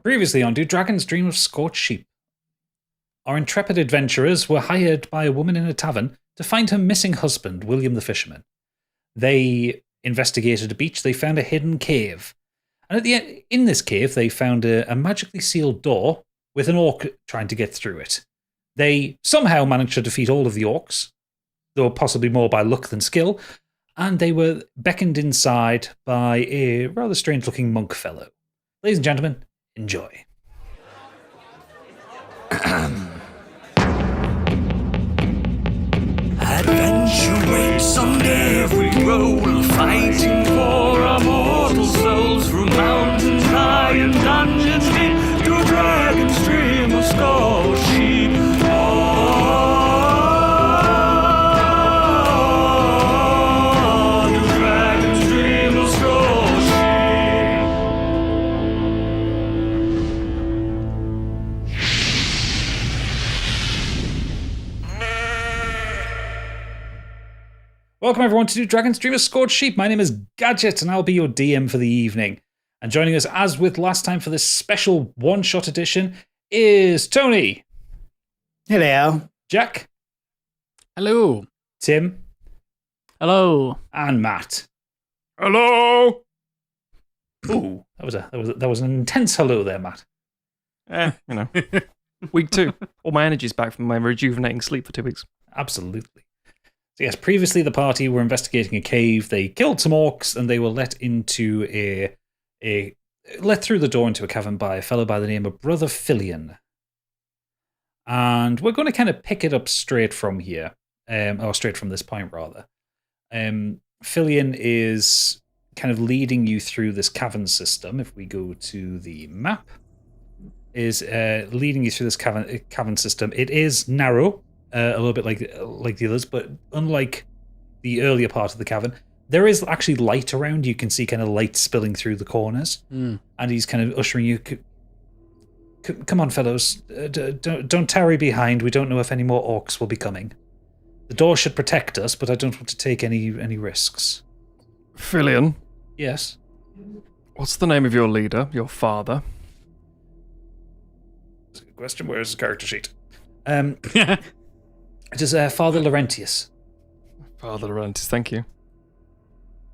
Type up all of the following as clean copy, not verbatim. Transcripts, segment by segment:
Previously on Do Dragons Dream of Scorched Sheep? Our intrepid adventurers were hired by a woman in a tavern to find her missing husband, William the fisherman. They investigated a beach, they found a hidden cave. And at the end, in this cave, they found a magically sealed door with an orc trying to get through it. They somehow managed to defeat all of the orcs, though possibly more by luck than skill, and they were beckoned inside by a rather strange-looking monk fellow. Ladies and gentlemen, enjoy. Adventure waits on every roll, fighting for our mortal souls through mountains high and dungeons deep to dragon's dream of Scorched sheep. To dragon's dream of Scorched Welcome everyone to Dragon's Dream of Scorched Sheep. My name is Gadget and I'll be your DM for the evening. And joining us as with last time for this special one-shot edition is Tony. Hello. Jack. Hello. Tim. Hello. And Matt. Hello. Ooh, that was an intense hello there, Matt. Week 2. All my energy's back from my rejuvenating sleep for 2 weeks. Absolutely. So yes, previously the party were investigating a cave. They killed some orcs and they were let through the door into a cavern by a fellow by the name of Brother Filion. And we're going to kind of pick it up straight from here, or straight from this point rather. Filion is kind of leading you through this cavern system. If we go to the map, is leading you through this cavern system. It is narrow. A little bit like the others, but unlike the earlier part of the cavern, there is actually light around. You can see kind of light spilling through the corners, and he's kind of ushering you. Come on, fellows, don't tarry behind. We don't know if any more orcs will be coming. The door should protect us, but I don't want to take any risks. Filion. Yes. What's the name of your leader, your father? That's a good question. Where's his character sheet? It is Father Laurentius. Father Laurentius, thank you.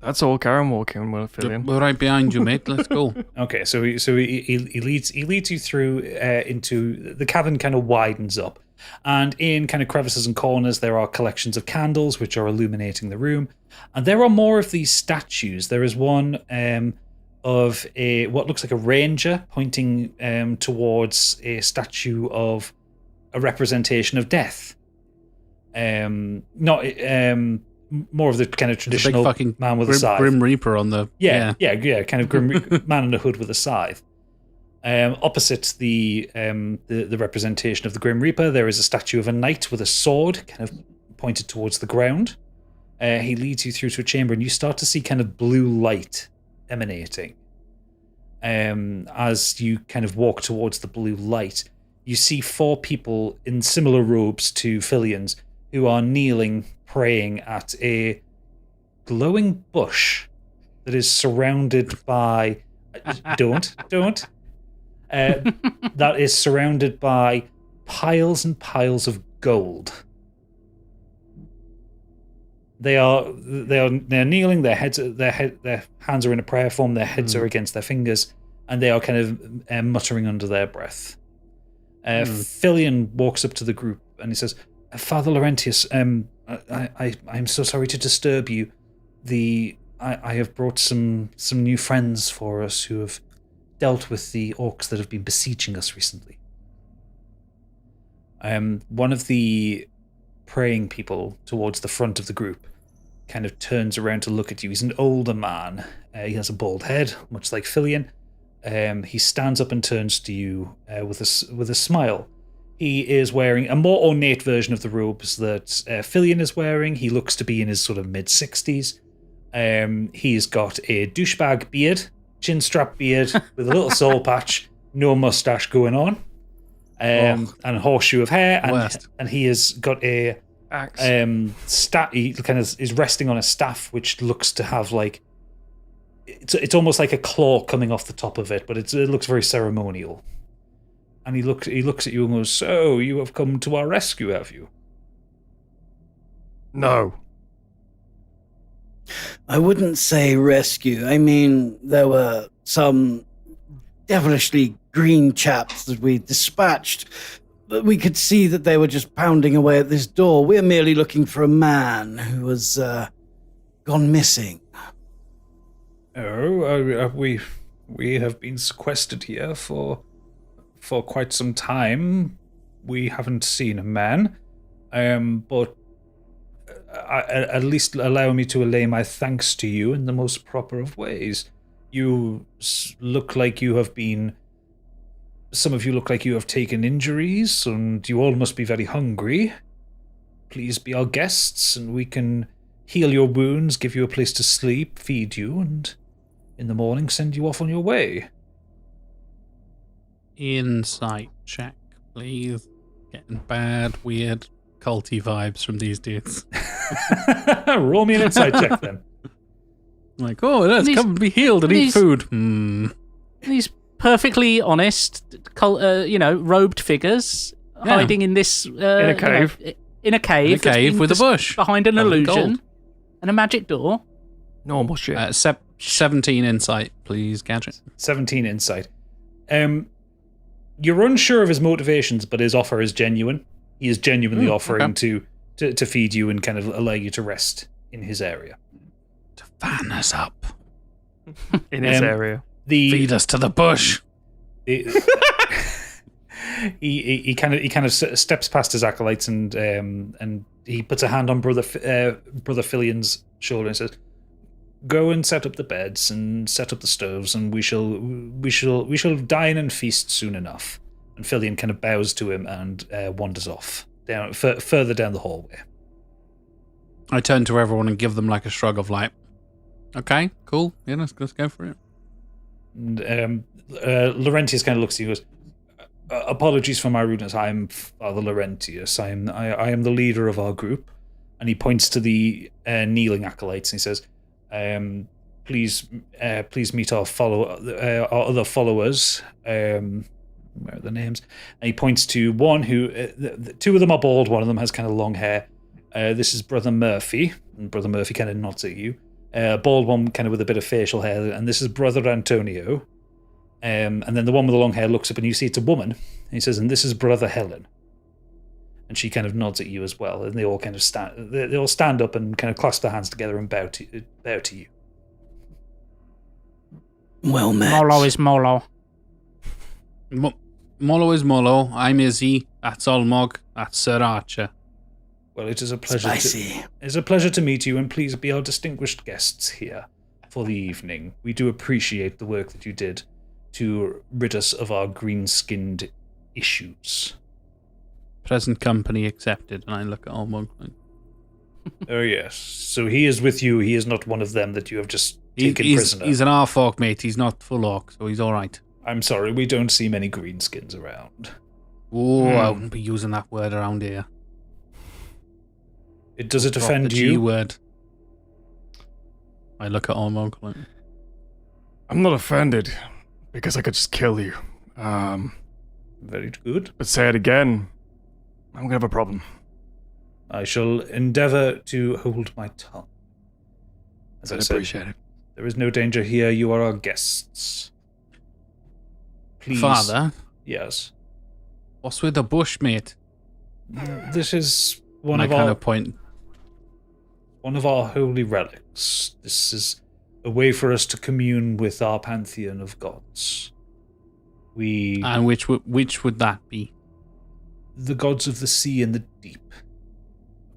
That's all. Karen walking, Filion. We're right behind you, mate. Let's go. Okay, so he leads you through into the cavern. Kind of widens up, and in kind of crevices and corners there are collections of candles which are illuminating the room, and there are more of these statues. There is one of what looks like a ranger pointing towards a statue of a representation of death. More of the kind of traditional big fucking man with a scythe. Grim Reaper on the... Yeah, kind of grim man in a hood with a scythe. Opposite the representation of the Grim Reaper, there is a statue of a knight with a sword, kind of pointed towards the ground. He leads you through to a chamber, and you start to see kind of blue light emanating. As you kind of walk towards the blue light, you see 4 people in similar robes to Filion's who are kneeling, praying at a glowing bush that is surrounded by... That is surrounded by piles and piles of gold. They're kneeling, their hands are in a prayer form, their heads are against their fingers, and they are kind of muttering under their breath. Filion walks up to the group and he says, Father Laurentius, I'm so sorry to disturb you. I have brought some new friends for us who have dealt with the orcs that have been besieging us recently. One of the praying people towards the front of the group kind of turns around to look at you. He's an older man. He has a bald head, much like Filion. He stands up and turns to you with a smile. He is wearing a more ornate version of the robes that Filion is wearing. He looks to be in his sort of mid-60s. He's got a douchebag beard, chin strap beard with a little soul patch, no mustache going on, and a horseshoe of hair. And he has got a axe. He kind of is resting on a staff which looks to have like it's almost like a claw coming off the top of it, but it looks very ceremonial. And he looks at you and goes, "So you have come to our rescue, have you?" No. I wouldn't say rescue. I mean, there were some devilishly green chaps that we dispatched, but we could see that they were just pounding away at this door. We're merely looking for a man who was gone missing. Oh, we have been sequestered here for quite some time. We haven't seen a man, but at least allow me to allay my thanks to you in the most proper of ways. You look like you have been. Some of you look like you have taken injuries, and you all must be very hungry. Please be our guests, and we can heal your wounds, give you a place to sleep, feed you, and in the morning send you off on your way. Insight check, please. Getting bad, weird, culty vibes from these dudes. Roll me an insight check then. Like, oh, let's come and be healed and eat food. These perfectly honest, robed figures hiding in this in a cave. In a cave with a bush behind an covered in illusion gold. and a magic door. Normal shit. 17 insight, please, Gadget. 17 insight. You're unsure of his motivations, but his offer is genuine. He is genuinely offering to feed you and kind of allow you to rest in his area. To fan us up. In his area. Feed us to the bush. He kind of steps past his acolytes and he puts a hand on brother Filian's shoulder and says, "Go and set up the beds and set up the stoves, and we shall dine and feast soon enough." And Filian kind of bows to him and wanders off down further down the hallway. I turn to everyone and give them like a shrug of like, okay, cool, yeah, let's go for it. And Laurentius kind of looks at you and goes, "Apologies for my rudeness. I am Father Laurentius. I am the leader of our group." And he points to the kneeling acolytes and he says, "Please meet our other followers. Where are the names?" And he points to one who, two of them are bald. One of them has kind of long hair. This is Brother Murphy, and Brother Murphy kind of nods at you. Bald one kind of with a bit of facial hair, and this is Brother Antonio. And then the one with the long hair looks up and you see it's a woman. And he says, "And this is Brother Helen." And she kind of nods at you as well, and they all kind of stand. They all stand up and kind of clasp their hands together and bow to you. Well met. Molo is Molo. Molo is Molo. I'm Izzy. That's Olmog. That's Sir Archer. Well, it is a pleasure. Spicy. It's a pleasure to meet you, and please be our distinguished guests here for the evening. We do appreciate the work that you did to rid us of our green-skinned issues. Present company accepted. And I look at Olmog. Oh yes. So he is with you. He is not one of them that you have just taken prisoner. He's an half orc, mate. He's not full orc, so he's all right. I'm sorry, we don't see many greenskins around. Oh, I wouldn't be using that word around here. Does it Drop offend the you? G word. I look at Olmog. Like, I'm not offended because I could just kill you. Very good. But say it again, I'm gonna have a problem. I shall endeavour to hold my tongue. As I said, appreciate it. there is no danger here. You are our guests. Please. Father, Yes. what's with the bush, mate? This is one And of I kind our of point. one of our holy relics. This is a way for us to commune with our pantheon of gods. And which would that be? The gods of the sea and the deep.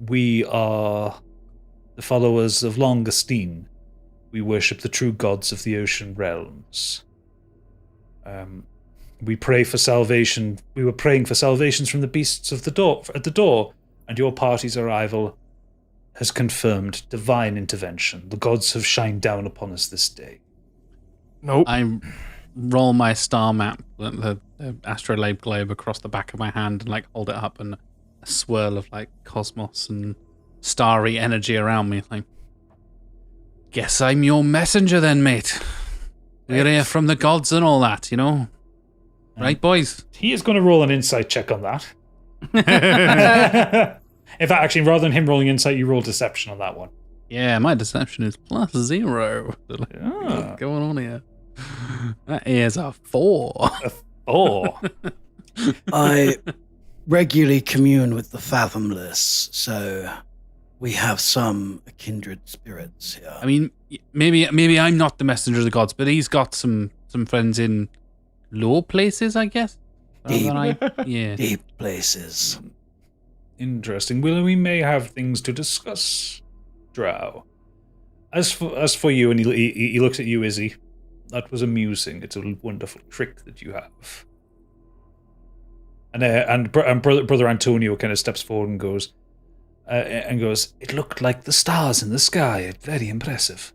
We are the followers of Longestine. We worship the true gods of the ocean realms. We pray for salvation. We were praying for salvations from the beasts of the door at the door, and your party's arrival has confirmed divine intervention. The gods have shined down upon us this day. Nope. I roll my star map, the astrolabe globe across the back of my hand and like hold it up, and a swirl of like cosmos and starry energy around me. Like, guess I'm your messenger then, mate. We're here from the gods and all that, you know? Right, boys? He is going to roll an insight check on that. In fact, actually, rather than him rolling insight, you roll deception on that one. Yeah, my deception is +0. What's going on here? That is a 4. Oh. I regularly commune with the fathomless, so we have some kindred spirits here. I mean, maybe I'm not the messenger of the gods, but he's got some friends in low places, I guess. Deep places. Interesting. Well, we may have things to discuss, Drow. As for you, and he looks at you, Izzy. That was amusing. It's a wonderful trick that you have. And brother Antonio kind of steps forward and goes, it looked like the stars in the sky. Very impressive.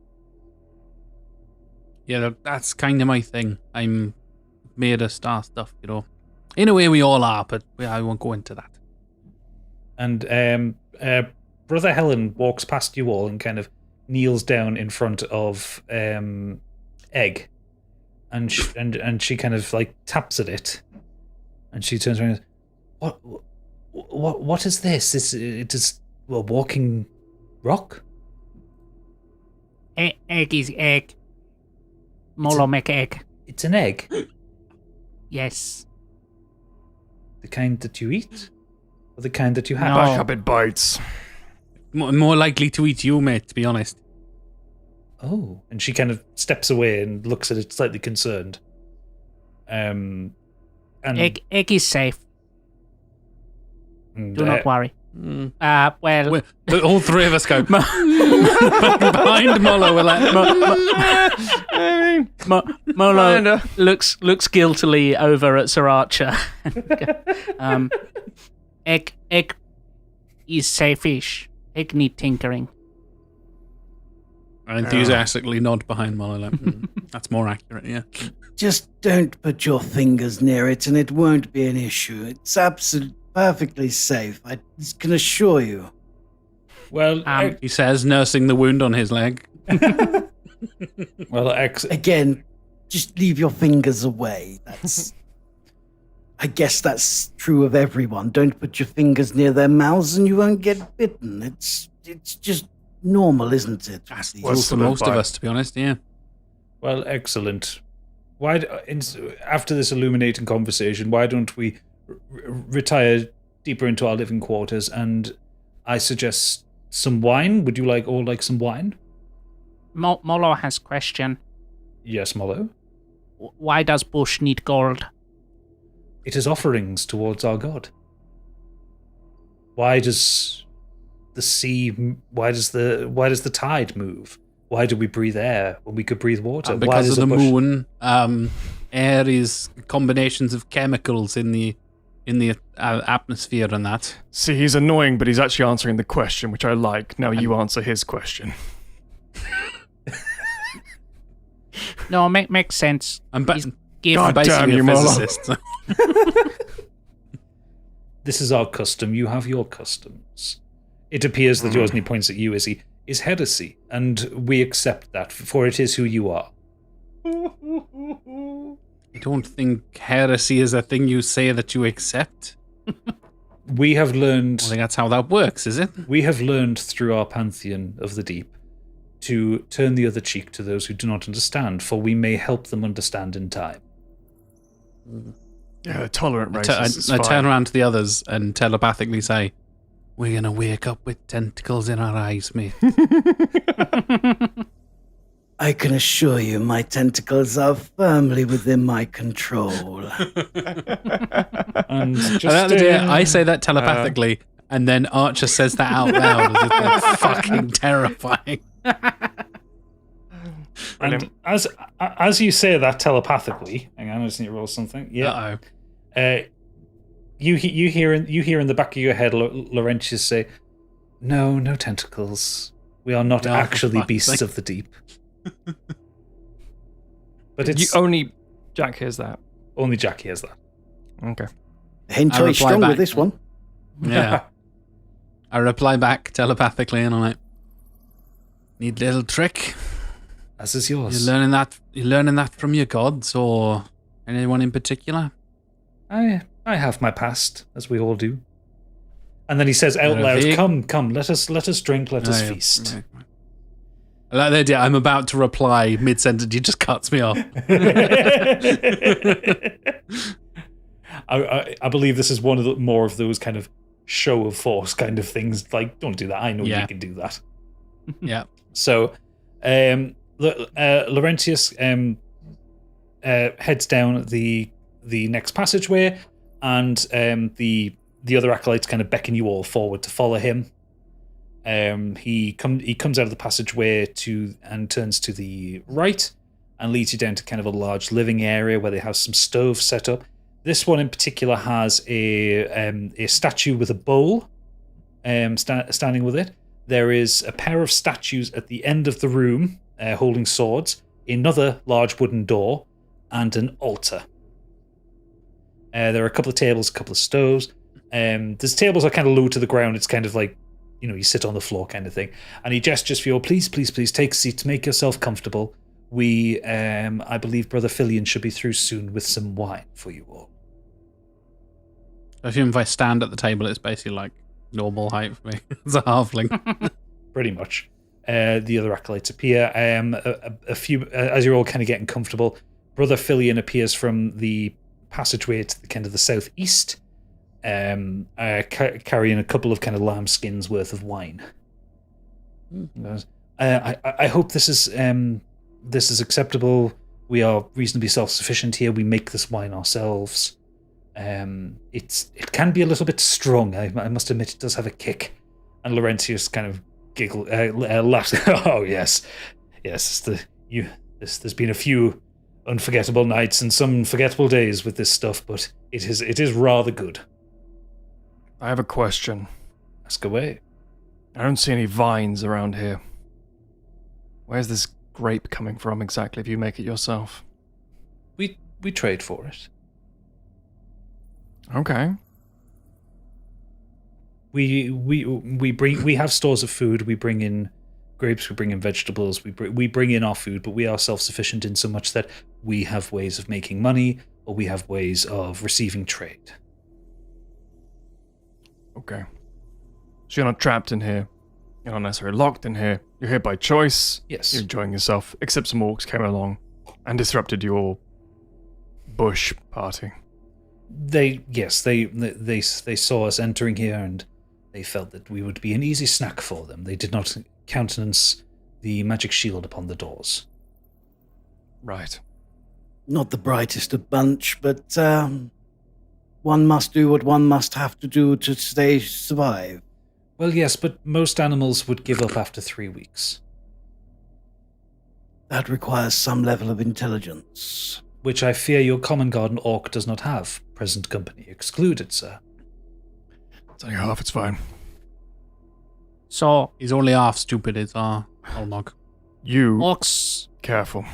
Yeah, that's kind of my thing. I'm made of star stuff, you know. In a way, we all are, but I won't go into that. And Brother Helen walks past you all and kind of kneels down in front of Egg, and she kind of like taps at it, and she turns around and goes, what is this? It is a walking rock. Egg is egg. Molo make egg. It's an egg. Yes. The kind that you eat, or the kind that you have. No. Back up, it bites. More likely to eat you, mate, to be honest. Oh, and she kind of steps away and looks at it slightly concerned. And Egg is safe. and, Do not worry. Well, All three of us go behind Molo. We're like, Molo looks guiltily over at Sir Archer. Egg is safe-ish. Egg need tinkering. I enthusiastically nod behind Molo. Like, that's more accurate, yeah. Just don't put your fingers near it and it won't be an issue. It's absolutely perfectly safe. I can assure you. well, He says, nursing the wound on his leg. well, Again, just leave your fingers away. I guess that's true of everyone. Don't put your fingers near their mouths and you won't get bitten. It's just normal, isn't it? That's true What's for the most of bite? us, to be honest, yeah. Well, excellent. After this illuminating conversation, why don't we retire deeper into our living quarters? And I suggest some wine. Would you all like some wine? Molo has question. Yes, Molo. Why does bush need gold? It is offerings towards our god. Why does the sea? Why does the tide move? Why do we breathe air when we could breathe water? Because of the bush? moon, air is combinations of chemicals in the atmosphere and that. See, he's annoying, but he's actually answering the question, which I like. Now you answer his question. No, makes sense. I'm He's give- God damn basically you, a Molo. physicist. This is our custom. You have your customs. It appears that yours, and he points at you, is heresy, and we accept that, for it is who you are. I don't think heresy is a thing you say that you accept. We have learned. I think that's how that works, is it? We have learned through our pantheon of the deep to turn the other cheek to those who do not understand, for we may help them understand in time. Yeah, the tolerant racists. I turn around to the others and telepathically say, "We're going to wake up with tentacles in our eyes, mate." I can assure you my tentacles are firmly within my control. And I say that telepathically, and then Archer says that out loud. It's fucking terrifying. And as you say that telepathically, hang on, I just need to roll something. Yeah. Uh-oh. You hear in the back of your head Laurentius say, "No tentacles. We are not No, actually fuck's beasts sake. of the deep." But it's only Jack hears that. only Jack hears that. Okay. Hint I very reply strong back. with this one. Yeah. I reply back telepathically, and I'm like, Neat little trick. As is yours. You're learning that from your gods or anyone in particular? I have my past, as we all do. And then he says out loud, "Come, let us drink, let us feast." Right. I like the idea. I'm about to reply mid-sentence. He just cuts me off. I believe this is one of the more of those kind of show of force kind of things. Like, don't do that. I know you can do that. Yeah. So, Laurentius heads down the next passageway, and the other acolytes kind of beckon you all forward to follow him. He comes out of the passageway and turns to the right and leads you down to kind of a large living area where they have some stoves set up. This one in particular has a statue with a bowl standing with it. There is a pair of statues at the end of the room holding swords, another large wooden door, and an altar. There are a couple of tables, a couple of stoves. These tables are kind of low to the ground. It's kind of like, you sit on the floor kind of thing. And he gestures for you, please take seats, make yourself comfortable. I believe Brother Filion should be through soon with some wine for you all. I assume if I stand at the table, it's basically like normal height for me. It's a halfling. Pretty much. The other acolytes appear. A few, as you're all kind of getting comfortable, Brother Filion appears from the passageway to the kind of the southeast, carrying a couple of kind of lambskins worth of wine. I hope this is acceptable. We are reasonably self-sufficient here. We make this wine ourselves. It can be a little bit strong. I must admit, it does have a kick. And Laurentius kind of laughs. Oh yes. There's been a few unforgettable nights and some forgettable days with this stuff, but it is rather good. I have a question. Ask away. I don't see any vines around here. Where's this grape coming from exactly if you make it yourself? We trade for it. Okay. We have stores of food. We bring in grapes, we bring in vegetables, we bring in our food, but we are self-sufficient in so much that we have ways of making money, or we have ways of receiving trade. Okay. So you're not trapped in here. You're not necessarily locked in here. You're here by choice. Yes. You're enjoying yourself, except some orcs came along and disrupted your bush party. They saw us entering here, and they felt that we would be an easy snack for them. They did not countenance the magic shield upon the doors. Right. Not the brightest of bunch, but one must do what one must have to do to survive. Well, yes, but most animals would give up after 3 weeks. That requires some level of intelligence. Which I fear your common garden orc does not have. Present company excluded, sir. It's only half, it's fine. So, He's only half stupid, it's our Olmog. You, orcs careful.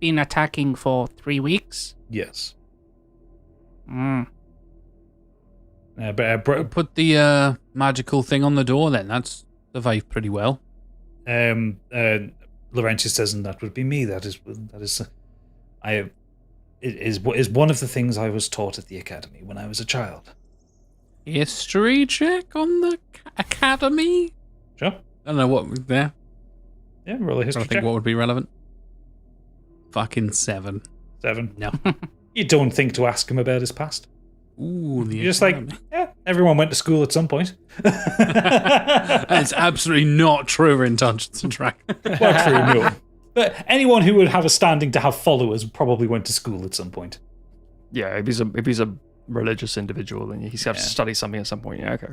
been attacking for 3 weeks? Yes. Put the magical thing on the door then. That's survived pretty well. Laurentius says, and that would be me. It is one of the things I was taught at the academy when I was a child. History check on the academy? Sure. I don't know what was there. Yeah, roll a I history don't think check. what would be relevant. Fucking 7. 7. No. You don't think to ask him about his past. Ooh, the You're just like, yeah, everyone went to school at some point. It's absolutely not true in Dungeons and Dragons. Well, true, no. But anyone who would have a standing to have followers probably went to school at some point. Yeah, if he's a religious individual, then he's got to study something at some point. Yeah, okay.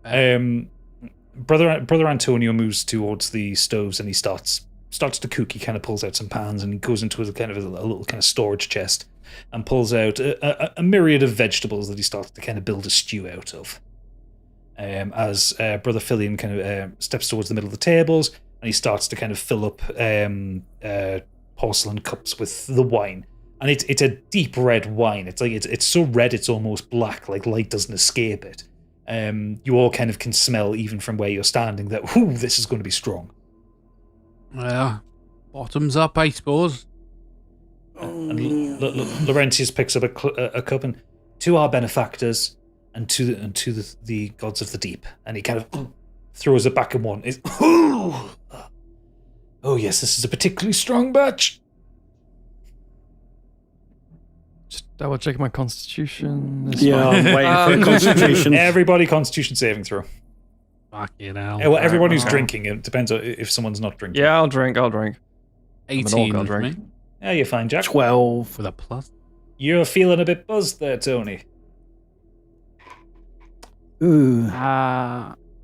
Yeah. Brother Antonio moves towards the stoves and he starts to cook. He kind of pulls out some pans and he goes into a little kind of storage chest and pulls out a myriad of vegetables that he starts to kind of build a stew out of. As Brother Filion kind of steps towards the middle of the tables and he starts to kind of fill up porcelain cups with the wine. And it's a deep red wine. It's like it's so red it's almost black, like light doesn't escape it. You all kind of can smell, even from where you're standing, that this is going to be strong. Well, bottoms up, I suppose. And Laurentius picks up a cup, and to our benefactors and to the gods of the deep, and he kind of throws it back in one. Oh yes, this is a particularly strong batch. Just double check my constitution. It's Yeah, fine. I'm waiting for a constitution. Everybody, Constitution saving throw. Fuck it out. Well, everyone who's drinking. It depends if someone's not drinking. Yeah, I'll drink. I'm an 18 orc, I'll for me. drink. Yeah, you're fine, Jack. 12. With a plus. You're feeling a bit buzzed there, Tony. Ooh.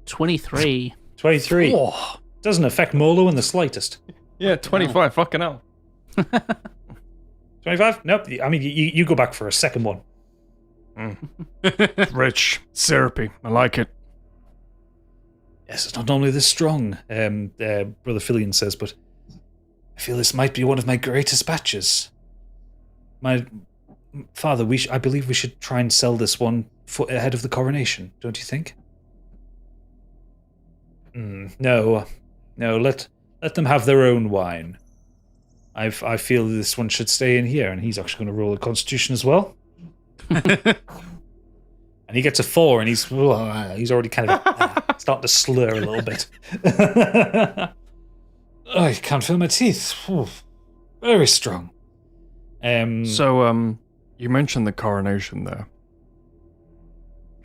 23. 23. Oh, Doesn't affect Molo in the slightest. yeah, 25. Fucking hell. 25? Nope. I mean, you go back for a second one. Rich, syrupy. I like it. Yes, it's not normally this strong, Brother Filion says, but I feel this might be one of my greatest batches. My father, I believe we should try and sell this one ahead of the coronation, don't you think? No, let them have their own wine. I feel this one should stay in here, and he's actually going to roll a constitution as well. And he gets a 4, and he's already kind of starting to slur a little bit. I can't feel my teeth. Ooh, very strong. So, you mentioned the coronation there.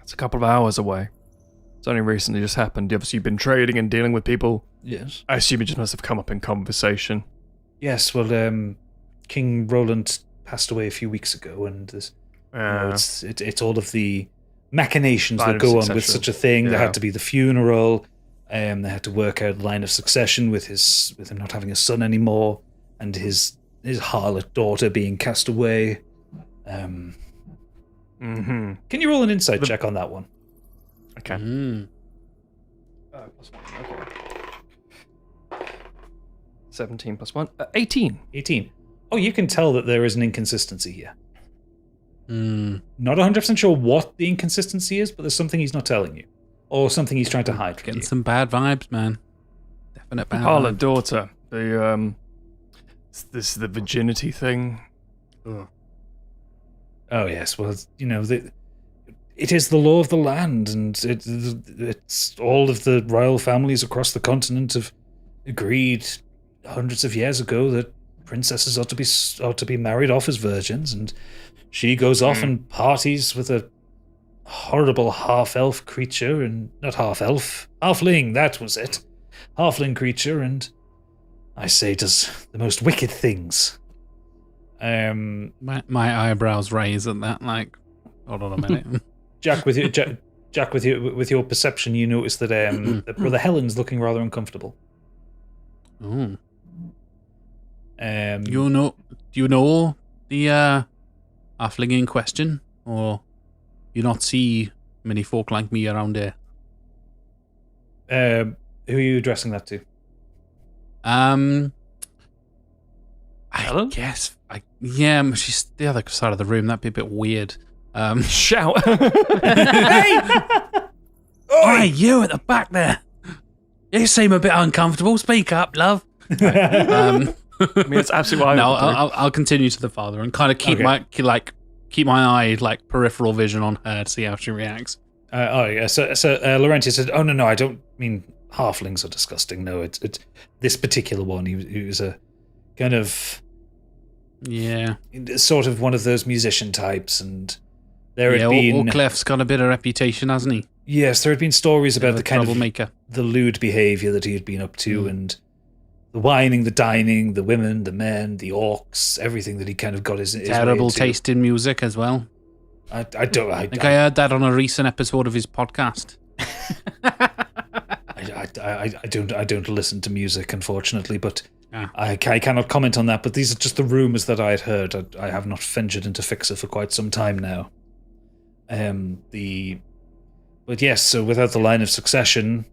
It's a couple of hours away. It's only recently just happened. Obviously, you've been trading and dealing with people. Yes. I assume it just must have come up in conversation. Yes, well, King Roland passed away a few weeks ago, and there's, it's all of the machinations Line that of go on with succession. such a thing. There Yeah. had to be the funeral. They had to work out the line of succession with him not having a son anymore, and his harlot daughter being cast away. Mm-hmm. Can you roll an insight check on that one? Okay. Mm. Okay. 17 plus 1. 18. 18. Oh, you can tell that there is an inconsistency here. Mm. Not 100% sure what the inconsistency is, but there's something he's not telling you. Or something he's trying to hide from Getting you. some bad vibes, man. Definite bad Harlot vibes. daughter. This is the virginity thing. Oh, yes. Well, it is the law of the land, and it's all of the royal families across the continent have agreed hundreds of years ago that princesses ought to be married off as virgins, and she goes off and parties with a horrible half-elf creature, and not half-elf, halfling, that was it. Halfling creature, and I say does the most wicked things. My eyebrows raise at that, like, hold on a minute. Jack, with your perception, you notice that that Brother Helen's looking rather uncomfortable. Oh. Do Do you know the halfling in question? Or you not see many folk like me around here? who are you addressing that to? I Helen? guess. She's the other side of the room. That'd be a bit weird. Shout. Hey, you at the back there. You seem a bit uncomfortable. Speak up, love. I mean, it's absolutely what I No, would do. I'll continue to the father and kind of keep Okay. keep my eye like peripheral vision on her to see how she reacts. So Laurentius said, "Oh no, I don't mean halflings are disgusting. No, it's this particular one. He was a kind of Yeah, sort of one of those musician types, and there yeah. had been Clef's got a bit of reputation, hasn't he? yes, there had been stories about the kind of troublemaker. the lewd behavior that he had been up to, and the whining, the dining, the women, the men, the orcs, everything that he kind of got his Terrible way into. taste in music as well. I think I heard that on a recent episode of his podcast. I don't listen to music, unfortunately, but Ah. I cannot comment on that. But these are just the rumours that I had heard. I have not ventured into Fixer for quite some time now. But yes, so without the line of succession,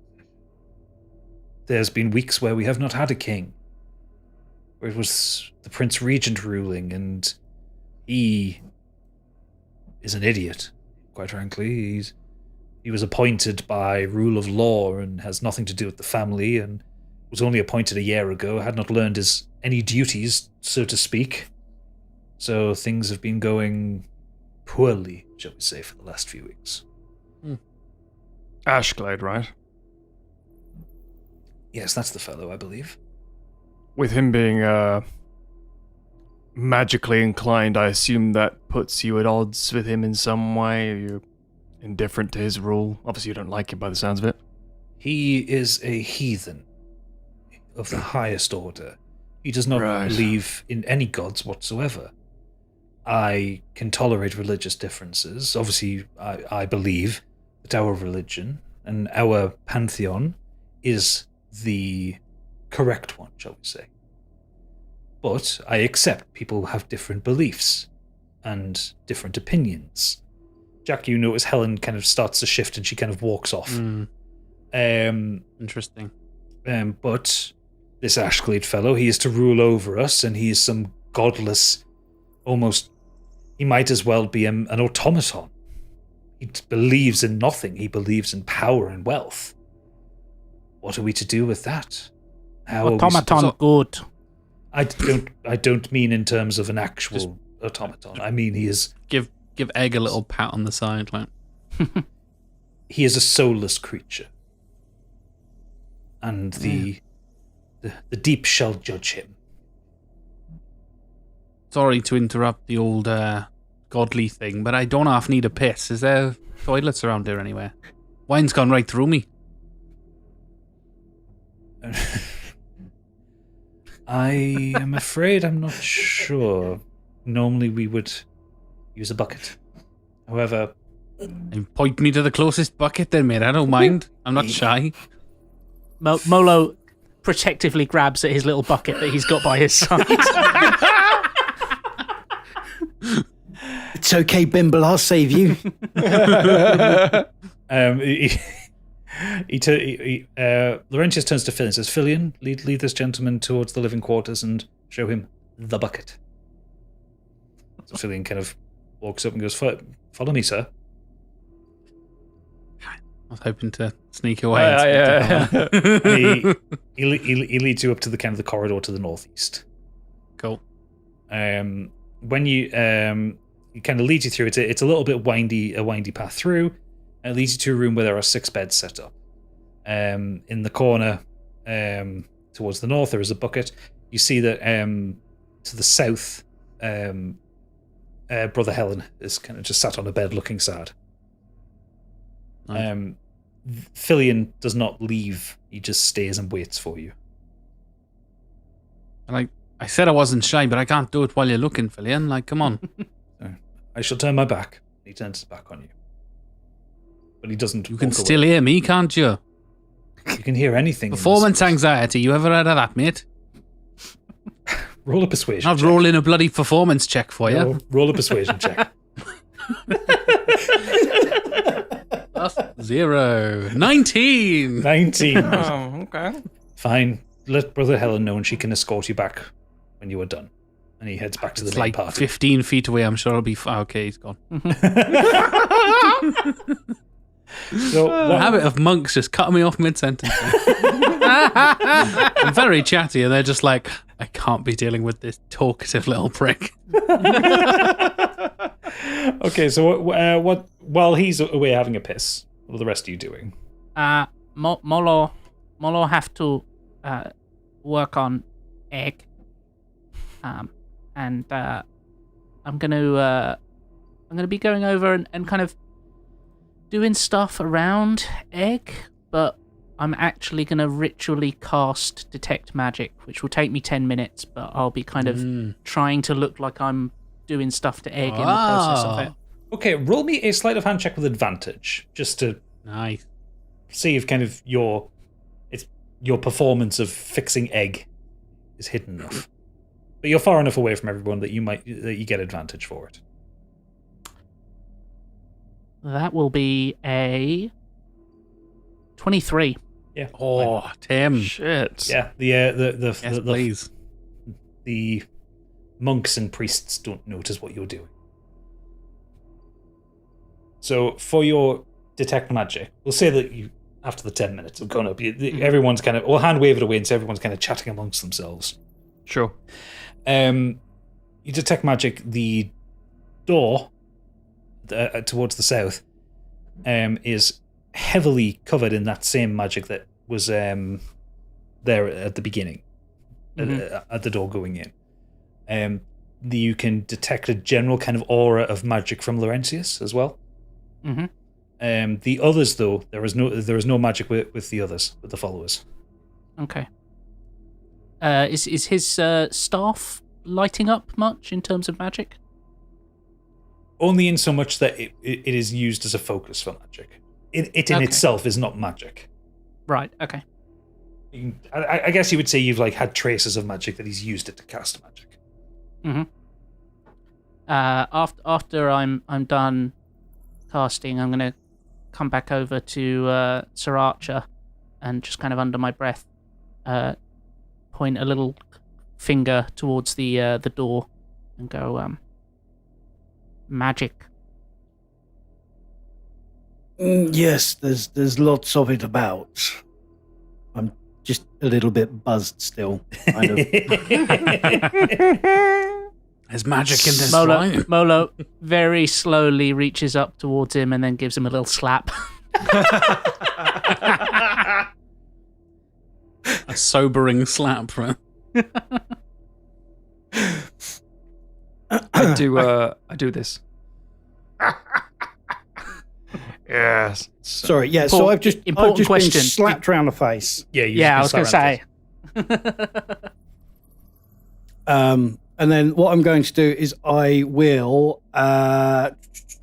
there's been weeks where we have not had a king. Where it was the Prince Regent ruling, and he is an idiot, quite frankly. He was appointed by rule of law and has nothing to do with the family, and was only appointed a year ago, had not learned any duties, so to speak. So things have been going poorly, shall we say, for the last few weeks. Ashglade, right? Yes, that's the fellow, I believe. With him being magically inclined, I assume that puts you at odds with him in some way. Are you indifferent to his rule? Obviously, you don't like him by the sounds of it. He is a heathen of the highest order. He does not Right. believe in any gods whatsoever. I can tolerate religious differences. Obviously, I believe that our religion and our pantheon is the correct one, shall we say. But I accept people have different beliefs and different opinions. Jack, you notice Helen kind of starts to shift and she kind of walks off. Interesting. But this Ashglade fellow, he is to rule over us, and he is some godless, almost, he might as well be an automaton. He believes in nothing. He believes in power and wealth. What are we to do with that? How are we Automaton good. I don't mean in terms of an actual automaton. I mean he is Give Egg a little pat on the side, like. he is a soulless creature. And the deep shall judge him. Sorry to interrupt the old godly thing, but I don't half need a piss. Is there toilets around here anywhere? Wine's gone right through me. I am afraid I'm not sure. Normally we would use a bucket. However, And point me to the closest bucket then, mate. I don't mind. I'm not shy. Molo protectively grabs at his little bucket that he's got by his side. It's okay, Bimble, I'll save you. Laurentius turns to Filion and says, Filion, lead this gentleman towards the living quarters and show him the bucket. So Filion kind of walks up and goes, follow me, sir. I was hoping to sneak away. He leads you up to the kind of the corridor to the northeast. Cool. When he kind of leads you through, it's a little bit a windy path through. It leads you to a room where there are 6 beds set up. In the corner, towards the north, there is a bucket. You see that to the south, Brother Helen is kind of just sat on a bed looking sad. Nice. Filion does not leave. He just stays and waits for you. Like, I said I wasn't shy, but I can't do it while you're looking, Filion. Like, come on. I shall turn my back. He turns his back on you. But he doesn't. You can still hear me, can't you? You can hear anything. Performance anxiety. You ever heard of that, mate? Roll a persuasion I'll check. roll in a bloody performance check for you. Roll a persuasion check. That's 0. 19. 19. Oh, okay. Fine. Let Brother Helen know and she can escort you back when you are done. And he heads back to the It's main like party. 15 feet away. I'm sure I'll be fine. Okay, he's gone. So, The habit of monks just cutting me off mid-sentence. I'm very chatty, and they're just like, I can't be dealing with this talkative little prick. okay, so what? While he's away having a piss, what are the rest of you doing? Molo have to work on Egg. And I'm gonna be going over and kind of doing stuff around Egg, but I'm actually gonna ritually cast Detect Magic, which will take me 10 minutes, but I'll be kind of trying to look like I'm doing stuff to Egg in the process of it. Okay, roll me a sleight of hand check with advantage, just to Nice. see if kind of your performance of fixing Egg is hidden enough. But you're far enough away from everyone that you get advantage for it. That will be a 23. Yeah. Oh, Tim. Shit. Yeah. Yes, please. The monks and priests don't notice what you're doing. So for your detect magic. We'll say that you, after the 10 minutes of going up, everyone's kind of, we'll hand wave it away and so everyone's kind of chatting amongst themselves. Sure. You detect magic. The door towards the south is heavily covered in that same magic that was there at the beginning, at the door going in. You can detect a general kind of aura of magic from Laurentius as well. The others, though, there is no magic with the others, with the followers. Okay. Is his staff lighting up much in terms of magic? Only in so much that it is used as a focus for magic. It in itself is not magic. Right. Okay. I guess you would say you've like had traces of magic that he's used it to cast magic. After I'm done casting, I'm gonna come back over to Sir Archer and just kind of under my breath point a little finger towards the door and go, magic. Yes, there's lots of it about. I'm just a little bit buzzed still. Kind of. There's magic in this Molo, wine. Molo very slowly reaches up towards him and then gives him a little slap. A sobering slap, right? I do this. Yes. Sorry, yeah. So I've just important question. been slapped around the face. Yeah, I was going to say. And then what I'm going to do is I will.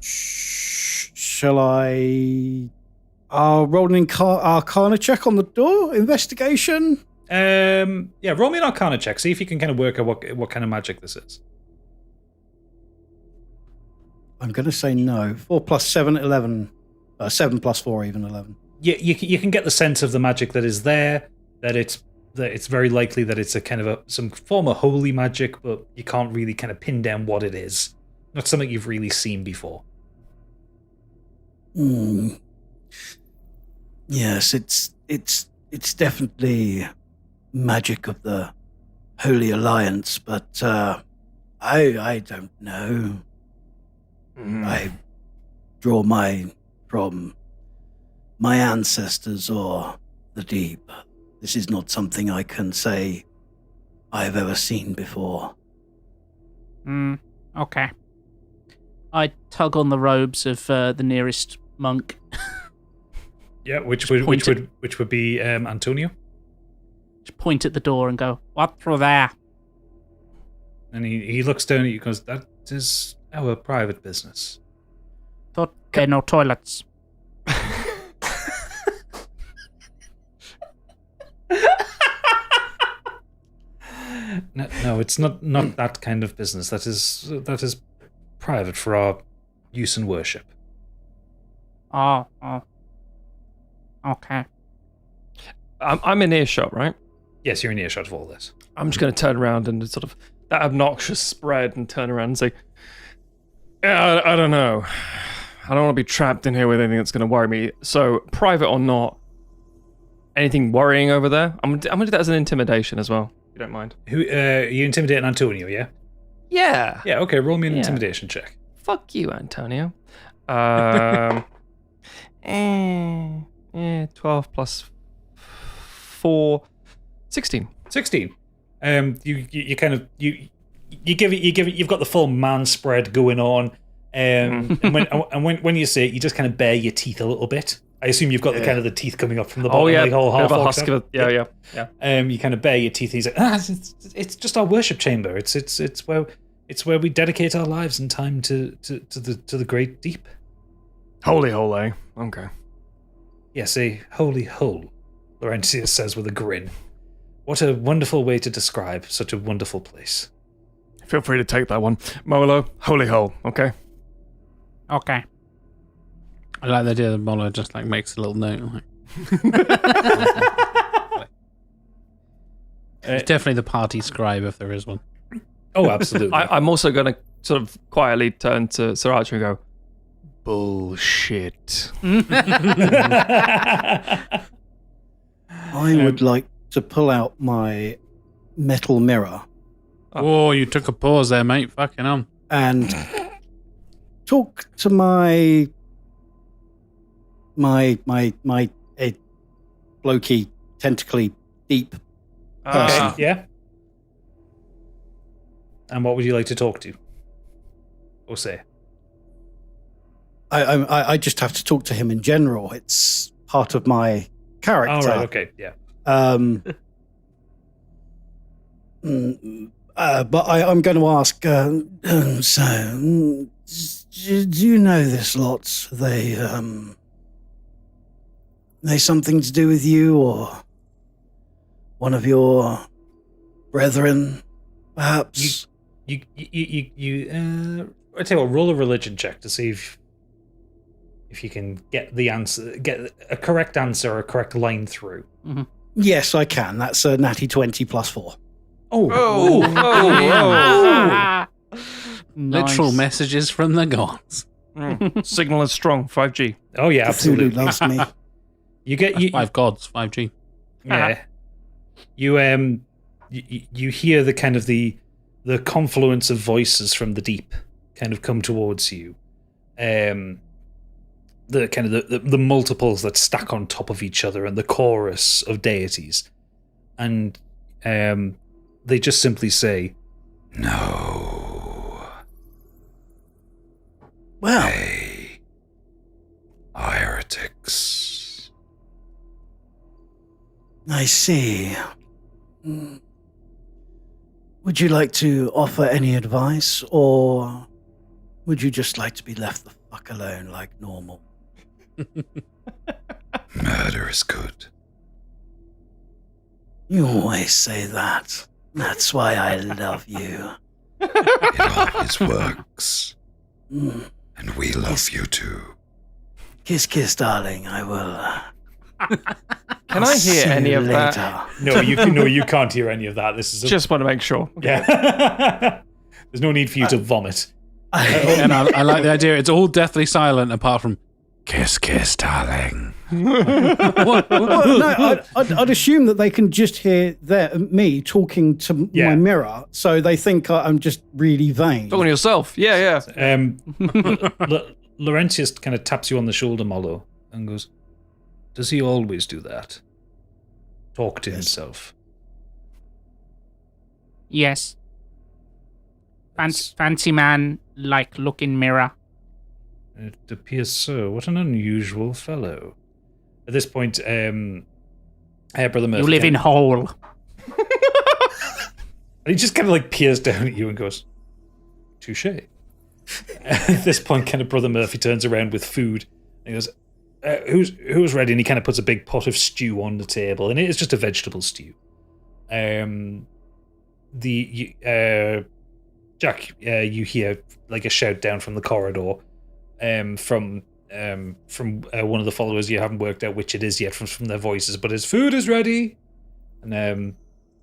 Shall I? Roll an Arcana check on the door. Investigation. Yeah, roll me an Arcana check. See if you can kind of work out what kind of magic this is. I'm going to say no. 4 plus 7, 11. 7 plus 4, even 11. Yeah, you can get the sense of the magic that is there. That it's very likely that it's a kind of some form of holy magic, but you can't really kind of pin down what it is. Not something you've really seen before. Yes, it's definitely magic of the Holy Alliance, but I don't know. I draw from my ancestors or the deep. This is not something I can say I've ever seen before. Okay. I tug on the robes of the nearest monk. Yeah, which would be Antonio. Just point at the door and go, "What through there?" And he looks down at you and goes, "That is our private business." Thought there are no toilets. No, it's not that kind of business. That is private for our use and worship. Oh. Okay. I'm in earshot, right? Yes, you're in earshot of all this. I'm just going to turn around and sort of that obnoxious spread and turn around and say, yeah, I don't know. I don't want to be trapped in here with anything that's going to worry me. So, private or not, anything worrying over there? I'm going to do that as an intimidation as well, if you don't mind. Who you intimidating Antonio, yeah? Yeah. Yeah, okay, roll me an intimidation check. Fuck you, Antonio. 12 plus 4, 16. 16. You kind of you give it you've got the full man spread going on. And when you say it, you just kind of bare your teeth a little bit. I assume you've got the kind of the teeth coming up from the bottom. Oh yeah, like all half husk of it. Yeah. You kind of bare your teeth. And he's like, it's just our worship chamber. It's where we dedicate our lives and time to the great deep. Holy hole, eh? Okay. Yes, a holy hole, Laurentius says with a grin. What a wonderful way to describe such a wonderful place. Feel free to take that one. Molo, holy hole, okay? Okay. I like the idea that Molo just like makes a little note. Like. It's definitely the party scribe if there is one. Oh, absolutely. I'm also going to sort of quietly turn to Sir Archer and go, Bullshit. I would like to pull out my metal mirror Oh, you took a pause there, mate. Fucking hell. and talk to my blokey, tentacly, deep person. Yeah. And what would you like to talk to? Or say? I just have to talk to him in general. It's part of my character. Oh, right, okay, yeah. But I'm going to ask. So, do you know this lot? They something to do with you or one of your brethren, perhaps? I tell you what, roll a religion check to see if you can get the answer, get a correct answer or a correct line through. Mm-hmm. Yes, I can. That's a natty 20 plus 4. Literal messages from the gods. Signal is strong. 5G. Oh yeah, absolutely. Cthulhu loves me. You get you, 5 gods, 5G. yeah. You you hear the kind of the confluence of voices from the deep kind of come towards you. The kind of the multiples that stack on top of each other and the chorus of deities. And they just simply say, "No. Well, They are heretics." I see. Would you like to offer any advice, or would you just like to be left the fuck alone like normal? Murder is good. You always say that. That's why I love you. It always works. Mm. And we love you too. Kiss, kiss, darling. I will. Can I hear see any you of that? later. No, you can't hear any of that. This is Just want to make sure. yeah. There's no need for you to vomit. And I like the idea. It's all deathly silent apart from kiss, kiss, darling. Well, no, I'd assume that they can just hear me talking to Yeah. my mirror, so they think I'm just really vain. Talking to yourself. Yeah. Laurentius kind of taps you on the shoulder, Molo, and goes, "Does he always do that? Talk to himself?" Yes. That's- Fancy man, like look in mirror. It appears so. What an unusual fellow. At this point, Brother Murphy... You live in hole. And he just kind of like peers down at you and goes, "Touche." At this point, kind of Brother Murphy turns around with food. And he goes, who's ready? And he kind of puts a big pot of stew on the table. And it is just a vegetable stew. Jack, you hear like a shout down from the corridor from one of the followers. You haven't worked out which it is yet from their voices, but his food is ready. And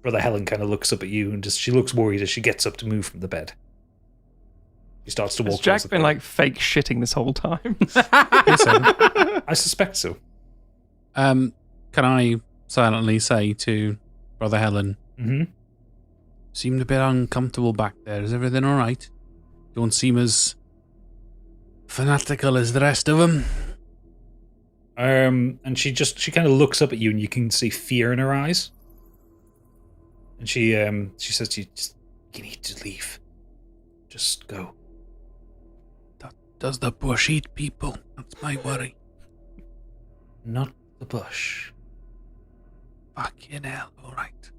Brother Helen kind of looks up at you and she looks worried as she gets up to move from the bed. She starts to walk. Has Jack towards the been bed. like fake shitting this whole time? I suspect so. Can I silently say to Brother Helen, Mm-hmm. seemed a bit uncomfortable back there. Is everything all right? Don't seem as fanatical as the rest of them. And she kind of looks up at you, and you can see fear in her eyes. And she says to you, "You need to leave. Just go." Does the bush eat people? That's my worry. Not the bush. Fucking hell, all right.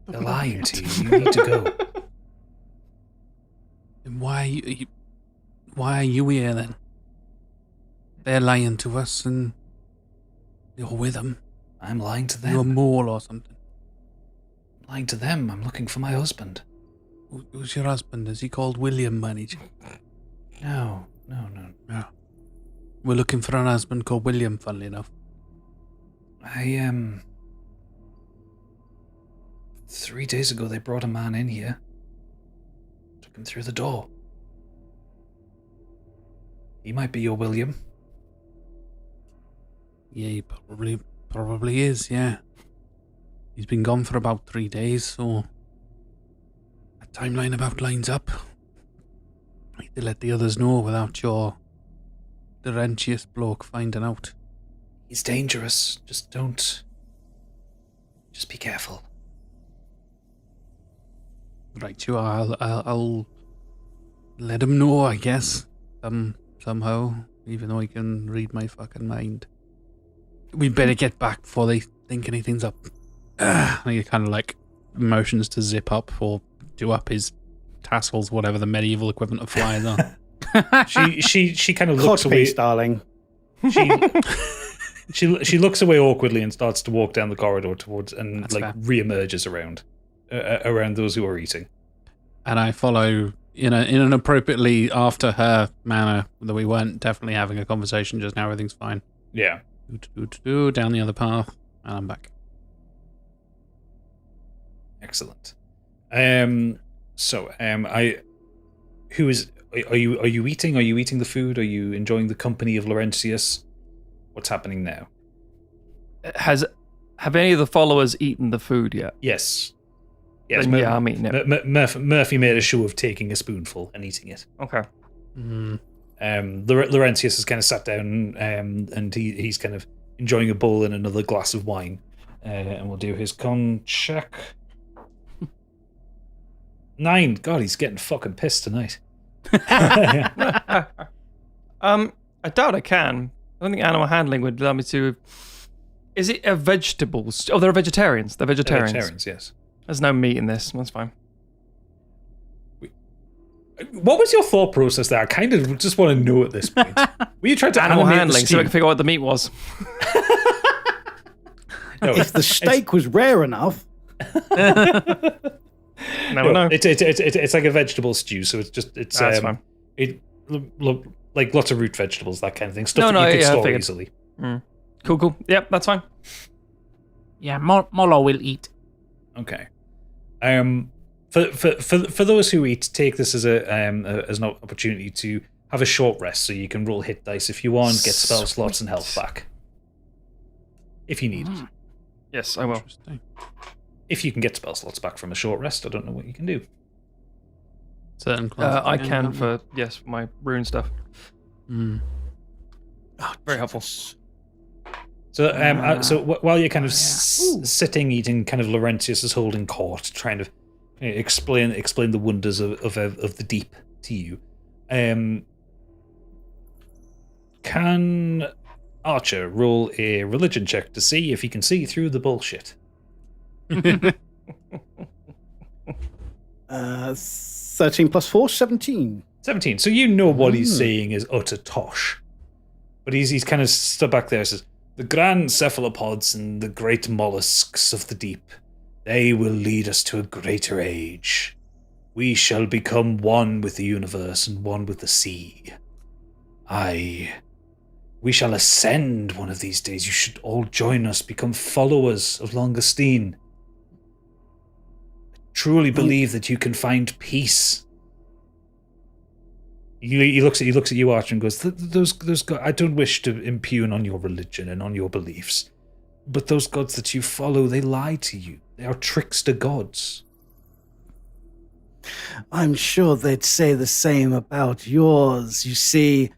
They're lying to you. You need to go. Then why are you here then? They're lying to us and you're with them. I'm lying to You're a them. mole or something. I'm lying to them. I'm looking for my husband. Who's your husband? Is he called William by any chance? No. No. We're looking for an husband called William, funnily enough. 3 days ago, they brought a man in here. Took him through the door. He might be your William. Yeah, he probably is, yeah. He's been gone for about 3 days, so that timeline about lines up. I need to let the others know without your Laurentius bloke finding out. He's dangerous. Just be careful. Right, you are. I'll let him know, I guess. Somehow, even though he can read my fucking mind. We better get back before they think anything's up. He kind of like motions to zip up or do up his tassels, whatever the medieval equivalent of flies are. She kind of looks away, darling. She looks away awkwardly and starts to walk down the corridor towards and That's like fair. reemerges around those who are eating. And I follow in an appropriately after her manner that we weren't definitely having a conversation just now. Everything's fine. Yeah. Down the other path, and I'm back. Excellent. Who is? Are you eating? Are you eating the food? Are you enjoying the company of Laurentius? What's happening now? Have any of the followers eaten the food yet? Yes. Then, yeah, I'm eating it. Murphy made a show of taking a spoonful and eating it. Okay. Laurentius has kind of sat down and he's kind of enjoying a bowl and another glass of wine. And we'll do his con check. 9. God, he's getting fucking pissed tonight. I doubt I can. I don't think animal handling would allow me to. Is it a vegetables? Oh, they're vegetarians. They're vegetarians. Vegetarians, yes. There's no meat in this. That's fine. What was your thought process there? I kind of just want to know at this point. Were you trying to Animal animate handling, the so I stew? can figure out what the meat was. No, If the steak was rare enough, Never know. it's like a vegetable stew, so it's That's fine. It look like lots of root vegetables, that kind of thing. Stuff that you can I store figured. easily. Cool. Yep, that's fine. Yeah, Molo will eat. Okay. For those who eat, take this as as an opportunity to have a short rest, so you can roll hit dice if you want, get spell slots and health back, if you need it. Yes, I will. Interesting. If you can get spell slots back from a short rest, I don't know what you can do. Certain classes I again, can don't for my rune stuff. we? Very helpful. So, while you're kind of sitting, eating, kind of Laurentius is holding court, trying to explain the wonders of the deep to you. Can Archer roll a religion check to see if he can see through the bullshit? 13 plus 4, 17. 17. So you know what he's saying is utter tosh. But he's kind of stood back there and says, the grand cephalopods and the great mollusks of the deep, they will lead us to a greater age. We shall become one with the universe and one with the sea. We shall ascend one of these days. You should all join us, become followers of Longestine. I truly believe that you can find peace. He looks at you, Archer, and goes, those gods, I don't wish to impugn on your religion and on your beliefs, but those gods that you follow, they lie to you. They are trickster gods. I'm sure they'd say the same about yours. You see,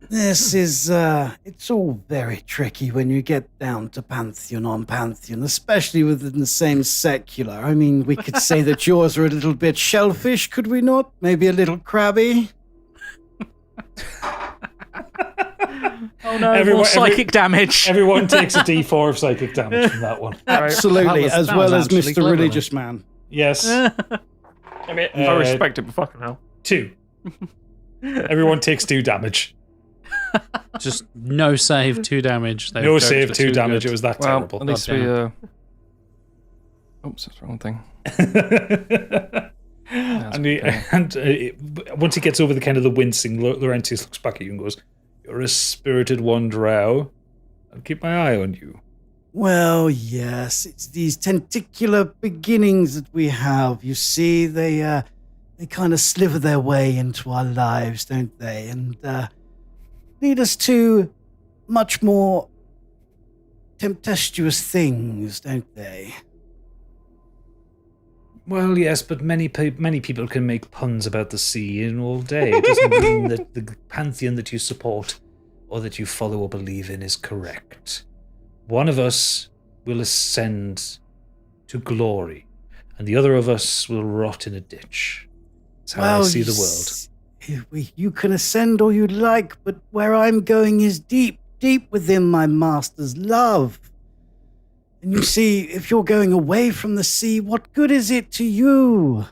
this is, it's all very tricky when you get down to Pantheon on Pantheon, especially within the same secular. I mean, we could say that yours are a little bit shellfish, could we not? Maybe a little crabby? Oh no, more psychic damage. Everyone takes a d4 of psychic damage from that one. Absolutely, That as was well as actually Mr. clever. Religious Man. Yes. I mean, I respect it, but fucking hell. 2. Everyone takes 2 damage. Just no save, 2 damage. They No were save, too 2 damage. good. It was that Well, terrible. at least we. Goddamn. Oops, that's the wrong thing. Once he gets over the kind of the wincing, Laurentius looks back at you and goes, "You're a spirited wanderer. I'll keep my eye on you." Well, yes, it's these tentacular beginnings that we have. You see, they kind of sliver their way into our lives, don't they? And lead us to much more tempestuous things, don't they? Well, yes, but many people can make puns about the sea in all day. It doesn't mean that the pantheon that you support or that you follow or believe in is correct. One of us will ascend to glory, and the other of us will rot in a ditch. That's how I see the world. You can ascend all you like, but where I'm going is deep, deep within my master's love. And you see, if you're going away from the sea, what good is it to you?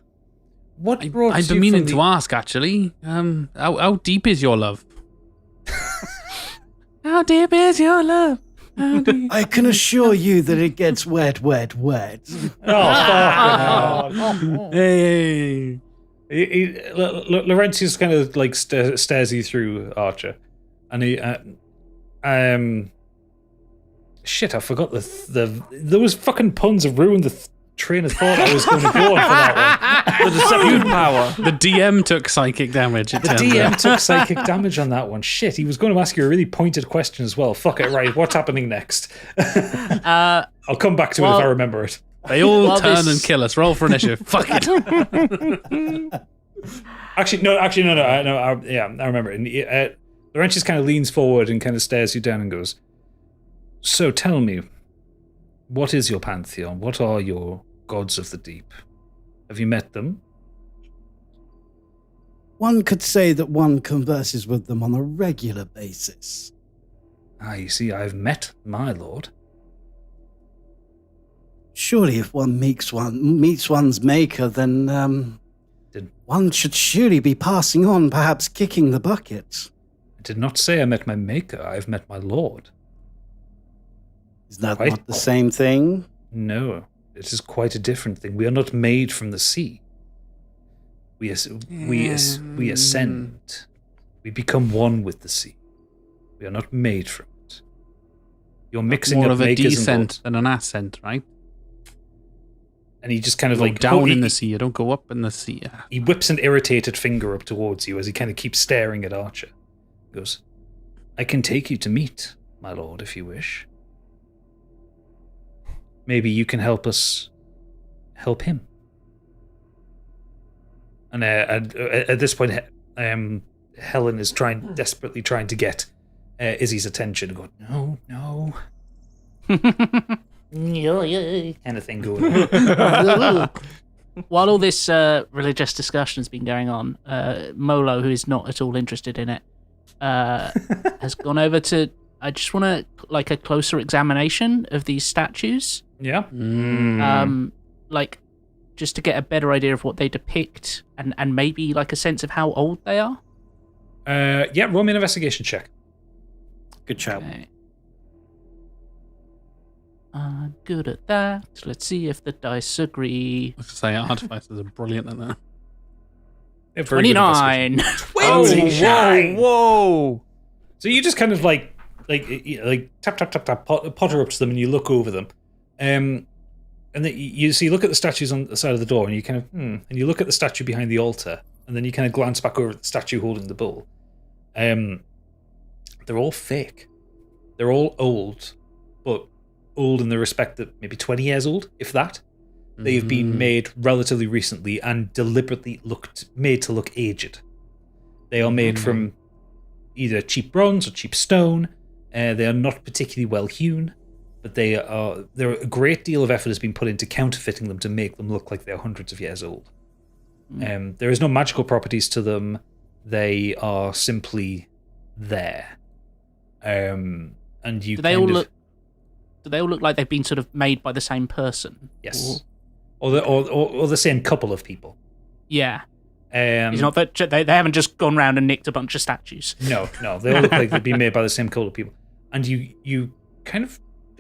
What brought I've you been meaning from to ask, actually. How deep is your love? How deep is your love? I can assure you that it gets wet. Hey. Laurentius kind of like stares you through, Archer, and he shit, I forgot those fucking puns have ruined the train of thought I was going to go on for that one. The deception power. The DM took psychic damage. The DM took psychic damage on that one. Shit, he was going to ask you a really pointed question as well. Fuck it, right, what's happening next? I'll come back to it if I remember it. They all turn and kill us. Roll for initiative. Fuck it. Actually, no. I remember it. Laurentius kind of leans forward and kind of stares you down and goes, "So tell me, what is your pantheon? What are your gods of the deep? Have you met them?" One could say that one converses with them on a regular basis. Ah, you see, I've met my lord. Surely if one meets one's maker, then one should surely be passing on, perhaps kicking the bucket. I did not say I met my maker. I've met my lord. Is that not the same thing? No, it is quite a different thing. We are not made from the sea. We ascend. We become one with the sea. We are not made from it. You're mixing more up of a makers descent than an ascent, right? And he just kind of You go like down in the sea. You don't go up in the sea. He whips an irritated finger up towards you as he kind of keeps staring at Archer. He goes, "I can take you to meet my lord if you wish. Maybe you can help us help him." And at this point, Helen is desperately trying to get Izzy's attention. Going, no. Kind of thing going on. While all this religious discussion has been going on, Molo, who is not at all interested in it, has gone over to. I just want a closer examination of these statues. Yeah. Like, just to get a better idea of what they depict, and maybe like a sense of how old they are. Yeah. Roll me an investigation check. Good shout. Okay. Good at that. Let's see if the dice agree. I was going to say, artificers are brilliant at that. Yeah, very good 29. Whoa! So you just kind of like tap, potter up to them, and you look over them, and then you look at the statues on the side of the door, and you kind of and you look at the statue behind the altar, and then you kind of glance back over at the statue holding the bowl. They're all fake. They're all old, but old in the respect that maybe 20 years old, if that. They've been made relatively recently and deliberately made to look aged. They are made from either cheap bronze or cheap stone. They are not particularly well hewn, but there a great deal of effort has been put into counterfeiting them to make them look like they're hundreds of years old. There is no magical properties to them. They are simply there. And you Do they all look like they've been sort of made by the same person? Yes. Or the same couple of people. Yeah. It's not that they haven't just gone around and nicked a bunch of statues. No. They all look like they've been made by the same couple of people. And you kind of,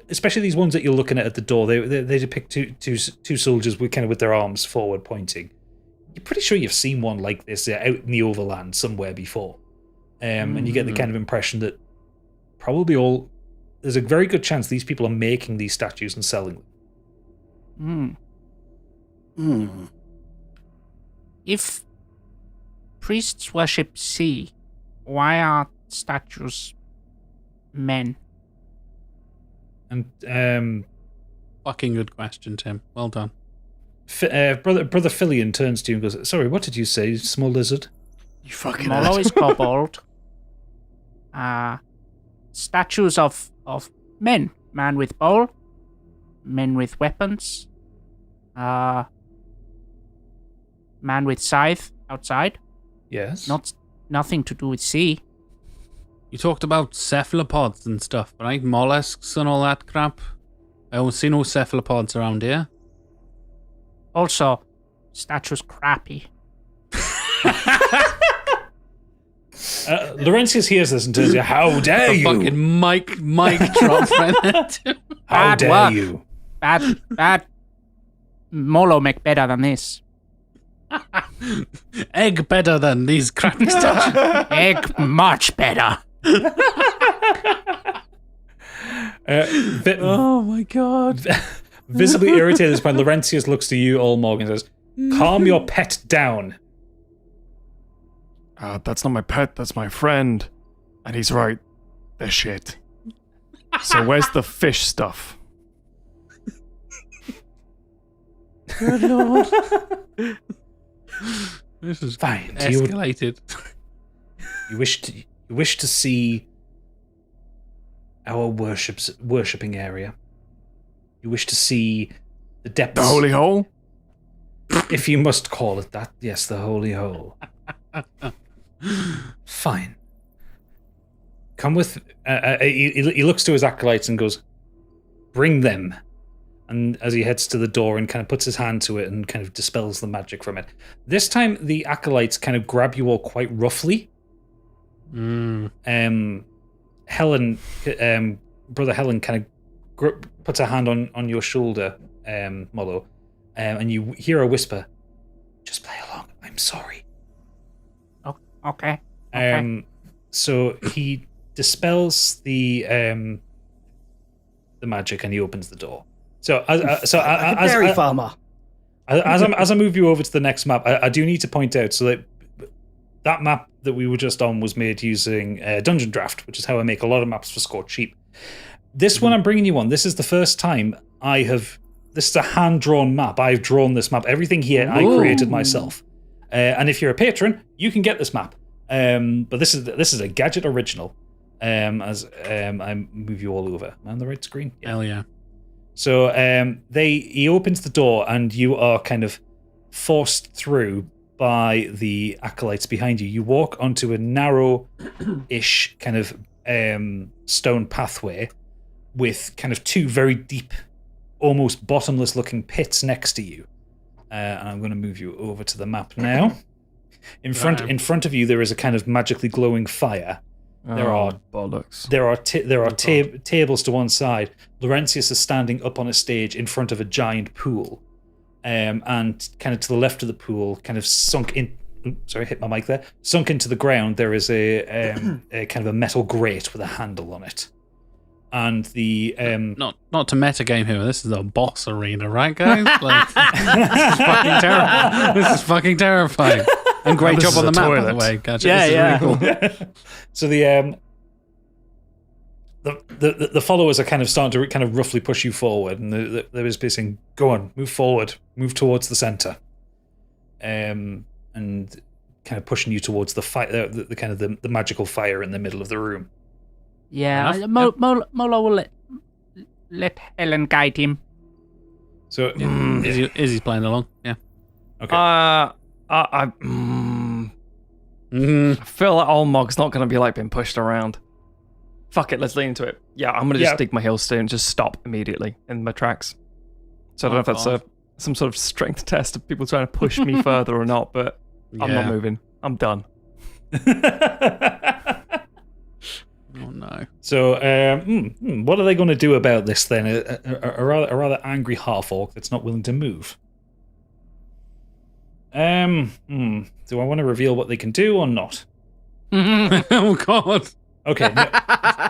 especially these ones that you're looking at the door, they depict two soldiers with their arms forward pointing. You're pretty sure you've seen one like this out in the overland somewhere before. And you get the kind of impression that there's a very good chance these people are making these statues and selling them. If priests worship sea, why are statues men? And Fucking good question, Tim. Well done. brother Filion turns to you and goes, "Sorry, what did you say, small lizard?" You fucking Molo is kobold. Statues of men. Man with bowl. Men with weapons. Man with scythe outside. Yes. Nothing to do with sea. You talked about cephalopods and stuff, right? Mollusks and all that crap. I don't see no cephalopods around here. Also, statue's crappy. Laurentius hears this and turns to you, "How dare you? Fucking mic drop right there. How Bad dare work. you?" Bad. Molo make better than this. Egg better than these crappy statues. Egg much better. Oh my god. Visibly irritated at this point, Laurentius looks to you, Olmog, and says, "Calm your pet down." That's not my pet, that's my friend. And he's right. They're shit. So where's the fish stuff? Good lord. This is Fine. escalated. You wish to see our worshipping area. You wish to see the depths. The holy hole? If you must call it that. Yes, the holy hole. Fine. Come with... he looks to his acolytes and goes, "Bring them." And as he heads to the door and kind of puts his hand to it and kind of dispels the magic from it. This time, the acolytes kind of grab you all quite roughly. Helen, Brother Helen kind of puts a hand on your shoulder, Molo, and you hear her whisper, "Just play along. I'm sorry." Okay. So he dispels the magic and he opens the door. So as dairy farmer. As I move you over to the next map, I do need to point out so that map that we were just on was made using Dungeon Draft, which is how I make a lot of maps for Scorched Sheep. This one I'm bringing you on, this is the first time this is a hand-drawn map. I've drawn this map. Everything here I created myself. And if you're a patron, you can get this map. But this is a Gadget original. As I move you all over. Am I on the right screen? Yeah. Hell yeah. So he opens the door and you are kind of forced through by the acolytes behind you. You walk onto a narrow-ish kind of stone pathway with kind of two very deep, almost bottomless-looking pits next to you. And I'm going to move you over to the map now. In front of you, there is a kind of magically glowing fire. There are bollocks. There are tables to one side. Laurentius is standing up on a stage in front of a giant pool, and kind of to the left of the pool, kind of sunk in. Sorry, hit my mic there. Sunk into the ground. There is a kind of a metal grate with a handle on it, and the not to metagame here. This is a boss arena, right, guys? Like, this is fucking terrifying. This is fucking terrifying. And great job on the map, by the way. Gotcha. Yeah. Really cool. So the followers are kind of starting to kind of roughly push you forward, and they're just saying, "Go on, move forward, move towards the center," and kind of pushing you towards the fire, the kind of the magical fire in the middle of the room. Yeah, Molo will let Helen guide him. So Izzy's playing along. Yeah. Okay. I feel like Olmog's not going to be like being pushed around. Fuck it, let's lean into it. Yeah, I'm going to just dig my heels through and just stop immediately in my tracks. So I don't know if that's some sort of strength test of people trying to push me further or not, but I'm not moving. I'm done. Oh no. So what are they going to do about this then? A rather angry half-orc that's not willing to move. Do I want to reveal what they can do or not? Oh god. Okay. No.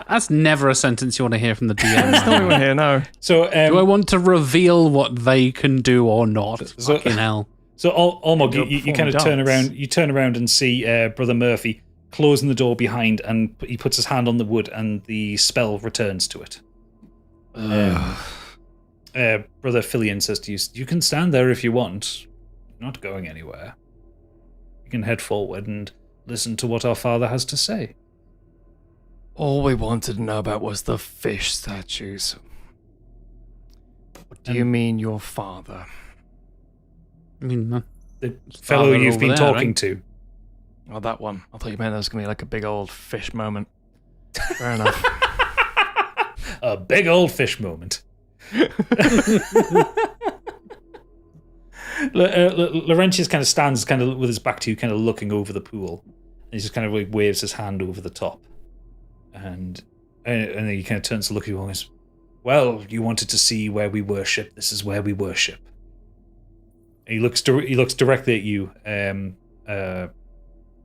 That's never a sentence you want to hear from the DM. There's no one here, no. So do I want to reveal what they can do or not? Fucking hell. So Olmog, you kind of turn around and see Brother Murphy closing the door behind, and he puts his hand on the wood, and the spell returns to it. Brother Filian says to you, "You can stand there if you want. You're not going anywhere. You can head forward and listen to what our father has to say." All we wanted to know about was the fish statues. What do you mean your father? I mean, The fellow you've over been there, talking right? to. Oh, that one. I thought you meant there was going to be like a big old fish moment. Fair enough. A big old fish moment. Laurentius kind of stands kind of with his back to you, kind of looking over the pool. And he just kind of like waves his hand over the top. And then he kind of turns to look at you and goes, "Well, you wanted to see where we worship. This is where we worship." And he looks directly at you.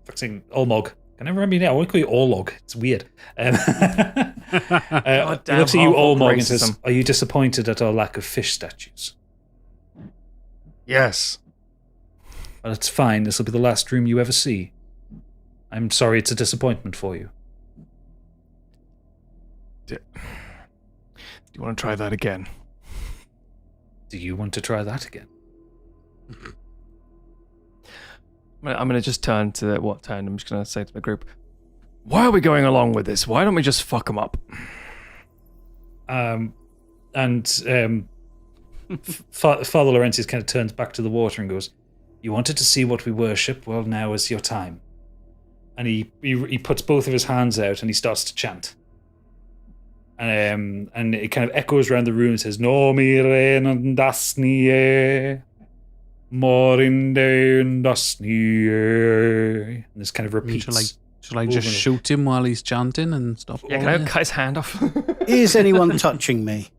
Fucking Olmog. I never remember your name. I want to call you Orlog. It's weird. He looks at you, Olmog, and says, "Are you disappointed at our lack of fish statues?" Yes. "Well, it's fine. This will be the last room you ever see. I'm sorry it's a disappointment for you." Do you want to try that again? Do you want to try that again? I'm going to just turn to I'm just going to say to the group, why are we going along with this? Why don't we just fuck them up? Father Laurentius kind of turns back to the water and goes, "You wanted to see what we worship? Well, now is your time." And he puts both of his hands out and he starts to chant. And it kind of echoes around the room and says, "No mire dasnie, morinde dasnie." And this kind of repeats. Shall I just shoot him while he's chanting and stop? Yeah, can I cut his hand off? Is anyone touching me?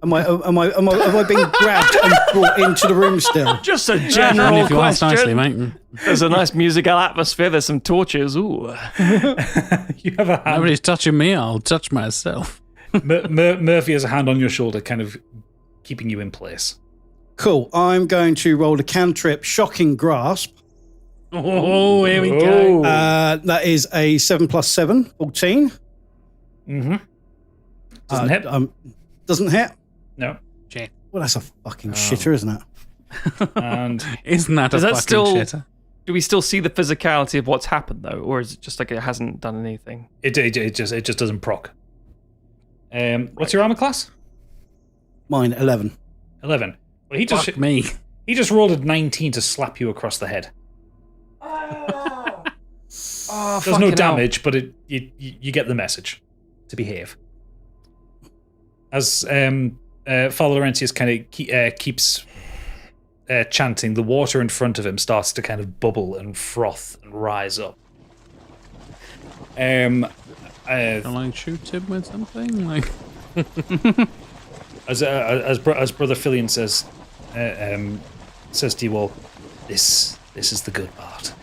Have I been grabbed and brought into the room still? Just a Only general if you ask nicely, question. mate. There's a nice musical atmosphere. There's some torches. Ooh. You have a hand. Nobody's touching me. I'll touch myself. Murphy has a hand on your shoulder, kind of keeping you in place. Cool. I'm going to roll a cantrip Shocking Grasp. Oh, here we go. That is a 7 + 7, 14. Mm-hmm. Doesn't hit. Doesn't hit? No. Well, that's a fucking shitter, isn't it? And Isn't that a Is that fucking still- shitter? Do we still see the physicality of what's happened, though? Or is it just like it hasn't done anything? it just doesn't proc. What's your armor class? Mine, 11. 11. Well, Fuck me. he just rolled a 19 to slap you across the head. Oh, There's no damage, but you get the message to behave. As Father Laurentius kind of keeps chanting, the water in front of him starts to kind of bubble and froth and rise up. Can I shoot him with something? Like, as Brother Filian says to you all, this is the good part.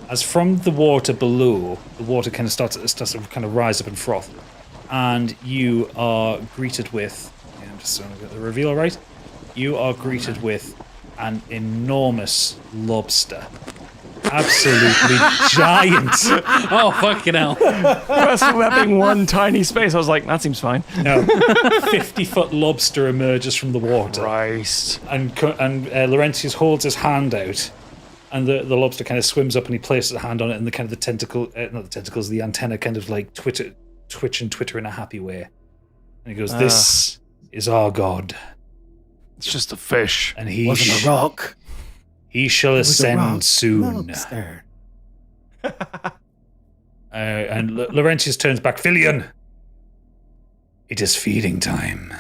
As from the water below, the water kind of starts to kind of rise up and froth, and you are greeted with, just so I get the reveal right, you are greeted with an enormous lobster. Absolutely giant. oh, fucking hell. First of all, that being one tiny space, I was like, that seems fine. No, 50-foot lobster emerges from the water. Christ. And Laurentius holds his hand out, and the lobster kind of swims up and he places a hand on it, and the kind of the antenna kind of like twitch and twitter in a happy way. And he goes, "This is our god. It's just a fish. And he Wasn't a rock. He shall Was a rock. ascend soon." Lobster. And Laurentius turns back. "Filian, it is feeding time."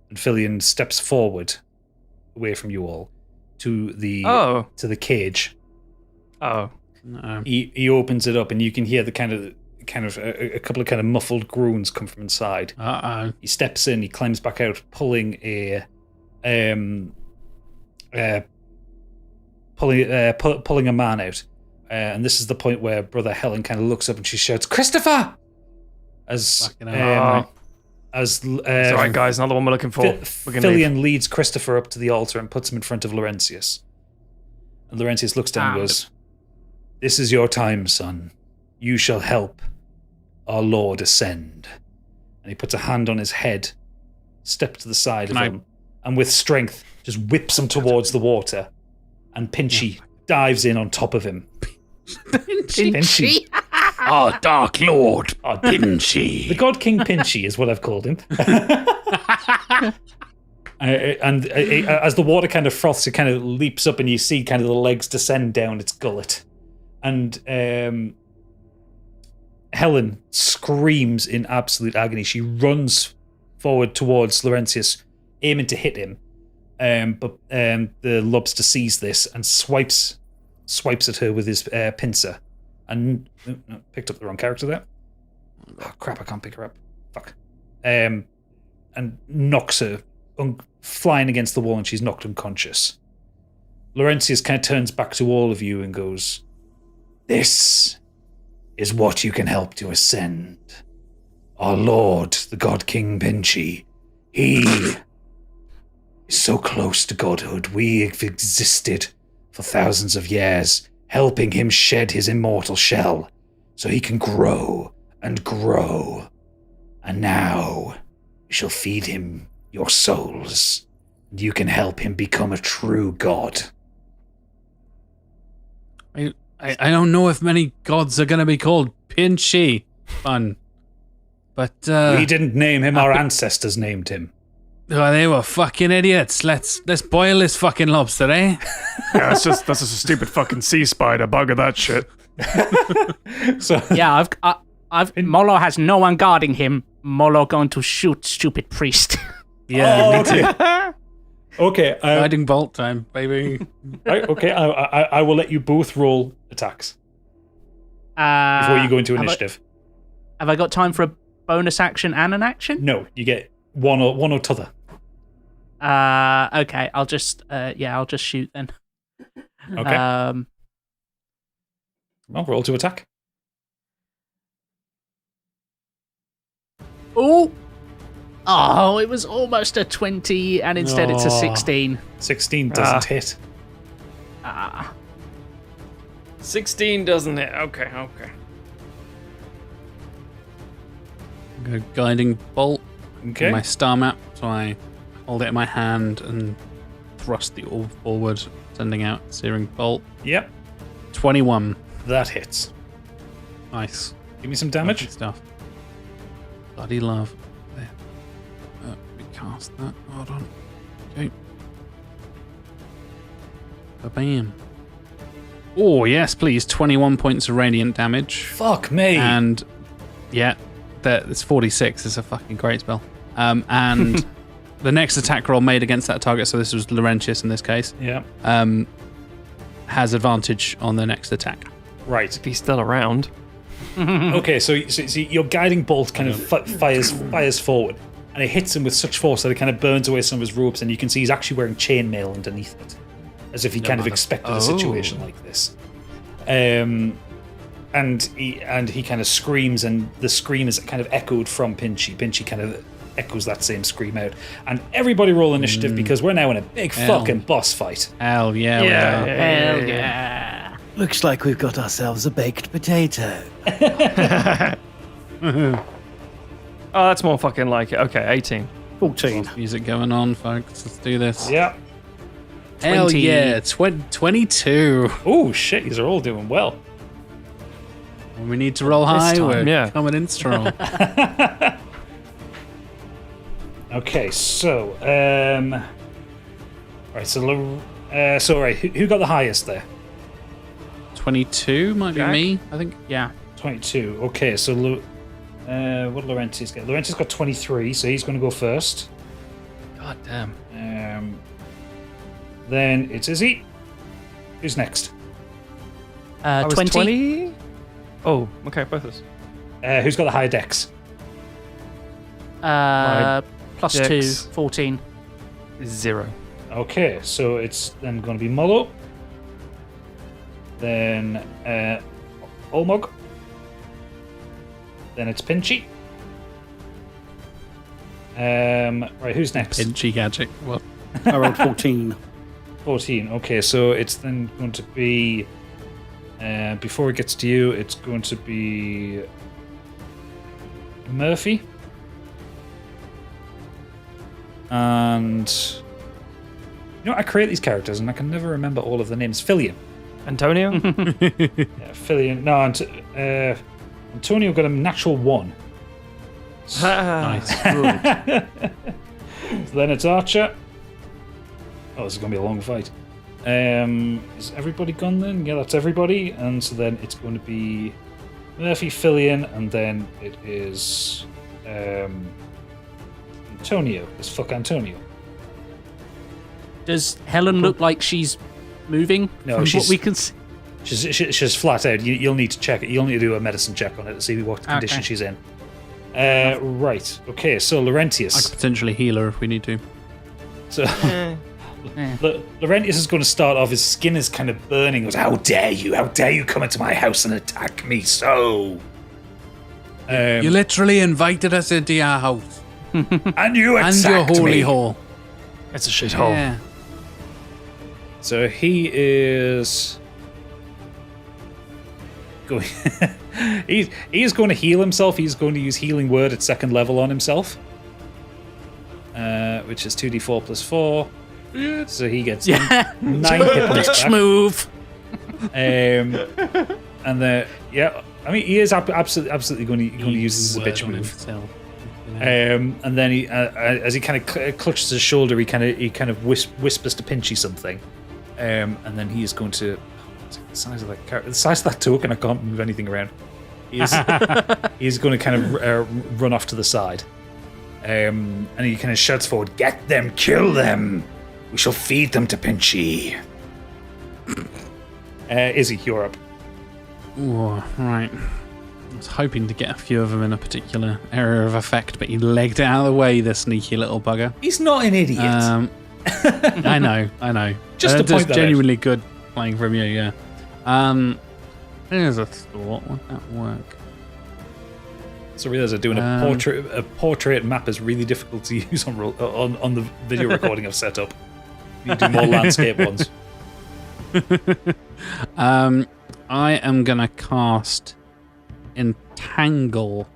And Filian steps forward, away from you all, to the cage. Oh. No. He opens it up, and you can hear the kind of a couple of kind of muffled groans come from inside. Uh-oh. He steps in. He climbs back out, pulling a man out. And this is the point where Brother Helen kind of looks up and she shouts, "Christopher!" As It's alright, guys, another one we're looking for. We're gonna leave. Filian leads Christopher up to the altar and puts him in front of Laurentius. And Laurentius looks down and goes, This is your time, son. You shall help our Lord ascend. And he puts a hand on his head, steps to the side of him, and with strength just whips him towards the water. And Pinchy dives in on top of him. Pinchy. Oh, Dark Lord. Oh, Pinchy. The God King Pinchy is what I've called him. And as the water kind of froths, it kind of leaps up and you see kind of the legs descend down its gullet. And Helen screams in absolute agony. She runs forward towards Laurentius, aiming to hit him. But the lobster sees this and swipes at her with his pincer. And no, picked up the wrong character there. Oh, crap, I can't pick her up. Fuck. And knocks her flying against the wall, and she's knocked unconscious. Laurentius kind of turns back to all of you and goes, "This is what you can help to ascend. Our Lord, the God King Pinchy, he is so close to godhood. We have existed for thousands of years, helping him shed his immortal shell so he can grow and grow. And now we shall feed him your souls, and you can help him become a true god." I don't know if many gods are going to be called Pinchy, fun. But we didn't name him, our ancestors named him. Oh, they were fucking idiots. Let's boil this fucking lobster, eh? Yeah, that's just a stupid fucking sea spider. Bugger that shit. So Yeah, Molo has no one guarding him. Molo going to shoot stupid priest. Yeah, me too. okay, Guiding bolt time, baby. right, okay. I will let you both roll attacks before you go into initiative. Have I got time for a bonus action and an action? No, you get one or t'other. Okay, I'll just shoot then. Okay. Well, roll to attack. Oh, it was almost a 20, and instead it's a 16. 16 doesn't hit. 16 doesn't hit. Okay. Go guiding bolt. Okay. My star map, so I hold it in my hand and thrust the orb forward, sending out searing bolt. Yep, 21. that hits. Nice. Give me some damage. Lovely stuff. Bloody love. There. Recast that. Hold on. Okay. Bam. Oh, yes, please. 21 points of radiant damage. Fuck me. And, yeah, it's 46. It's a fucking great spell. And the next attack roll made against that target, so this was Laurentius in this case, yeah. has advantage on the next attack. Right. If he's still around. Okay, so your guiding bolt kind of fires forward, and it hits him with such force that it kind of burns away some of his ropes, and you can see he's actually wearing chainmail underneath it, as if he kind of expected a situation like this. And he kind of screams, and the scream is kind of echoed from Pinchy. Pinchy kind of echoes that same scream out. And everybody roll initiative because we're now in a big fucking boss fight. Hell yeah, we are. Hell yeah. Looks like we've got ourselves a baked potato. Oh, that's more fucking like it. Okay, 18. 14. Music going on, folks. Let's do this. Yeah. Hell yeah, 22. Oh shit, these are all doing well. When we need to roll high, time, we're coming in strong. Okay, so right, so right, who got the highest there? 22 might Jack? be me, I think. Yeah. 22. Okay, so what did Laurentius get? Laurentius got 23, so he's going to go first. God damn. Then it's Izzy. Who's next? I was 20. 20? Oh, okay, both of us. Who's got the higher dex? Plus dex. 2, 14. 0. Okay, so it's then going to be Molo. Then Olmog. Then it's Pinchy. Right, who's next? Pinchy gadget. What? I rolled 14. 14. Okay, so it's then going to be Before it gets to you, it's going to be Murphy. And you know, I create these characters and I can never remember all of the names. Fillion. Antonio? Yeah, Fillion. No, Antonio got a natural 1. Nice. So then it's Archer. Oh, this is going to be a long fight. Is everybody gone then? Yeah, that's everybody. And so then it's going to be Murphy, Fillion, and then it is Antonio. It's fuck Antonio. Does Helen look like she's moving? No, from she's- what we can see. She's flat out. You'll need to check it. You'll need to do a medicine check on it to see what condition Okay. she's in. Right. Okay, so I Laurentius. could potentially heal her if we need to. So Laurentius is going to start off. His skin is kind of burning. He goes, "How dare you? How dare you come into my house and attack me so?" You literally invited us into your house And you and attacked your holy me. hall. It's a shithole. Yeah. So he is going. He is going to heal himself. He's going to use Healing Word at 2nd level on himself, which is 2d4 plus 4. So he gets 9 hit points Bitch back. move. And then I mean he is absolutely going to use this as a bitch Word on move. himself. And then he, as he kind of clutches his shoulder, he kind of whispers to Pinchy something, and then he is going to the size of that token. I can't move anything around. He's going to kind of run off to the side, and he kind of shouts forward, "Get them, kill them! We shall feed them to Pinchy." Izzy, you're up. Ooh, right. I was hoping to get a few of them in a particular area of effect, but he legged it out of the way, the sneaky little bugger. He's not an idiot. I know. Just to point that's that out. genuinely good playing from you, yeah. Here's a thought. Would that work? So realize that doing a portrait map is really difficult to use on the video recording I've set up. You do more landscape ones. I am gonna cast Entangle.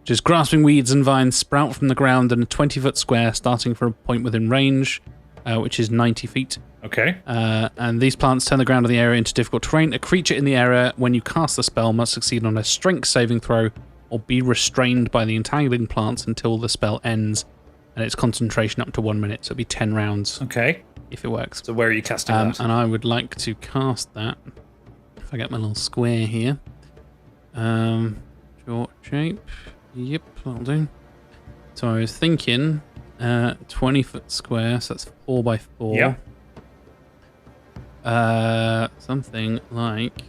Just grasping weeds and vines sprout from the ground in a 20-foot square, starting from a point within range, which is 90 feet. Okay. And these plants turn the ground in the area into difficult terrain. A creature in the area, when you cast the spell, must succeed on a strength saving throw or be restrained by the entangling plants until the spell ends, and its concentration up to 1 minute. So it'll be 10 rounds Okay. if it works. So where are you casting that? And I would like to cast that. If I get my little square here. Short shape. Yep, that'll do. So I was thinking 20-foot square, so that's 4 by 4. Yeah. Something like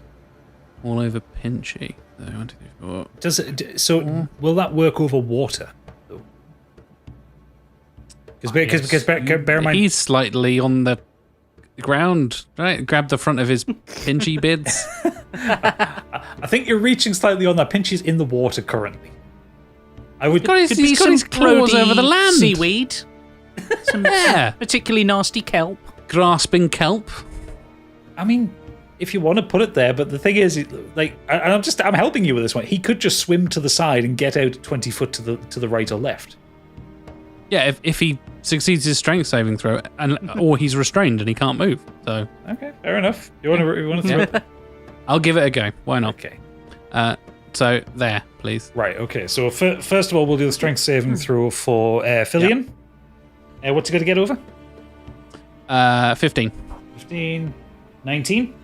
all over Pinchy. So 1, 2, 3, 4. Does it? So will that work over water? Because bear in mind, He's slightly on the ground, right? Grab the front of his Pinchy bids. I think you're reaching slightly on that. Pinchy's in the water currently. I would. He's Could be got his some claws grody over the land. seaweed. Some Yeah. particularly nasty kelp. Grasping kelp. I mean, if you want to put it there, but the thing is, like, I'm helping you with this one. He could just swim to the side and get out 20 foot to the right or left. Yeah, if he succeeds his strength saving throw, or he's restrained and he can't move. So Okay, fair enough. You want to throw it? I'll give it a go. Why not? Okay. So there, please. Right. Okay. So first of all, we'll do the strength saving throw for Fillion. What's he got to get over? 15. 15, 19.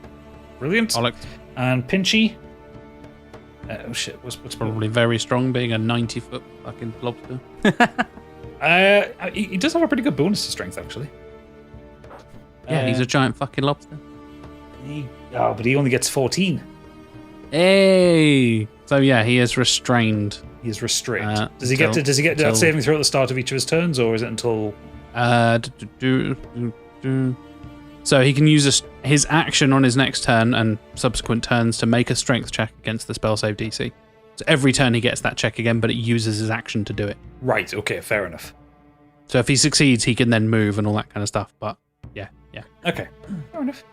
Brilliant. Bollocks. And Pinchy. Oh shit! What's Probably very strong, being a 90-foot fucking lobster. He does have a pretty good bonus to strength, actually. Yeah, he's a giant fucking lobster. But he only gets 14. Hey. So yeah, he is restrained. He's restrained. Uh, Does he get until- that saving throw at the start of each of his turns, or is it until? So he can use his action on his next turn and subsequent turns to make a strength check against the spell save DC. So every turn he gets that check again, but it uses his action to do it. Right. Okay. Fair enough. So if he succeeds, he can then move and all that kind of stuff. But yeah. Okay. Fair enough.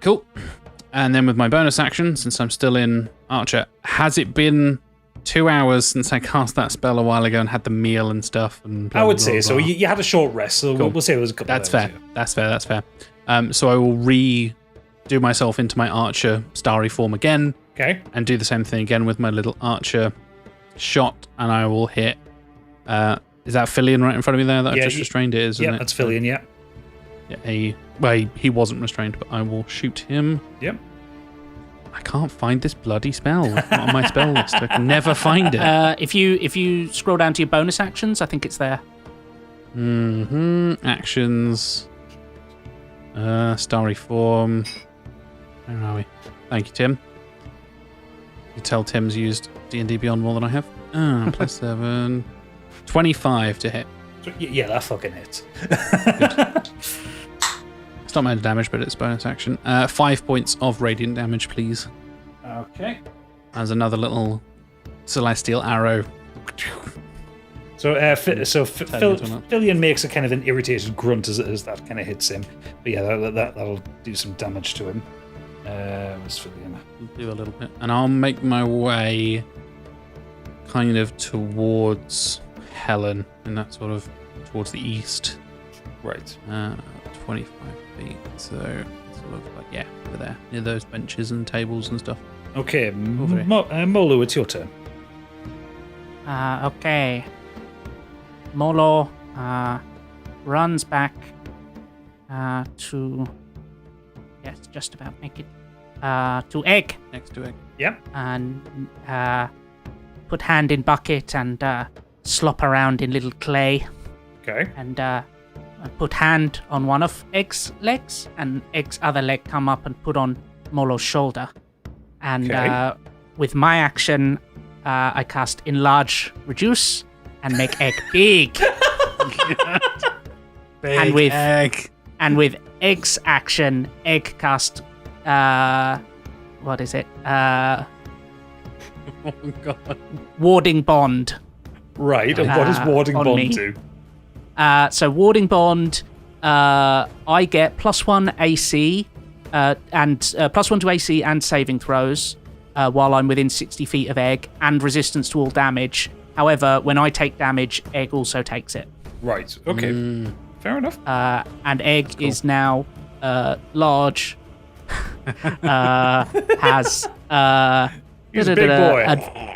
Cool. And then with my bonus action, since I'm still in Archer, has it been 2 hours since I cast that spell a while ago and had the meal and stuff? And blah, I would blah, say blah, so. blah. You had a short rest, so Cool. we'll say it was a couple That's of hours. fair. That's fair. So I will do myself into my Archer starry form again. Okay. And do the same thing again with my little Archer shot, and I will hit. Is that Fillion right in front of me there that I've just restrained? It is, isn't Yeah, it? that's Fillion, yeah. Yeah, he wasn't restrained, but I will shoot him. Yep. I can't find this bloody spell. It's not on my spell list. I can never find it. If you scroll down to your bonus actions, I think it's there. Actions. Starry form. Where are we? Thank you, Tim. You can tell Tim's used D&D Beyond more than I have. Plus 7. 25 to hit. Yeah, that fucking hits. It's not meant damage, but it's bonus action. 5 points of radiant damage, please. Okay. As another little celestial arrow. So, Turn it on. Fillion makes a kind of an irritated grunt as that kind of hits him. But yeah, that'll do some damage to him. Where's Fillion? Do a little bit. And I'll make my way kind of towards Helen, and that sort of towards the east. Right. 25 feet. So sort of like, yeah, over there. Near those benches and tables and stuff. Okay, Over here. Molo, it's your turn. Okay. Molo runs back to... Yes, just about make it. To Egg. Next to it. Yep. And put hand in bucket and slop around in little clay. Okay. And put hand on one of Egg's legs, and Egg's other leg come up and put on Molo's shoulder. And Okay. with my action, I cast Enlarge Reduce and make Egg big. Big with- egg. And with Egg's action, Egg cast... what is it? Oh god. Warding Bond. Right, and what does Warding on Bond me. do? So Warding Bond, I get +1 AC and +1 to AC and saving throws while I'm within 60 feet of Egg, and resistance to all damage. However, when I take damage, Egg also takes it. Right, okay. Fair enough. And Egg is now large, has He's a big boy.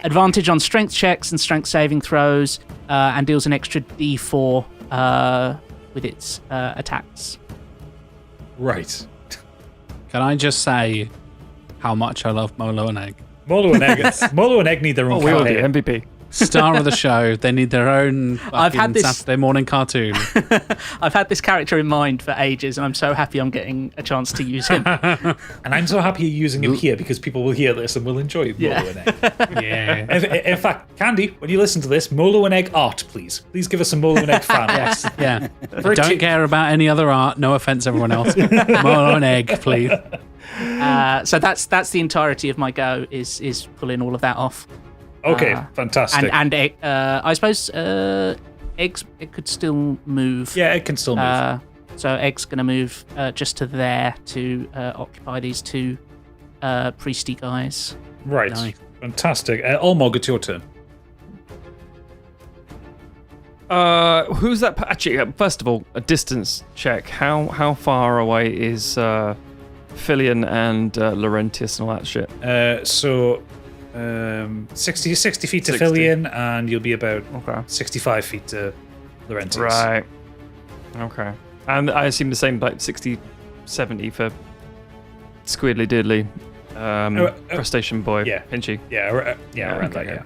Advantage on strength checks and strength saving throws, and deals an extra D4 with its attacks. Right. Can I just say how much I love Molo and Egg? Molo and Egg need their own We all do. campaign. MVP. Star of the show. They need their own I've had fucking this- Saturday morning cartoon. I've had this character in mind for ages, and I'm so happy I'm getting a chance to use him. And I'm so happy you're using him here because people will hear this and will enjoy Molo and Egg. Yeah. In fact, Candy, when you listen to this, Molo and Egg art, please. Please give us some Molo and Egg fan art. Yeah. For a Don't chi- care about any other art. No offense, everyone else. Molo and Egg, please. So that's the entirety of my go is pulling all of that off. Okay, fantastic. And Egg, I suppose Egg could still move. yeah, Egg can still move. So Egg's going to move just to there to occupy these two priesty guys. Right, nice. fantastic. Olmog, it's your turn. Who's that? Actually, first of all, a distance check. How far away is Fillion and Laurentius and all that shit? 60 feet to 60. Fillion, and you'll be about Okay. 65 feet to Laurentius. Right. Okay. And I assume the same, like 60, 70 for Squidly Diddly, Crustacean Boy, yeah. Pinchy. Yeah, around okay, that, yeah.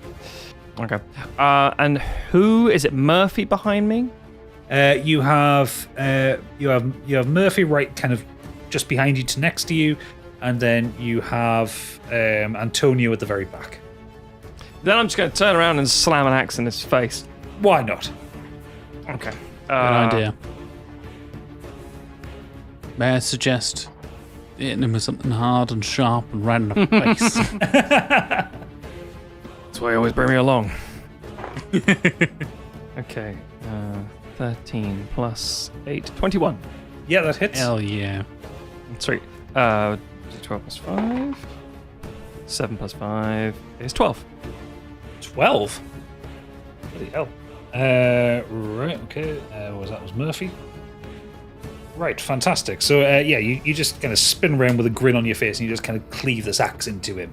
Okay. And who is it? Murphy behind me? You have Murphy right kind of just behind you to next to you, and then you have Antonio at the very back. Then I'm just going to turn around and slam an axe in his face. Why not? Okay. Good idea. May I suggest hitting him with something hard and sharp and right in the face? That's why you always bring me along. Okay. 13 plus 8, 21. Yeah, that hits. Hell yeah. Sweet. 12 plus 5. 7 plus 5 is 12. 12? Bloody hell. Right, okay. That was Murphy. Right, fantastic. So, you just kind of spin around with a grin on your face and you just kind of cleave this axe into him.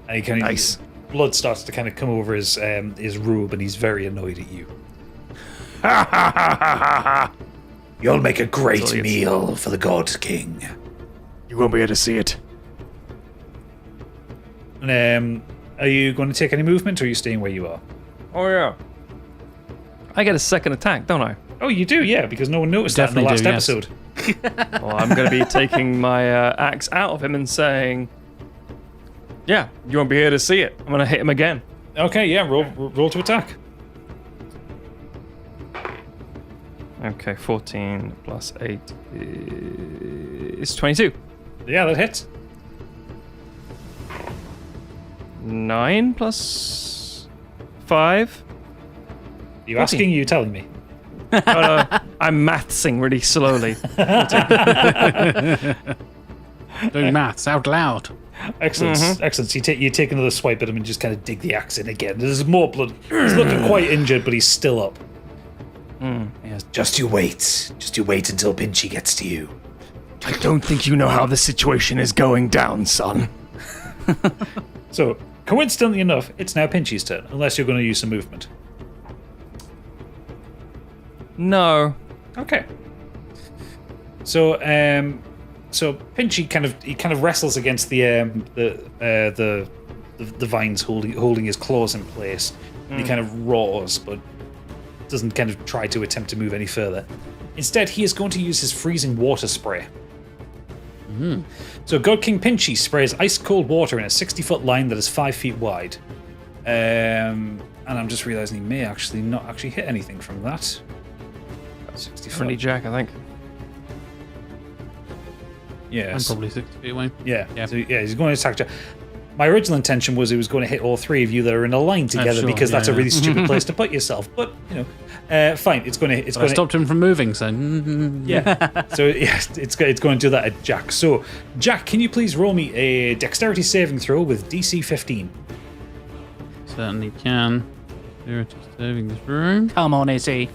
And he kind of, Nice. blood starts to kind of come over his robe and he's very annoyed at you. You'll make a great meal for the God King. You won't be able to see it. And, are you going to take any movement or are you staying where you are? Oh, yeah. I get a second attack, don't I? Oh, you do, yeah, because no one noticed that in the last Definitely do, yes. episode. Well, I'm going to be taking my axe out of him and saying, yeah, you won't be here to see it. I'm going to hit him again. Okay, yeah, roll to attack. Okay, 14 plus 8 is 22. Yeah, that hits. 9 plus 5. You asking, you telling me? Oh, no, I'm mathsing really slowly. Doing maths out loud. Excellent, excellent. So you take another swipe at him and just kind of dig the axe in again. There's more blood. He's looking quite injured, but he's still up. Yes. Just you wait until Pinchy gets to you. I don't think you know how the situation is going down, son. So, coincidentally enough, it's now Pinchy's turn, unless you're going to use some movement. No. Okay. So, Pinchy kind of wrestles against the vines holding his claws in place. And he kind of roars, but doesn't kind of try to attempt to move any further. Instead, he is going to use his freezing water spray. So God King Pinchy sprays ice cold water in a 60-foot line that is 5 feet wide. And I'm just realizing he may actually not actually hit anything from that. 60 Friendly foot. Jack, I think. Yes. I'm probably 60 feet away. Yeah. Yeah. So yeah, he's going to attack. My original intention was he was going to hit all three of you that are in a line together sure, because that's a yeah. really stupid place to put yourself. But fine. It's going to. I stopped him from moving, so Yeah. So yeah, it's going to do that at Jack. So Jack, can you please roll me a dexterity saving throw with DC 15? certainly can. Dexterity saving throw. Come on, Izzy.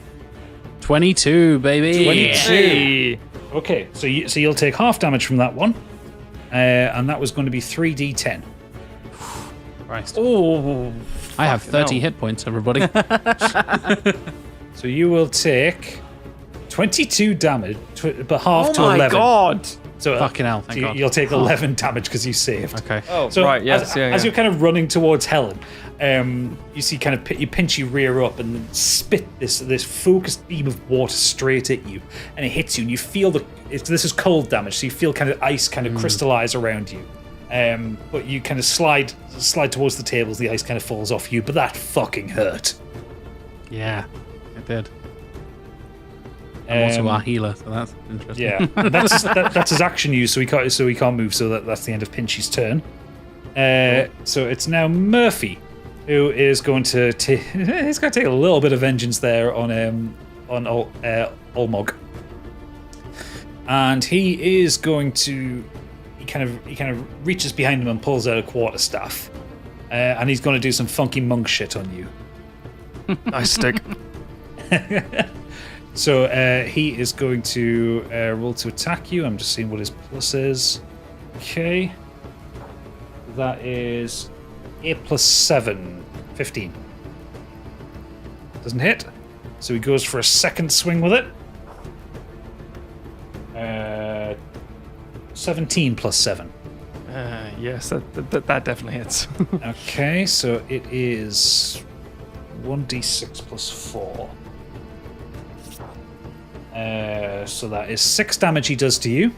22, baby. 22. Hey. Okay, so you'll take half damage from that one, and that was going to be 3d10. Christ. Oh, I have fucking 30 hell. hit points, everybody. So you will take 22 damage, but half to Oh my 11. god. So Fucking hell, thank God. You'll take 11 damage because you saved. Okay. Oh, So right, yes, as you're kind of running towards Helen, you see kind of you Pinchy rear up and spit this focused beam of water straight at you, and it hits you, and you feel this is cold damage, so you feel kind of ice kind of crystallize around you. But you kind of slide towards the tables, the ice kind of falls off you, but that fucking hurt. Yeah, it did. I'm also our healer, so that's interesting. Yeah, that's his action use, so he can't move. So that's the end of Pinchy's turn. So it's now Murphy, who is going to he's going to take a little bit of vengeance there on Olmog, and he is going to he kind of reaches behind him and pulls out a quarterstaff, and he's going to do some funky monk shit on you. Nice stick. So he is going to roll to attack you. I'm just seeing what his plus is. Okay. That is 8 plus 7, 15. Doesn't hit. So he goes for a second swing with it. 17 plus 7. Yes, that definitely hits. Okay, so it is 1d6 plus 4. So that is 6 damage he does to you.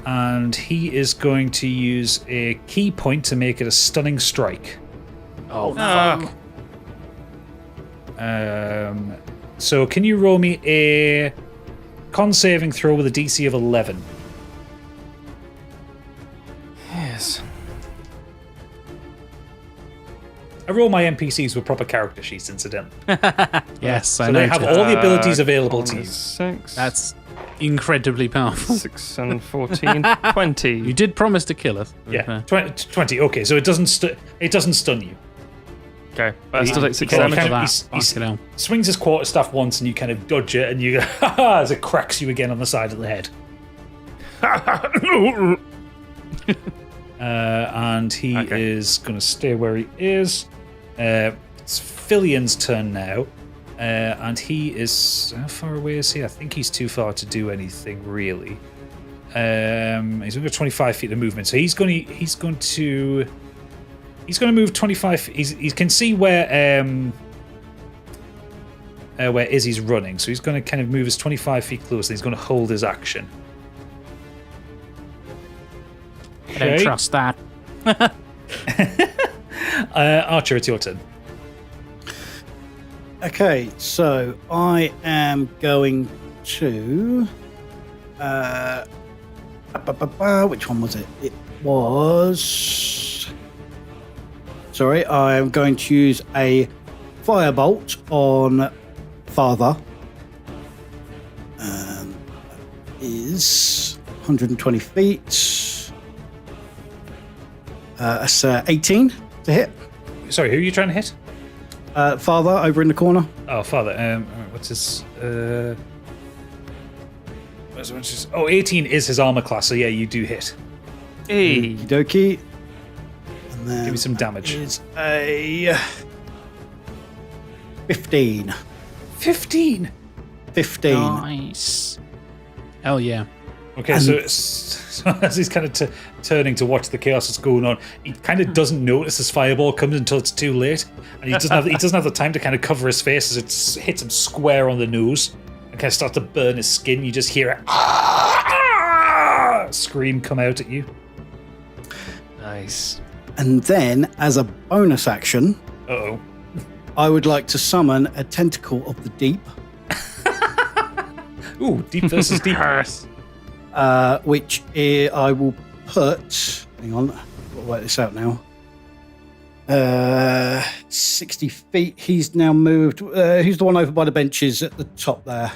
And he is going to use a key point to make it a stunning strike. Oh, fuck. So can you roll me a con saving throw with a DC of 11? Yes. I roll my NPCs with proper character sheets, incidentally. Yes, I So know. they have all the abilities available to you. 6. That's incredibly powerful. 6 and 14, 20. You did promise to kill us. to be Yeah, fair. 20. Okay, so it doesn't stun you. Okay, but I still take 6 Okay, damage. kind of- That, he's- fucking hell. Swings his quarterstaff once, and you kind of dodge it, and you go, ha ha, as it cracks you again on the side of the head. And he Okay. is going to stay where he is. It's Fillion's turn now. And he is... How far away is he? I think he's too far to do anything, really. He's only got 25 feet of movement, so he's going to move 25. He can see where Izzy's running, so he's going to kind of move his 25 feet closer. He's going to hold his action. I don't trust that. Archer, it's your turn. Okay, so I am going to. Which one was it? It was. Sorry, I am going to use a firebolt on Father. That is 120 feet. That's 18 to hit. Sorry, who are you trying to hit? Father over in the corner. Oh, Father. What's his... what's his... Oh, 18 is his armor class, so yeah, you do hit. Hey. Okie dokie. And then Give me some damage. is a 15. 15! 15. Nice. Hell yeah. Okay, so as he's kind of turning to watch the chaos that's going on, he kind of doesn't notice this fireball comes until it's too late, and he doesn't have the time to kind of cover his face as it hits him square on the nose and kind of starts to burn his skin. You just hear a scream come out at you. Nice. And then, as a bonus action, Uh-oh. I would like to summon a tentacle of the deep, Ooh, deep versus deep. which I will put. Hang on, I'll work this out now. 60 feet. He's now moved. Who's the one over by the benches at the top there?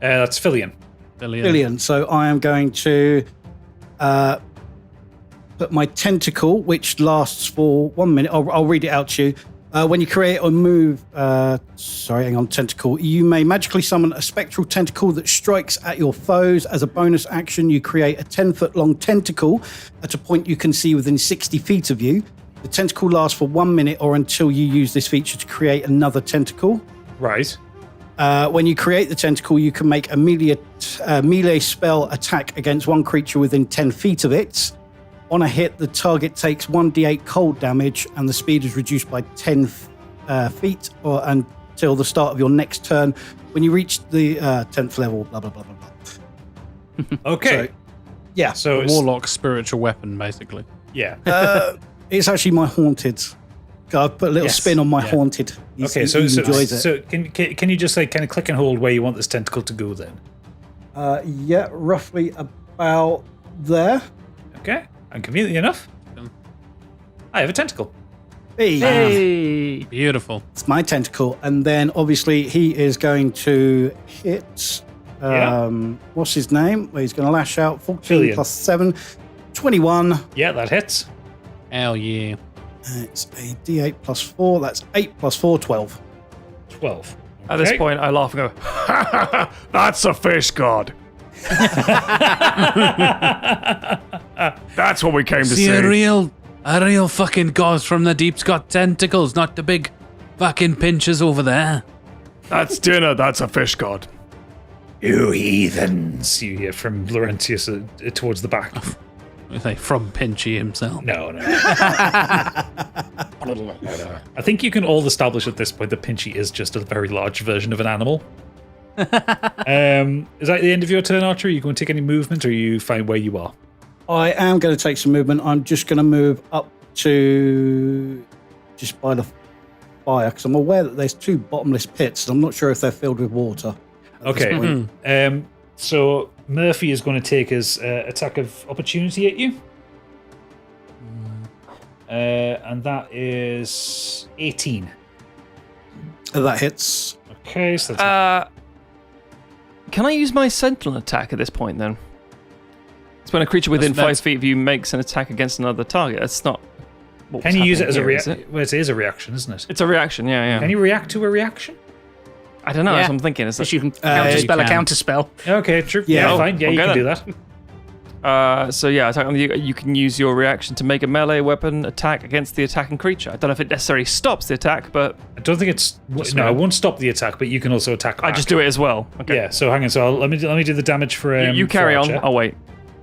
That's Fillion. Brilliant. So I am going to put my tentacle, which lasts for 1 minute. I'll read it out to you. When you create or move, tentacle, you may magically summon a spectral tentacle that strikes at your foes. As a bonus action, you create a 10-foot long tentacle at a point you can see within 60 feet of you. The tentacle lasts for 1 minute or until you use this feature to create another tentacle. Right. When you create the tentacle, you can make a melee spell attack against one creature within 10 feet of it. On a hit, the target takes 1d8 cold damage, and the speed is reduced by 10 feet or until the start of your next turn. When you reach the 10th level, blah, blah, blah, blah, blah. Okay. So, yeah. So it's, Warlock's spiritual weapon, basically. yeah. It's actually my haunted. I've put a little Yes. spin on my Yeah. haunted. Okay, He so enjoys it. so can you just like kind of click and hold where you want this tentacle to go then? Yeah, roughly about there. Okay, and conveniently enough, I have a tentacle. Hey. Beautiful. It's my tentacle. And then obviously he is going to hit. What's his name? Well, he's going to lash out. 14 Fillion. plus 7. 21. Yeah, that hits. Hell yeah. It's a d8 plus 4. That's 8 plus 4, 12. 12. At this Okay. point, I laugh and go, that's a fish god. That's what we came to See, see. a real fucking ghost from the deep's got tentacles, not the big fucking pinches over there. That's dinner. That's a fish god. You heathens! You hear from Laurentius towards the back. Like from Pinchy himself. No. I think you can all establish at this point that Pinchy is just a very large version of an animal. Is that the end of your turn, Archer? Are you going to take any movement, or are you fine where you are? I am going to take some movement. I'm just going to move up to just by the fire because I'm aware that there's 2 bottomless pits. And I'm not sure if they're filled with water. at this Okay. point. So Murphy is going to take his attack of opportunity at you. And that is 18. That hits. Okay, so that's can I use my sentinel attack at this point then? It's when a creature within 5 feet of you makes an attack against another target. That's not. Can you use it as a reaction? Well, it is a reaction, isn't it? It's a reaction, yeah. Can you react to a reaction? I don't know. Yeah. That's what I'm thinking. Is that You can counterspell a counterspell. Okay, true. Yeah. Fine. Yeah, you can do that. So yeah, you can use your reaction to make a melee weapon attack against the attacking creature. I don't know if it necessarily stops the attack, but I don't think it's. No, it won't stop the attack, but you can also attack back. I just do it as well. Okay. Yeah. So hang on. So let me do the damage for. You carry for on. Archer. Oh wait.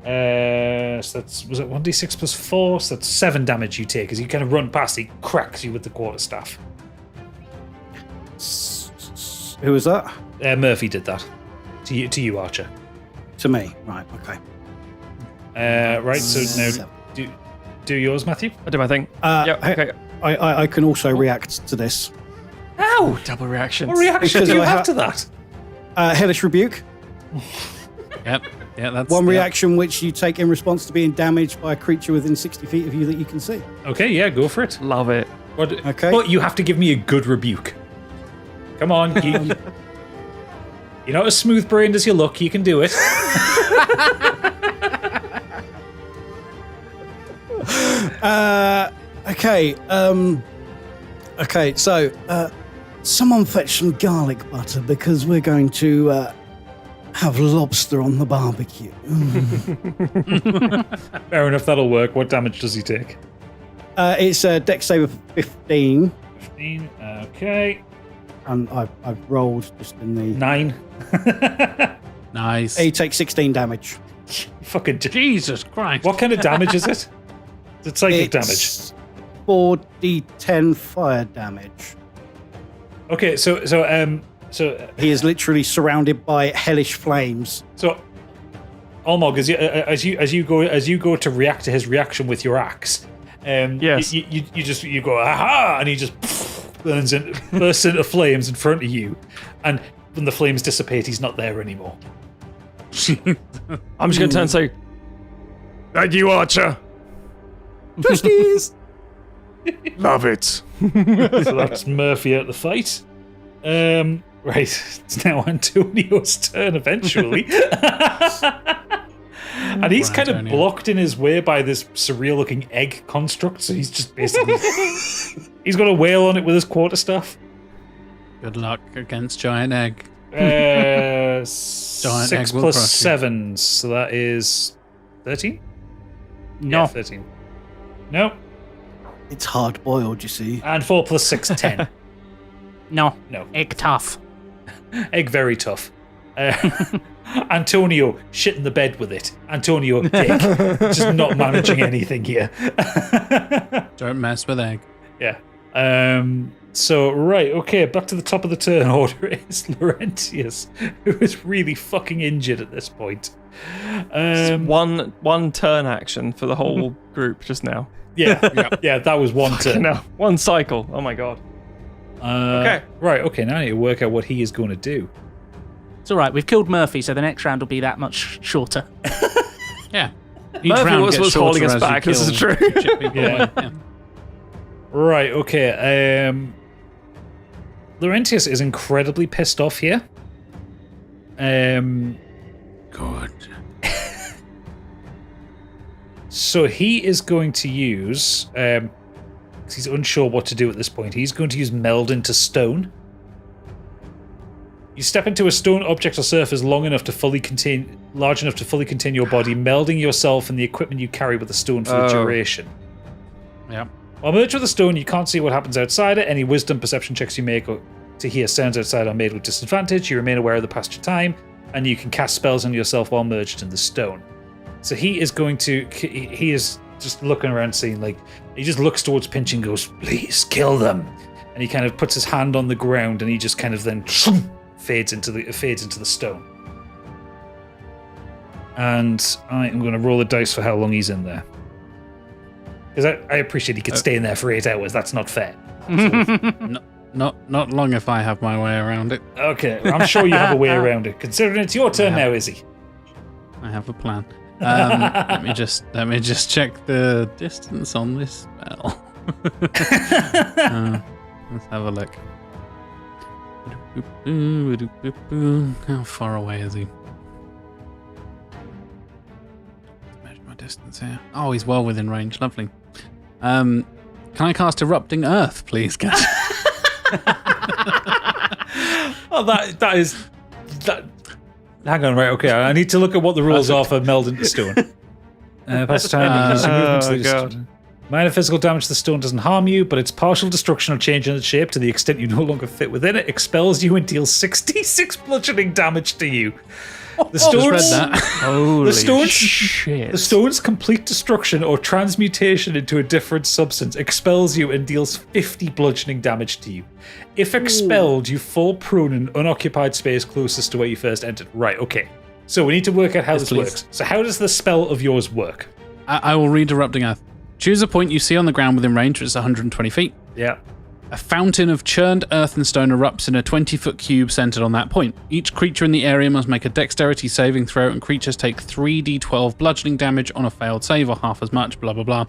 So was it 1d6 plus 4? So that's 7 damage you take as you kind of run past. He cracks you with the quarterstaff. Who was that? Murphy did that to you, Archer. To me. Right. Okay. Right. So now do yours, Matthew. I do my thing. Yeah. Okay. I can also react to this. Ow! Double reactions. What reaction Because do you I have ha- to that? Hellish Rebuke. Yep. Yeah, that's One reaction which you take in response to being damaged by a creature within 60 feet of you that you can see. Okay. Yeah. Go for it. Love it. Okay. But you have to give me a good rebuke. Come on. You're not as smooth-brained as you look. You can do it. Okay. Okay. So, someone fetch some garlic butter because we're going to have lobster on the barbecue. Fair enough. That'll work. What damage does he take? It's a dex save of 15, 15. Okay. and I've rolled just in the. 9. nice. He takes 16 damage. Fucking. Jesus Christ. What kind of damage is it? Is it psychic damage? It's 4d10 fire damage. Okay. So He is literally surrounded by hellish flames. Almog, as you go to react to his reaction with your axe, Yes. you go aha, and he just bursts into flames in front of you, and when the flames dissipate, he's not there anymore. I'm just gonna turn and say, "Thank you, Archer. Trustees! Love it." So that's Murphy out the fight. Right, it's now Antonio's turn eventually. And he's kind of Antonio. blocked in his way by this surreal looking egg construct, so he's just basically he's got a whale on it with his quarterstaff. Good luck against giant egg. 6 egg will plus crush you. 7, so that is 13? No. Yeah, 13. No. It's hard boiled, you see. And 4 plus 6, 10. No. No. Egg tough. Egg very tough. Antonio shit in the bed with it. Antonio dick. Just not managing anything here. Don't mess with egg. Yeah. So, right, okay, back to the top of the turn order is Laurentius, who is really fucking injured at this point. One turn action for the whole group just now. Yeah, that was one turn. No, one cycle. Oh my god. Okay. Right, okay, now I need to work out what he is going to do. It's all right. We've killed Murphy, so the next round will be that much shorter. Yeah. Each Murphy round was gets holding shorter us as you back, this is kill true. chip people Yeah. away. Right, okay. Laurentius is incredibly pissed off here. Good. So he is going to use, 'cause he's unsure what to do at this point, he's going to use Meld into Stone. You step into a stone object or surface large enough to fully contain your body, melding yourself and the equipment you carry with the stone for the duration. Yep. While merged with the stone, you can't see what happens outside it. Any wisdom perception checks you make or to hear sounds outside are made with disadvantage. You remain aware of the past your time, and you can cast spells on yourself while merged in the stone. So he is going to... He is just looking around seeing, like... He just looks towards Pinch and goes, "Please, kill them." And he kind of puts his hand on the ground, and he just kind of then... fades into the stone. And I am going to roll the dice for how long he's in there. Because I appreciate he could stay in there for 8 hours. That's not fair. Not long if I have my way around it. Okay, I'm sure you have a way around it. Considering it's your turn now, Izzy. I have a plan. Let me just check the distance on this spell. Let's have a look. How far away is he? Measure my distance here. Oh, he's well within range. Lovely. Can I cast Erupting Earth, please, guys? Oh, that is that. Hang on, right? Okay, I need to look at what the rules are for meld into stone. Pass time. Oh, God. Minor physical damage to the stone doesn't harm you, but its partial destruction or change in its shape to the extent you no longer fit within it expels you and deals 66 bludgeoning damage to you. The stone's, Holy stone's- shit. the stone's complete destruction or transmutation into a different substance expels you and deals 50 bludgeoning damage to you. If expelled, you fall prone in unoccupied space closest to where you first entered. Right, okay. So we need to work out how this please. works. So how does the spell of yours work? I will read Erupting Earth. Choose a point you see on the ground within range, which is 120 feet. Yeah. A fountain of churned earth and stone erupts in a 20-foot cube centered on that point. Each creature in the area must make a dexterity saving throw, and creatures take 3d12 bludgeoning damage on a failed save, or half as much, blah, blah, blah.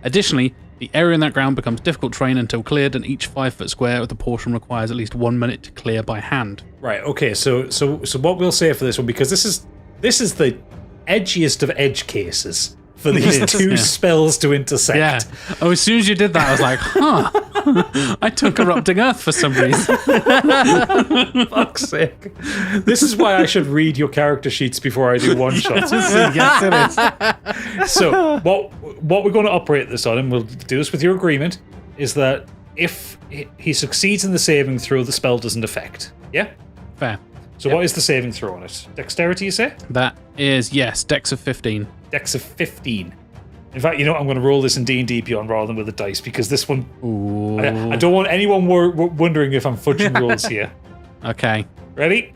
Additionally, the area in that ground becomes difficult terrain until cleared, and each 5-foot square of the portion requires at least 1 minute to clear by hand. Right, okay, so what we'll say for this one, because this is the edgiest of edge cases for these two spells to intersect. Yeah. Oh, as soon as you did that, I was like, huh. I took Erupting Earth for some reason. Fuck's sake. This is why I should read your character sheets before I do one shots. Yes, it is. So what we're going to operate this on, and we'll do this with your agreement, is that if he succeeds in the saving throw, the spell doesn't affect. Yeah? Fair. So what is the saving throw on it? Dexterity, you say? That is, yes, Dex of 15. Dex of 15. In fact, you know what? I'm going to roll this in D&D Beyond rather than with a dice, because this one... Ooh. I don't want anyone wondering if I'm fudging rolls here. Okay. Ready?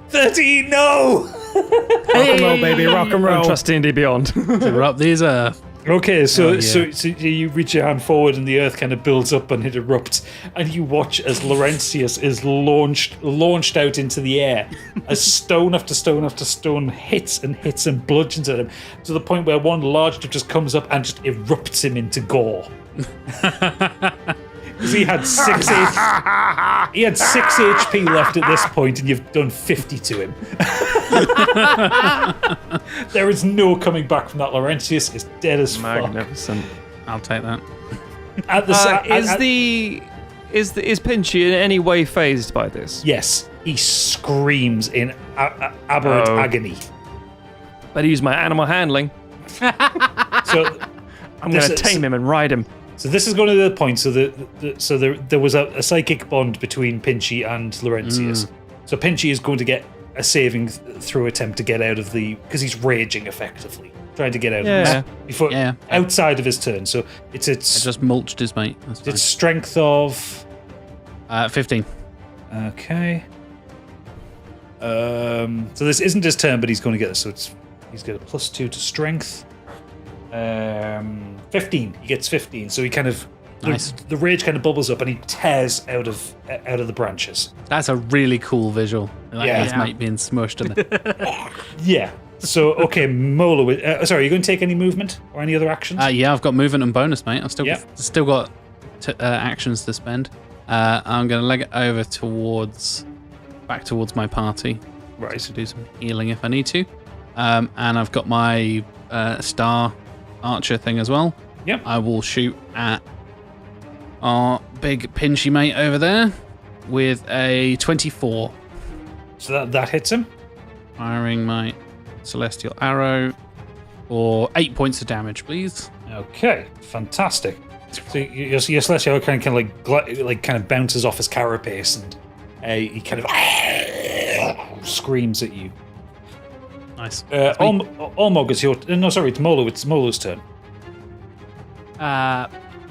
13, no! Rock and roll, baby, rock and roll. Trust D&D Beyond. Erupt these Earth. Okay, so, Oh, yeah. so you reach your hand forward and the earth kind of builds up and it erupts, and you watch as Laurentius is launched out into the air as stone after stone after stone hits and bludgeons at him, to the point where one large dude just comes up and just erupts him into gore. Because he had 6 HP left at this point, and you've done 50 to him. There is no coming back from that. Laurentius is dead as fuck. Magnificent. I'll take that. At the Is Pinchy in any way phased by this? yes, he screams in aberrant agony. Better use my animal handling. So I'm going to tame him and ride him. So this is going to the point. So there was a psychic bond between Pinchy and Laurentius. So Pinchy is going to get a saving throw attempt to get out of because he's raging effectively, trying to get out of this before outside of his turn. So it's I just mulched his mate. That's fine. it's strength of 15. okay. So this isn't his turn, but he's going to get this. So he's got a +2 to strength. 15. He gets 15. So he kind of Nice. the rage kind of bubbles up and he tears out of the branches. That's a really cool visual. Like Yeah. his mate being smushed in there. Yeah. So okay, Molo. Sorry, are you going to take any movement or any other actions? Yeah, I've got movement and bonus, mate. I've still Yeah. got actions to spend. I'm going to leg it over back towards my party. Right. To do some healing if I need to. And I've got my star archer thing as well. Yep. I will shoot at our big pinchy mate over there with a 24. So that hits him. Firing my celestial arrow for 8 points of damage, please. Okay, fantastic. So your celestial arrow kind of bounces off his carapace and he kind of screams at you. Nice. Olmog, it's your... No, sorry, it's Molo. It's Molo's turn.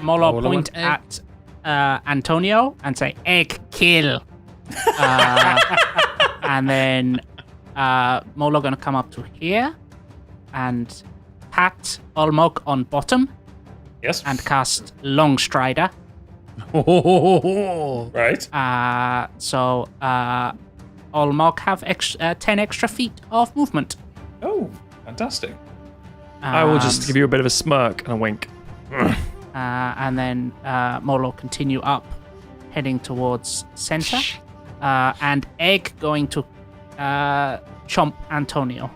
Molo Molo point went at Antonio and say, egg kill. And then Molo gonna come up to here and pat Olmog on bottom Yes. and cast Long Strider. Right. So Olmog have 10 extra feet of movement. Oh, fantastic. I will just give you a bit of a smirk and a wink. and then Molo continue up, heading towards center, and Egg going to chomp Antonio.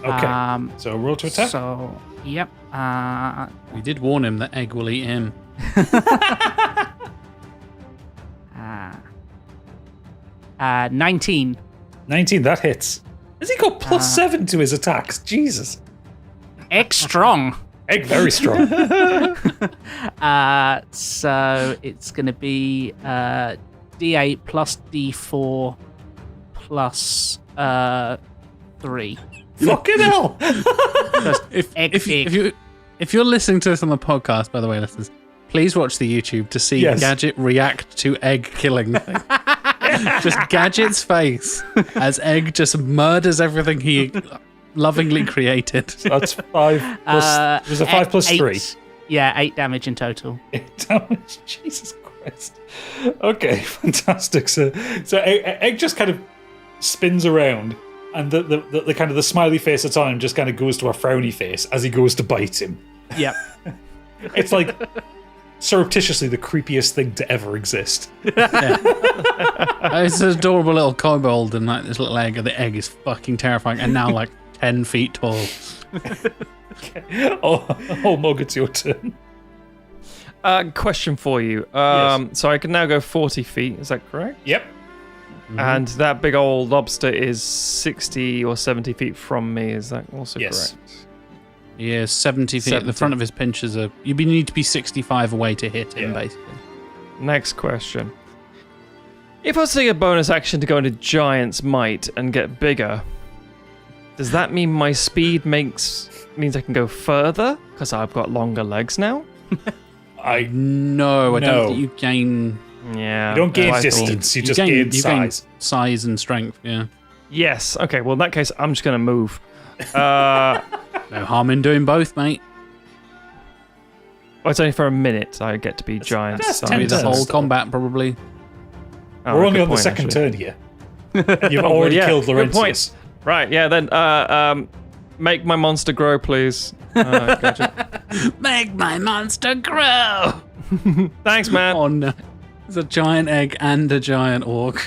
Okay. So roll to attack. So, yep. We did warn him that Egg will eat him. 19. 19, that hits. Has he got +7 to his attacks? Jesus. Egg strong. Egg very strong. So it's going to be D8 plus D4 plus 3. Fucking hell. If you're listening to this on the podcast, by the way, listeners, please watch the YouTube to see Gadget react to Egg killing thing. Just Gadget's face as Egg just murders everything he lovingly created. That's 5 plus. There's a 5 plus 3. Yeah, 8 damage in total. 8 damage. Jesus Christ. Okay, fantastic. So Egg just kind of spins around, and the kind of the smiley face that's on him just kind of goes to a frowny face as he goes to bite him. Yep. It's like surreptitiously the creepiest thing to ever exist. It's an adorable little kobold and like this little egg, and the egg is fucking terrifying, and now like 10 feet tall. Okay. Mog, it's your turn. Question for you. Yes. So I can now go 40 feet, is that correct? Yep. And that big old lobster is 60 or 70 feet from me, is that also Yes. correct? Yeah, 70 feet. At the front of his pinchers are. You need to be 65 away to hit him, basically. Next question. If I was to take a bonus action to go into Giant's Might and get bigger, does that mean my speed means I can go further? Because I've got longer legs now? No, I don't think you gain. Yeah. You don't gain distance, you just gain size. Gain size and strength, yeah. Yes. Okay, well, in that case, I'm just going to move. No harm in doing both, mate. Well, it's only for a minute I get to be giant. That's size. 10 Maybe the whole turns. combat, probably. Oh, We're only good on the point, second actually. turn here. You've already killed good point. Laurentius. Right, yeah, then make my monster grow, please. Gotcha. Make my monster grow! Thanks, man. Oh no. There's a giant egg and a giant orc.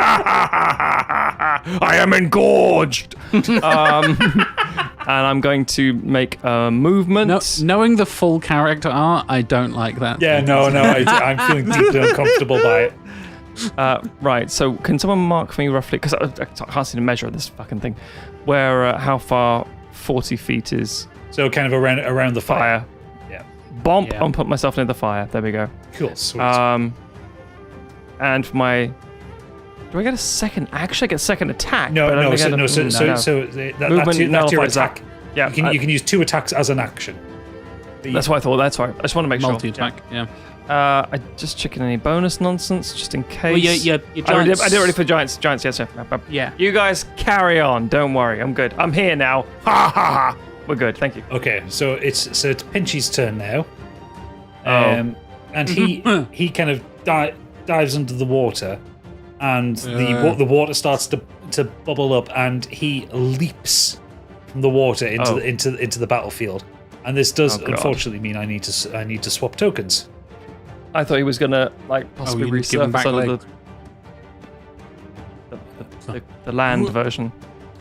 I am engorged. And I'm going to make a movement. No, knowing the full character art, I don't like that. Yeah, no, I'm feeling deeply uncomfortable by it. Right, so can someone mark for me roughly, because I can't see the measure of this fucking thing, where how far 40 feet is So kind of around the fire. fire. Yeah. Bomp, Yeah. I'll put myself near the fire. There we go. Cool, sweet. And for my... Do I get a second... Actually, I get a second attack. No, but I no, don't so get a- no, so no. that's your nullifies that. attack. Yeah, You can use 2 attacks as an action. that's what I thought. That's right. I just want to make sure. Multi-attack, yeah. I just checking any bonus nonsense, just in case. Well, your I giants. did it already for giants. Giants, yes, yeah. Yeah. You guys carry on. Don't worry. I'm good. I'm here now. Ha ha ha. We're good. Thank you. Okay, so it's Pinchy's turn now. Oh. And he kind of dives under the water, and the water starts to bubble up, and he leaps from the water into the battlefield. And this does Oh, God. unfortunately mean I need to swap tokens. I thought he was gonna possibly you didn't give him resurface back under legs. the land version.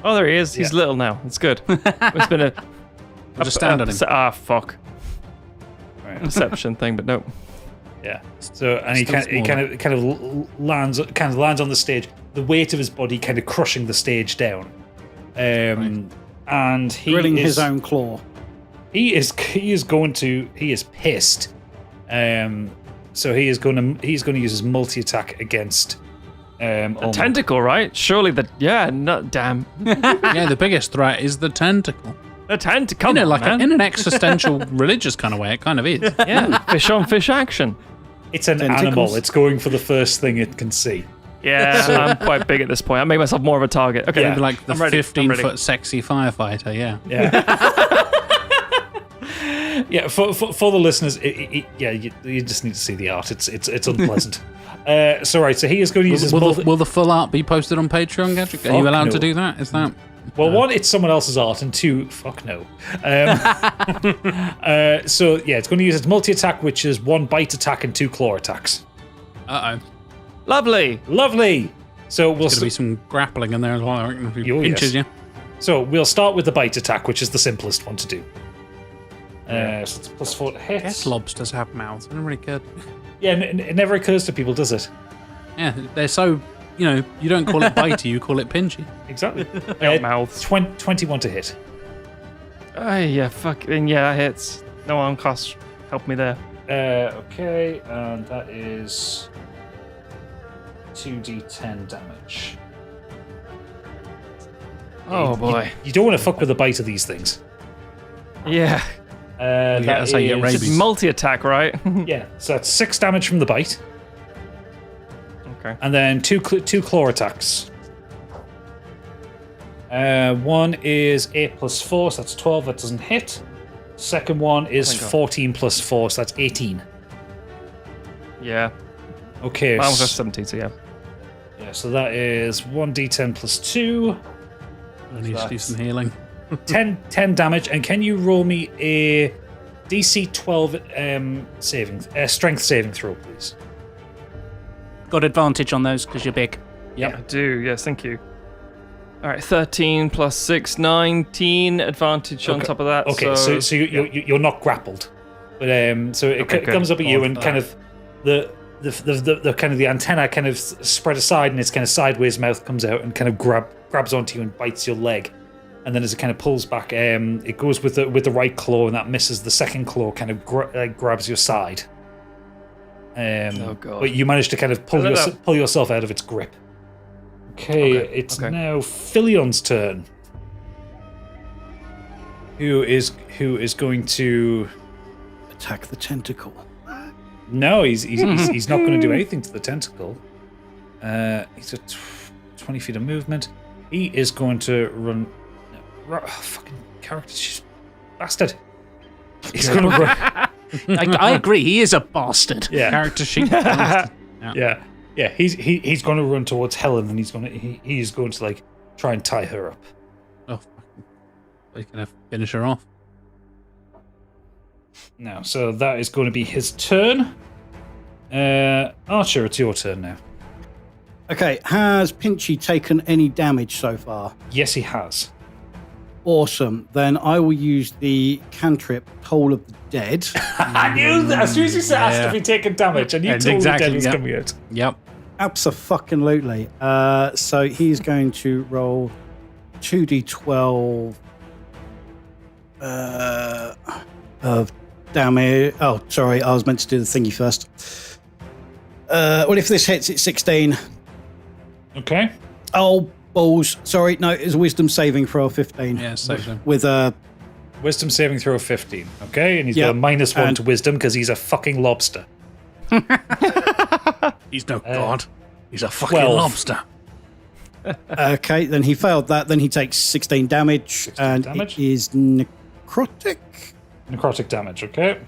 Oh, there he is. He's little now. It's good. It's been a Just stand on him. fuck. Right. Perception thing, but no. Yeah. So and he Still kind of lands on the stage. The weight of his body kind of crushing the stage down. And he Grilling is his own claw. He is pissed. So he's going to use his multi attack against Olmo. Tentacle, right? Surely damn. Yeah, the biggest threat is the tentacle. The tentacle. In an existential religious kind of way, it kind of is. Yeah, fish on fish action. It's an Tentacles. animal. It's going for the first thing it can see. Yeah, I'm quite big at this point. I made myself more of a target. Okay, Yeah. Maybe like the I'm ready. 15-foot sexy firefighter, yeah. Yeah. Yeah. For the listeners, you just need to see the art. It's unpleasant. So he is going to use his Will the full art be posted on Patreon, Gadget? Are you allowed to do that? Is that? Well, one, it's someone else's art, and two, fuck no. So yeah, it's going to use its multi-attack, which is 1 bite attack and 2 claw attacks. Uh-oh. Lovely. Lovely. So we'll There's going to be some grappling in there as well. I reckon, if he Oh, pinches yes. you. So we'll start with the bite attack, which is the simplest one to do. So it's +4 to hit. Yes, lobsters have mouths. I don't really care. Yeah, it never occurs to people, does it? Yeah, they're so, you don't call it bitey, you call it pinchy. Exactly. Mouths. 21 to hit. Yeah, fucking yeah, that hits. No arm cost. Help me there. Okay, and that is 2d10 damage. Oh boy. You don't want to fuck with the bite of these things. Yeah. That's how you get It's rabies. multi-attack, right? Yeah, so that's 6 damage from the bite, Okay. and then two claw attacks. One is 8 + 4, so that's 12. That doesn't hit. Second one is Oh my God. 14 + 4, so that's 18. Yeah. Okay. Mine was just 17, so yeah. Yeah, so that is 1d10 + 2. I need to do some healing. 10 damage, and can you roll me a DC 12 strength saving throw, please? Got advantage on those because you're big. I do, yes, thank you. Alright, 13 + 6, 19 advantage on top of that. Okay, so you're not grappled, but so it Okay, good. comes up at you, and Oh, kind of the kind of the antenna kind of spread aside, and its kind of sideways mouth comes out and kind of grabs onto you and bites your leg, and then as it kind of pulls back, it goes with the right claw, and that misses. The second claw kind of grabs your side. Oh, God. But you manage to kind of pull yourself out of its grip. Okay, it's now Philion's turn. Who is going to? Attack the tentacle. No, he's not going to do anything to the tentacle. He's got 20 feet of movement. He is going to run. Oh, fucking character, she's bastard. He's going to run. I agree. He is a bastard. Yeah, Character sheet. yeah. He's going to run towards Helen, and he's going to like try and tie her up. Oh, he's going to finish her off. Now, so that is going to be his turn. Archer, it's your turn now. Okay, has Pinchy taken any damage so far? Yes, he has. Awesome. Then I will use the cantrip Toll of the Dead. I knew that as soon as you asked if he'd taken damage, and you And told exactly, the dead was yeah. coming out. Yep. Abso-fucking-lutely. So he's going to roll 2d12 of damage. Oh, sorry, I was meant to do the thingy first. Well, if this hits, it's 16. Okay. Oh, balls. Sorry, no, it's a wisdom saving throw of 15. Yeah, so. With a Wisdom saving throw of 15. Okay, and he's Yeah, got a -1 and- to wisdom because he's a fucking lobster. He's no god. He's a fucking 12. lobster. okay, then he failed that. Then he takes 16 damage, 16 and damage? it is necrotic. Necrotic damage. Okay.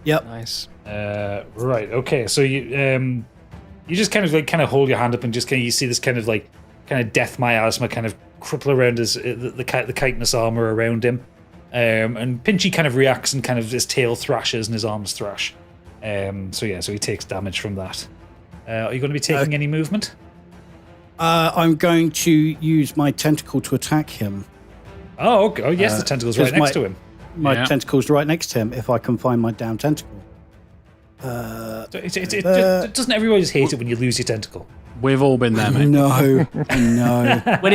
Yep. Nice. Right. Okay. So you just kind of hold your hand up and just you see this kind of death miasma kind of cripple around his the chitinous armor around him, and Pinchy kind of reacts and kind of his tail thrashes and his arms thrash. So he takes damage from that. Are you going to be taking any movement? I'm going to use my tentacle to attack him. Oh, okay. Oh, yes, the tentacle's right because next to him. My tentacle's right next to him if I can find my damn tentacle. Doesn't everybody just hate it when you lose your tentacle? We've all been there, mate. No, no. When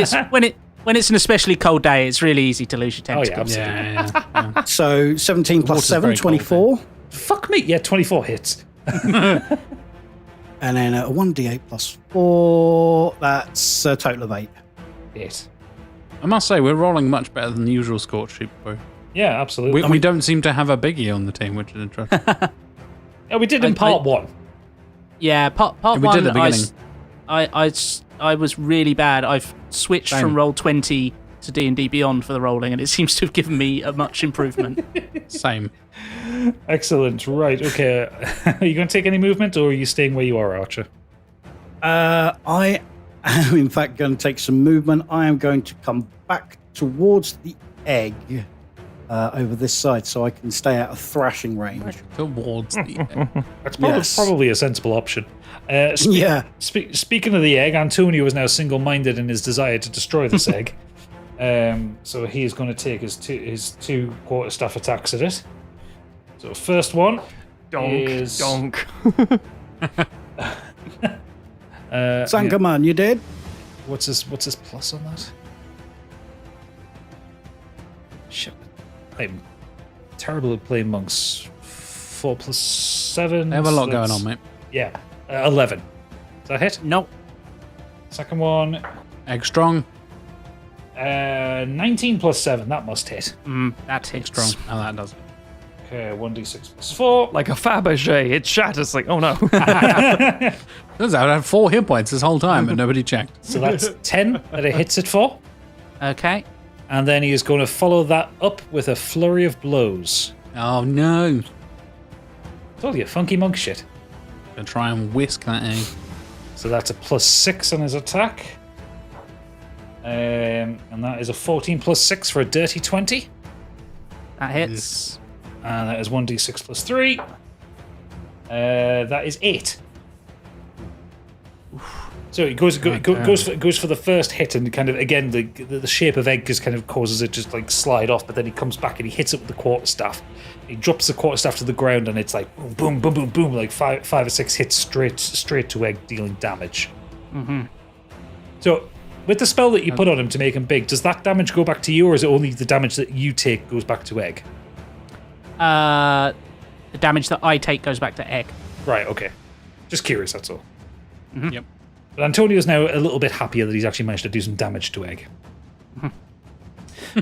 it's an especially cold day, it's really easy to lose your Oh, tentacle. yeah, absolutely. Yeah. So 17 plus water's 7, very cold, 24. Fuck me. Yeah, 24 hits. And then a 1d8 plus 4. That's a total of 8. 8. I must say, we're rolling much better than the usual Scorched sheep. Yeah, absolutely. We don't seem to have a biggie on the team, which is interesting. Yeah, we did in part 1. Yeah, part we one, did at the beginning. I was really bad. I've switched Same. from Roll20 to D&D Beyond for the rolling, and it seems to have given me a much improvement. Same. Excellent. Right. Okay. Are you going to take any movement, or are you staying where you are, Archer? I am, in fact, going to take some movement. I am going to come back towards the egg over this side so I can stay out of thrashing range. Towards the egg. That's Yes. probably a sensible option. Yeah. Speaking of the egg, Antonio is now single-minded in his desire to destroy this egg. So he is going to take his two quarterstaff attacks at it. So first one is Donk. Sankaman, you dead? What's his plus on that? Shit, I'm terrible at playing monks. 4 plus 7. I have a so lot going that's- on, mate. Yeah, 11. Does that hit? Nope. Second one, Egg strong. 19 plus 7. That must hit. That hits. Strong. Oh, that does. Okay, 1d6 plus 4. Like a Fabergé. It shatters like, oh no. Turns out I had 4 hit points this whole time, but nobody checked. So that's 10 that it hits it for. Okay. And then he is going to follow that up with a flurry of blows. Oh no. Told you, funky monk shit. Gonna try and whisk that egg. So that's a plus 6 on his attack. And that is a 14 plus 6 for a dirty 20. That hits. And that is 1d6 plus 3. That is 8. So it goes for the first hit, and kind of again the shape of egg just kind of causes it just like slide off. But then he comes back and he hits it with the quarterstaff. He drops the quarterstaff to the ground, and it's like boom, boom, boom, boom, like five or six hits straight to egg, dealing damage. Mm-hmm. So with the spell that you put on him to make him big, does that damage go back to you, or is it only the damage that you take goes back to egg? The damage that I take goes back to egg. Right. Okay. Just curious. That's all. Yep. But Antonio's now a little bit happier that he's actually managed to do some damage to egg.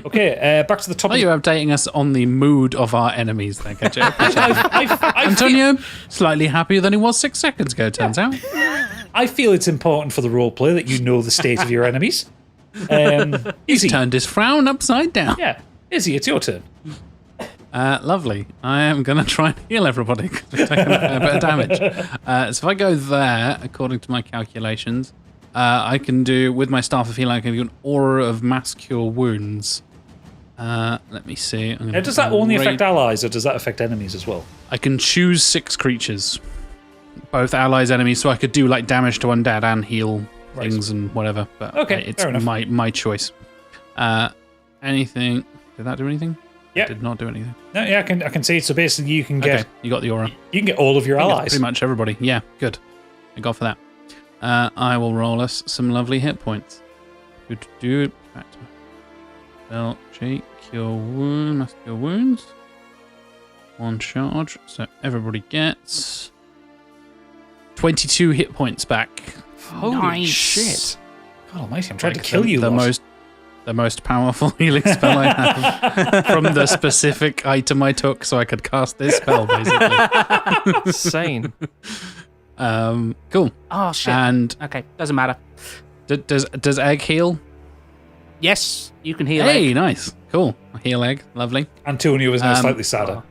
Okay, back to the top. Are you updating us on the mood of our enemies there, Gadget? I Antonio, slightly happier than he was 6 seconds ago, turns out. I feel it's important for the roleplay that you know the state of your enemies. Izzy, Turned his frown upside down. yeah, Izzy, it's your turn. Lovely. I am going to try and heal everybody because we've taken a fair bit of damage. So if I go there, according to my calculations, I can do, with my Staff of Healing, I can do an aura of mass cure wounds. Let me see. I'm gonna Now, does that only affect allies, or does that affect enemies as well? I can choose 6 creatures, both allies, enemies, so I could do like damage to undead and heal things and whatever. But Okay, it's fair enough. my choice. Anything? Did that do anything? Yeah. Did not do anything. No, yeah, I can see. So basically, you can get Okay, you got the aura. all of your Yeah, allies. pretty much everybody. Yeah, good. I got for that. I will roll us some lovely hit points. Good do it. Back to spell check, cure wound, mass cure wounds. 1 charge. So everybody gets 22 hit points back. Holy Nice. shit. God almighty, I'm trying Like to kill you. lot. The most powerful healing spell I have from the specific item I took, so I could cast this spell basically. Insane. Cool. Oh shit. And Okay, doesn't matter. does egg heal? Yes, you can heal Hey, egg. nice, cool. Heal egg, lovely. Antonio is now slightly sadder.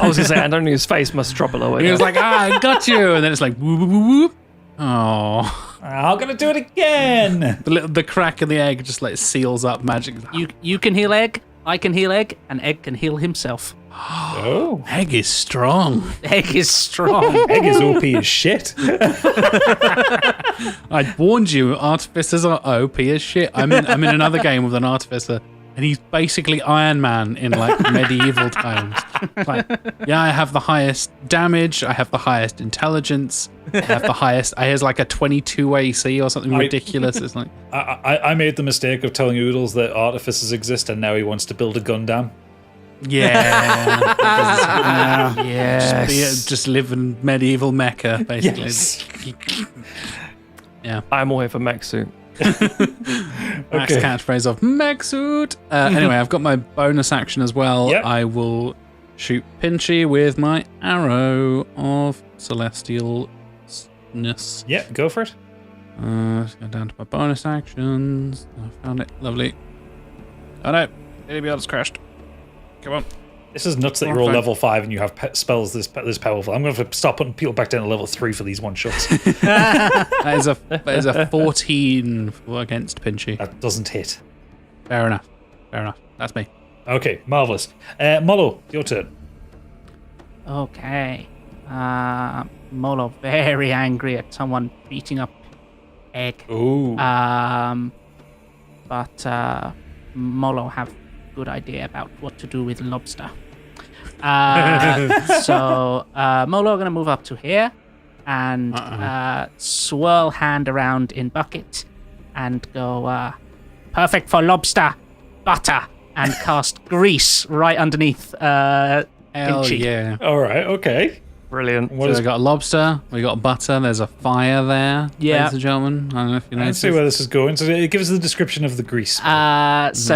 I was going to say, Antonio's face must drop a little bit. He was like, I got you, and then it's like whoop whoop whoop whoop. Oh, I'm gonna do it again. the crack in the egg just like seals up magic. You can heal egg. I can heal egg, and egg can heal himself. Oh, Egg is strong. Egg is strong. egg is OP as shit. I warned you, artificers are OP as shit. I'm in another game with an artificer, and he's basically Iron Man in like medieval times. Like, yeah, I have the highest damage, I have the highest intelligence, I have the highest. I has like a 22 AC or something ridiculous. It's like, I made the mistake of telling Oodles that artificers exist, and now he wants to build a Gundam. yeah, Yes. just live in medieval Mecca, basically. Yes. Yeah. I'm all here for mech suit. Max Okay. catchphrase of mech suit. Anyway, I've got my bonus action as well. Yep. I will shoot Pinchy with my arrow of celestialness. Yeah, go for it. Let's go down to my bonus actions. I found it. Lovely. Oh no, maybe I just crashed. Come on. This is nuts that Oh, you're all fine. level 5 and you have spells this powerful. I'm going to have to stop putting people back down to level 3 for these one shots. That is a 14 against Pinchy. That doesn't hit. Fair enough. That's me. Okay, marvelous. Molo, your turn. Okay. Molo very angry at someone beating up Egg. Ooh. But Molo have good idea about what to do with lobster. So Molo gonna move up to here and swirl hand around in bucket and go perfect for lobster butter and cast grease right underneath Hell Pinchy. yeah. All right. Okay. Brilliant. What So is? we got a lobster, we got butter, there's a fire there, Yeah. ladies and gentlemen. I don't know if you I know. see where this is going. So it gives us the description of the grease. So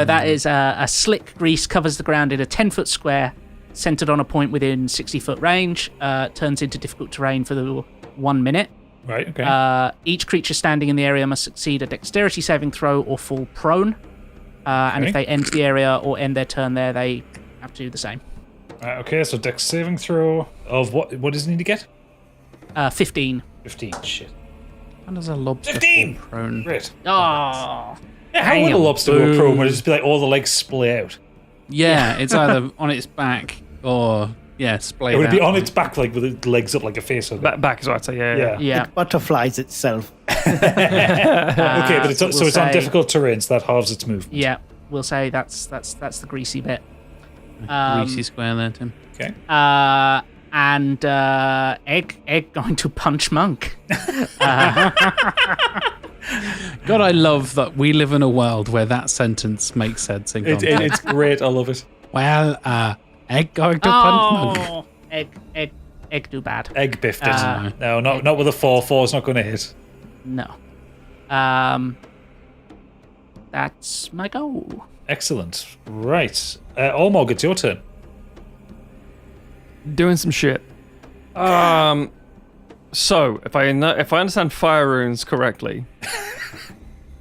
that is a slick grease covers the ground in a 10-foot square, centered on a point within 60-foot range. Turns into difficult terrain for the 1 minute. Right. Okay. Each creature standing in the area must succeed a dexterity saving throw or fall prone. And if Okay. they enter the area or end their turn there, they have to do the same. Right, okay. So dex saving throw of what? What does it need to get? 15. 15. Shit. How does a lobster 15! fall prone? Great. Oh. Yeah, how would a lobster go prone? Would it just be like all the legs splay out? Yeah, it's either on its back or splayed It would out. be on its back, like with its legs up like a face. Back is what I'd say. Yeah. Yeah. It butterflies itself. Okay, but it's we'll so it's on say- difficult terrain, so that halves its movement. Yeah. We'll say that's the greasy bit. Greasy square there, Tim. Okay. And Egg going to punch Monk. God, I love that we live in a world where that sentence makes sense in context. It's great. I love it. Well, Egg going to punch Monk. Egg do bad. Egg biffed it. No, not with a 4. 4's not going to hit. No. That's my goal. Excellent. Right. Ormog, it's your turn. Doing some shit. So if I understand fire runes correctly,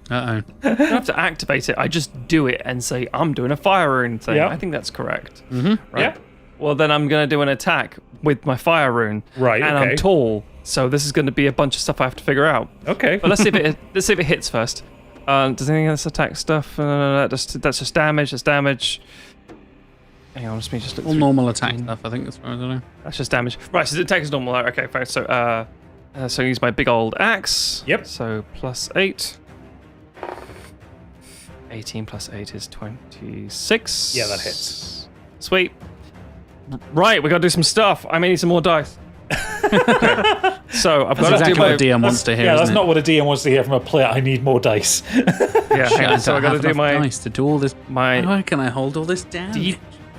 Uh-oh. I don't have to activate it. I just do it and say I'm doing a fire rune thing. Yeah. I think that's correct. Mm-hmm. Right. Yeah. Well, then I'm gonna do an attack with my fire rune. Right, And okay. I'm tall, so this is gonna be a bunch of stuff I have to figure out. Okay. But let's see if it hits first. Does anything else attack stuff? That's just damage. That's damage. Hang on, let me just look All through. normal attack stuff, I think that's right, I don't know. That's just damage. Right, so the attack is normal. Okay, fine. So so I use my big old axe. Yep. So +8. 18 plus 8 is 26. Yeah, that hits. Sweet. Right, we gotta do some stuff. I may need some more dice. Okay. So I've got That's to exactly do my what DM wants to hear, Yeah, isn't that's it? not what a DM wants to hear from a player. I need more dice. yeah. Hang on, so I gotta do my Nice to do all this. my How can I hold all this down?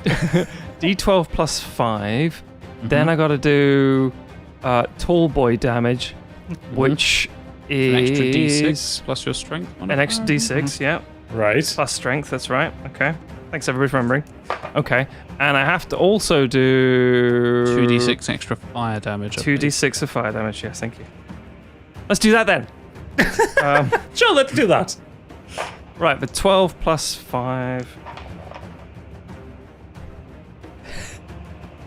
D12 plus 5. Then I gotta do tall boy damage, which An is extra D6 plus your strength. an extra D6. Yeah. Right. Plus strength, that's right. Okay. Thanks everybody for remembering. Okay. And I have to also do 2d6 extra fire damage. I believe. 2d6 of fire damage, yes, thank you. Let's do that then. Sure, let's do that. Right, the 12 plus 5.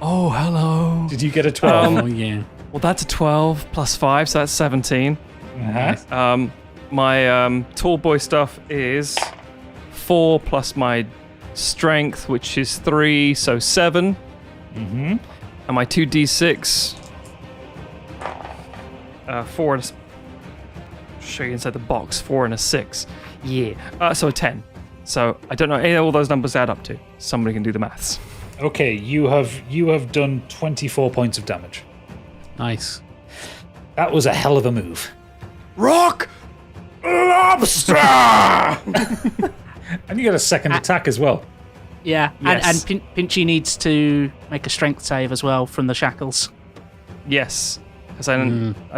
Oh, hello. Did you get a 12? Oh, yeah. Well, that's a 12 plus 5, so that's 17. Uh-huh. My tall boy stuff is 4 plus my strength, which is 3, so 7. Mm-hmm. And my 2d6, 4 and show you inside the box, 4 and a 6. Yeah. So a 10. So I don't know any all those numbers add up to. Somebody can do the maths. Okay, you have done 24 points of damage. Nice. That was a hell of a move. Rock lobster. And you get a second attack as well. Yeah, Yes. and Pinchy needs to make a strength save as well from the shackles. Yes, because I've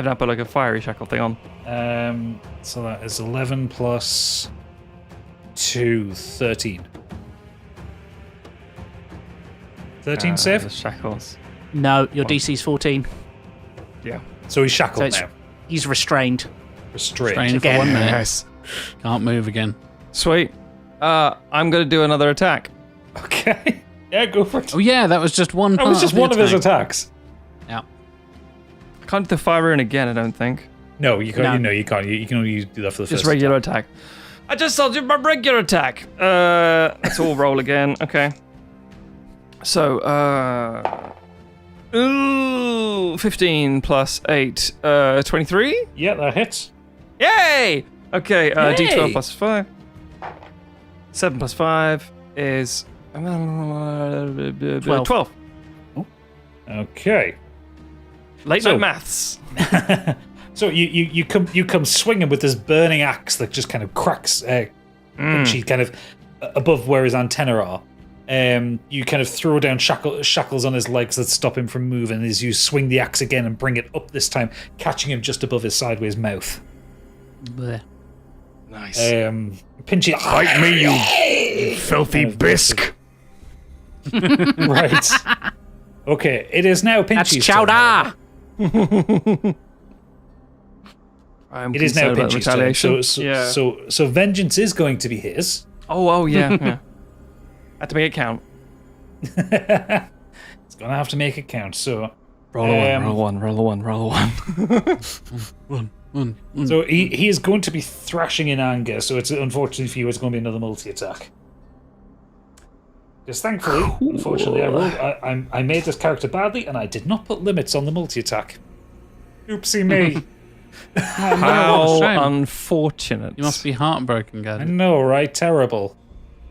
now put like a fiery shackle thing on. So that is 11 plus 2, 13. 13 The save? shackles. No, your DC's 14. Yeah. So he's shackled So it's- now. He's restrained. Restrained. Train for Again. 1 minute. Yes. Can't move again. Sweet. I'm gonna do another attack. Okay. Yeah, go for it. Oh, yeah, that was just one That part was just the one of his attack. attacks. Yeah. I can't do the fire rune again. I don't think. No, you can't. No. You know, you can't. You can only do that for the Just first. regular attack. I just told you my regular attack. Let's all roll again. Okay. So, 15 plus 8, 23? Yeah, that hits. Yay! Okay, D12 plus 5. 7 plus 5 is 12. Okay. Late night maths. So you come swinging with this burning axe that just kind of cracks Pinchy kind of above where his antennae are. You kind of throw down shackles on his legs that stop him from moving as you swing the axe again and bring it up this time, catching him just above his sideways mouth. Blech. Nice. Pinchy, Fight me, you filthy bisque. Right. Okay, it is now That's Pinchy's chowder. turn. I'm It is now concerned about Pinchy's turn. retaliation. So vengeance is going to be his. Oh, yeah. Had to make it count. It's gonna have to make it count. So Roll a one. So he is going to be thrashing in anger, so it's unfortunately for you, it's going to be another multi-attack. Because thankfully, unfortunately, I made this character badly, and I did not put limits on the multi-attack. Oopsie me. How shame. unfortunate. You must be heartbroken, I Gad. know, right? Terrible.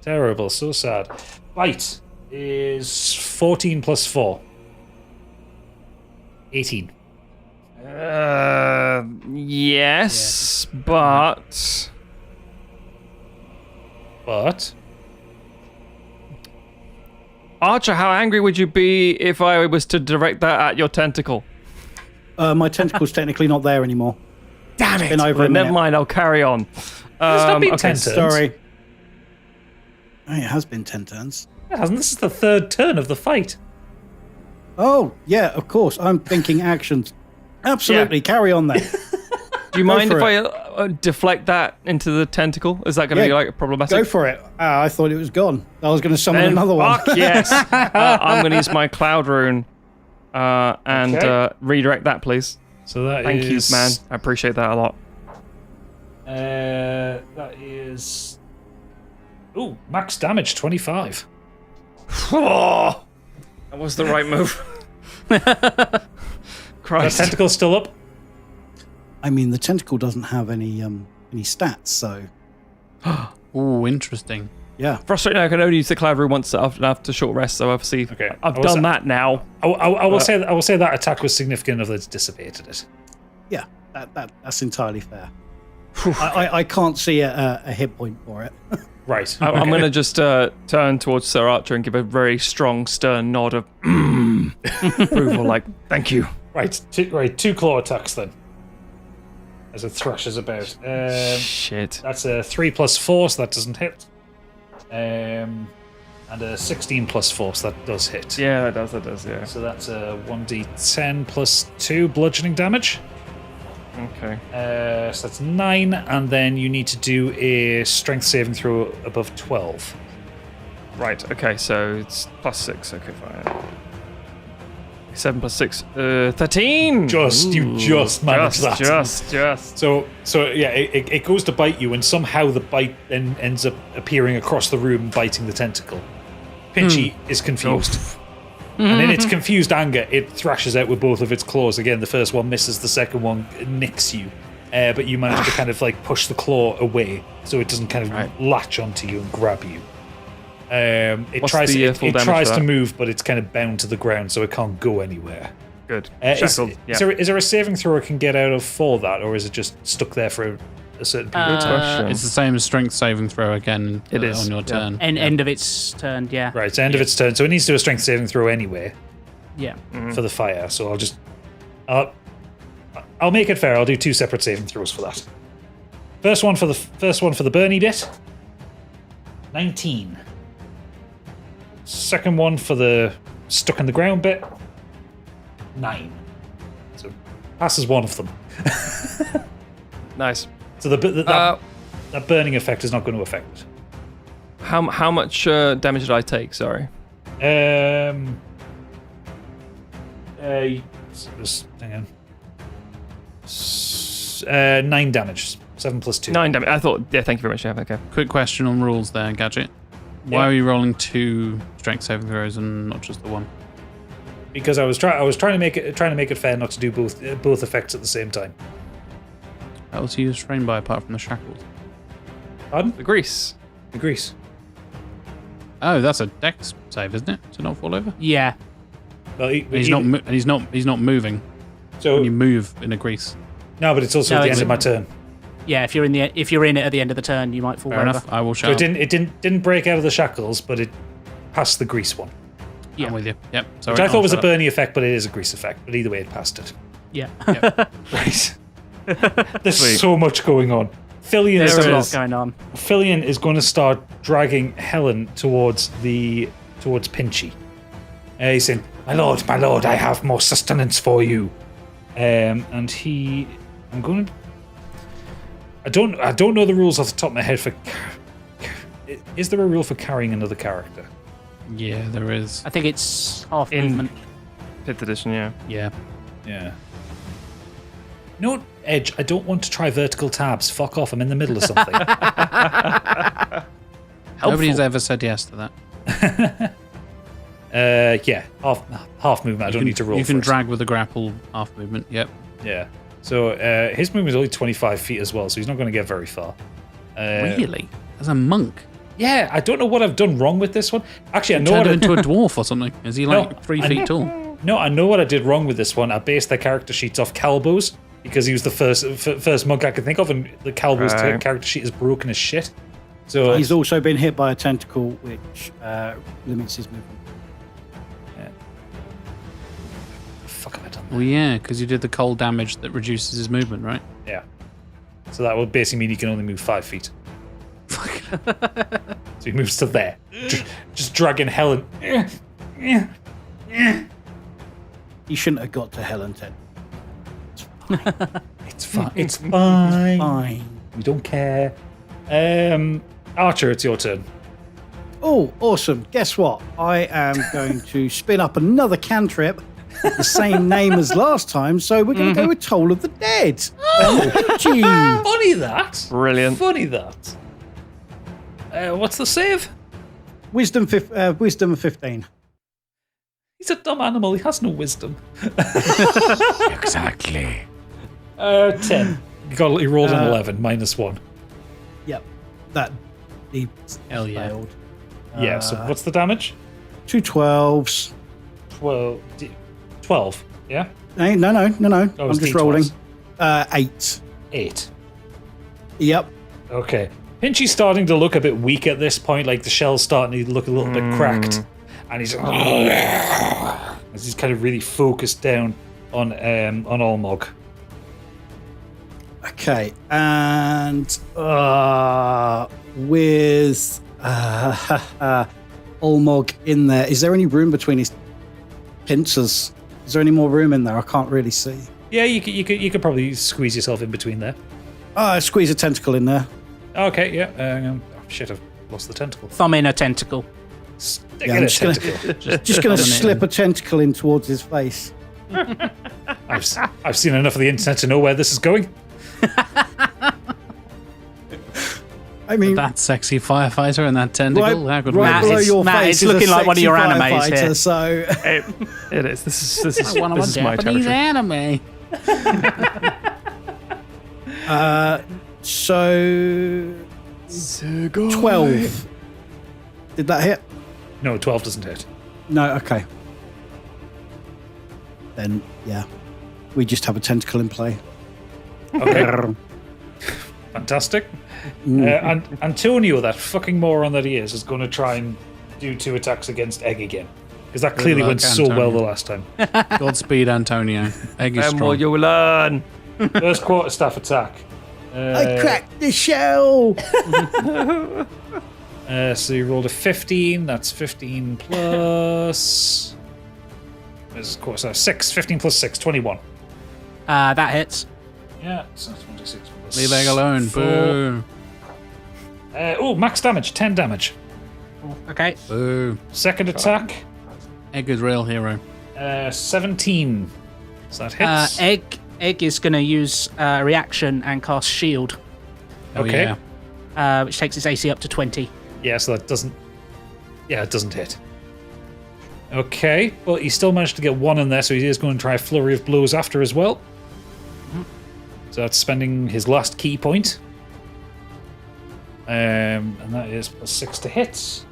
Terrible, so sad. Bite is 14 plus 4. 18. Yes, but But Archer, how angry would you be if I was to direct that at your tentacle? My tentacle's technically not there anymore. Damn it! been over Well, a never minute. mind, I'll carry on. It's not been 10 turns. Sorry. Oh, it has been 10 turns. It hasn't. This is the third turn of the fight. Oh, yeah, of course. I'm thinking actions. Absolutely. Carry on then. Do you mind if for I deflect that into the tentacle? Is that going to Yeah, be like problematic? Go for it. I thought it was gone. I was going to summon Then another one. fuck yes. I'm going to use my cloud rune and Okay. redirect that, please. So that Thank you, is man. I appreciate that a lot. That is. Ooh, max damage 25. Oh, that was the right move. The Christ. tentacle's still up. I mean, the tentacle doesn't have any stats, so Oh, interesting. yeah. Frustrating, I can only use the cloud rune once after short rest, so obviously Okay, I've I was- done that now. I will say that attack was significant enough that it's dissipated it. Yeah, that's entirely fair. I can't see a hit point for it. Right. I'm okay. going to just turn towards Sir Archer and give a very strong, stern nod of approval, like, thank you. Right. Two claw attacks then. As it thrashes about. Shit. That's a 3 plus 4, so that doesn't hit. And a 16 plus 4, so that does hit. Yeah, that does, yeah. So that's a 1d10 plus 2 bludgeoning damage. Okay. So that's 9, and then you need to do a strength saving throw above 12. Right, okay, so it's plus 6. Okay, fine. 7 plus 6, 13! You just managed that. Just. So yeah, it goes to bite you, and somehow the bite then ends up appearing across the room, biting the tentacle. Pinchy is confused. And in its confused anger, it thrashes out with both of its claws. Again, the first one misses, the second one nicks you. But you manage to kind of like push the claw away so it doesn't kind of latch onto you and grab you. It What's tries, the full it damage tries for to that? move, but it's kind of bound to the ground, so it can't go anywhere. Good. Is Shackled, yeah. is there a saving throw it can get out of for that, or is it just stuck there for a certain period of time? question. It's the same as strength saving throw again It is, on your yeah. turn. End of its turn, yeah. Right, it's the end of its turn, so it needs to do a strength saving throw anyway Yeah. for the fire. So I'll make it fair. I'll do 2 separate saving throws for that. First one for the Bernie bit. 19. Second one for the stuck in the ground bit. 9. So passes one of them. Nice. So that burning effect is not going to affect it. How much damage did I take? Sorry. Hang on. 9 damage. 7 plus 2. 9 damage. I thought. Yeah, thank you very much. Yeah, okay. Quick question on rules there, Gadget. Why Yeah. are you rolling 2 strength saving throws and not just the 1? Because I was trying to make it fair not to do both effects at the same time. How was he restrained by apart from the shackles? Pardon? The grease. The grease. Oh, that's a dex save, isn't it? To not fall over. Yeah. Well, He's not moving. So When you move in a grease. no, but it's also No, at the it's- end of my turn. Yeah, if you're in it at the end of the turn, you might fall Fair over. enough. I will So shout. it didn't break out of the shackles, but it passed the grease one, Yeah. I'm with you. Yep. Sorry, which I thought I'll was a shut up. Bernie effect, but it is a grease effect. But either way, it passed it. Yeah. Right. There's Sweet. so much going on. Fillion There's a There lot is. going on. Fillion is going to start dragging Helen towards Pinchy. He's saying, my lord, I have more sustenance for you." And I don't know the rules off the top of my head for. Is there a rule for carrying another character? Yeah, there is. I think it's half In- movement. 5th edition. Yeah. Yeah. Yeah. No, Edge, I don't want to try vertical tabs. Fuck off, I'm in the middle of something. Nobody's ever said yes to that. Yeah, half movement. I don't need to roll You can for it. drag with a grapple half movement. Yep. Yeah. So his movement is only 25 feet as well, so he's not going to get very far. Really? As a monk? Yeah, I don't know what I've done wrong with this one. Actually, I know Turned what him I into a dwarf or something? Is he like No, 3 I- feet tall? No, I know what I did wrong with this one. I based their character sheets off Calbo's because he was the first monk I could think of, and the Calbo's Right. character sheet is broken as shit. So He's also been hit by a tentacle, which limits his movement. fuck have I done? Well, yeah, because you did the cold damage that reduces his movement, right? Yeah. So that would basically mean he can only move 5 feet. So he moves to there, just dragging Helen. He shouldn't have got to Helen 10. It's fine. It's fine. Fine. We don't care. Archer, it's your turn. Oh, awesome. Guess what? I am going to spin up another cantrip, the same name as last time, so we're going to go with Toll of the Dead. Gee. Funny that. Brilliant. Funny that. What's the save? Wisdom 15. He's a dumb animal. He has no wisdom. Exactly. 10. He rolled an 11, -1. Yep. That he Hell yeah. failed. Yeah, so what's the damage? 2 12s. 12. Yeah? Hey, no. Oh, I'm it's just D12s. rolling. 8. 8. Yep. Okay. Pinchy's starting to look a bit weak at this point, like the shell's starting to look a little bit cracked. And he's as he's kind of really focused down on Olmog. Okay, and with Olmog in there, is there any room between his pincers? Is there any more room in there? I can't really see. Yeah, you could probably squeeze yourself in between there. I squeeze a tentacle in there. Okay, yeah. Shit, I've lost the tentacle. Thumb in a tentacle. Stick Yeah, in I'm a just gonna- tentacle. Just going to Doesn't it? slip a tentacle in towards his face. I've seen enough of the internet to know where this is going. I mean, That sexy firefighter and that tentacle. How could right we? below it's- your Matt, face it's is a looking like one of sexy your animes firefighter, here. So, It is. This is One of this is my territory. anime. so 12. Did that hit? No, 12 doesn't hit. No, okay. Then, yeah. We just have a tentacle in play. Okay, fantastic. And Antonio, that fucking moron that he is going to try and do 2 attacks against Egg again. Because that clearly luck, went so well Antonio. the last time. Godspeed, Antonio. Egg is And more strong. you will learn. First quarterstaff attack. I cracked the shell! So you rolled a 15. That's 15 plus. There's quarterstaff. 6. 15 plus 6. 21. That hits. Yeah, so 26 plus Leave Egg alone. 4. Boo. Max damage. 10 damage. Okay. Boo. Second attack. Egg is real hero. 17. So that hits. Egg is going to use reaction and cast shield. Oh, Okay. yeah. which takes its AC up to 20. Yeah, so that doesn't. Yeah, it doesn't hit. Okay, well, he still managed to get one in there, so he is going to try a flurry of blows after as well. So that's spending his last key point. And that is +6 to hit.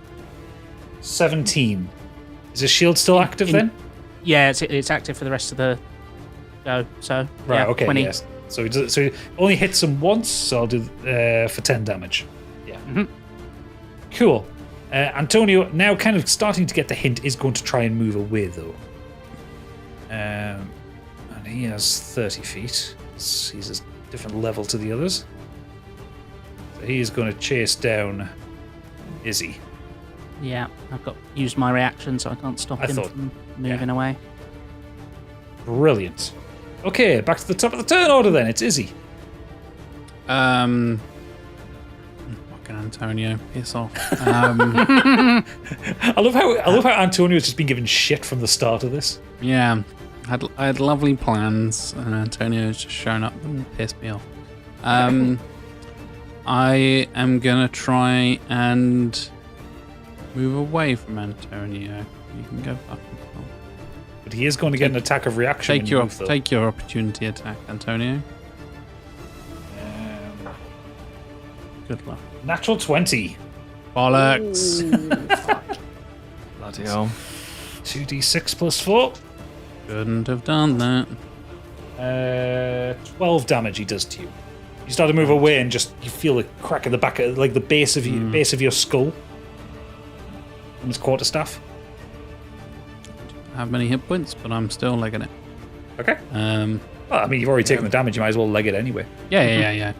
17. Is his shield still active then? Yeah, it's active for the rest of the go. So Right, yeah, okay, 20. yes. So he only hits him once, so I'll do for 10 damage. Yeah. Cool. Antonio, now kind of starting to get the hint, is going to try and move away, though. And he has 30 feet. He's a different level to the others. So he is going to chase down Izzy. Yeah, I've got used my reaction, so I can't stop him from moving away. Brilliant. Okay, back to the top of the turn order then. It's Izzy. Fucking Antonio, piss off. I love how Antonio's just been given shit from the start of this. Yeah, I had lovely plans, and Antonio's just shown up and pissed me off. I am gonna try and move away from Antonio. You can go fucking off. But he is going to get an attack of reaction. Take your opportunity attack, Antonio. Good luck. Natural 20. Bollocks. Bloody hell. 2d6 plus 4. Couldn't have done that. 12 damage he does to you. You start to move away and just you feel a crack in the back of like the base of your skull from his quarterstaff. I have many hit points, but I'm still legging it. Okay. Well, I mean, you've already taken the damage. You might as well leg it anyway. Yeah.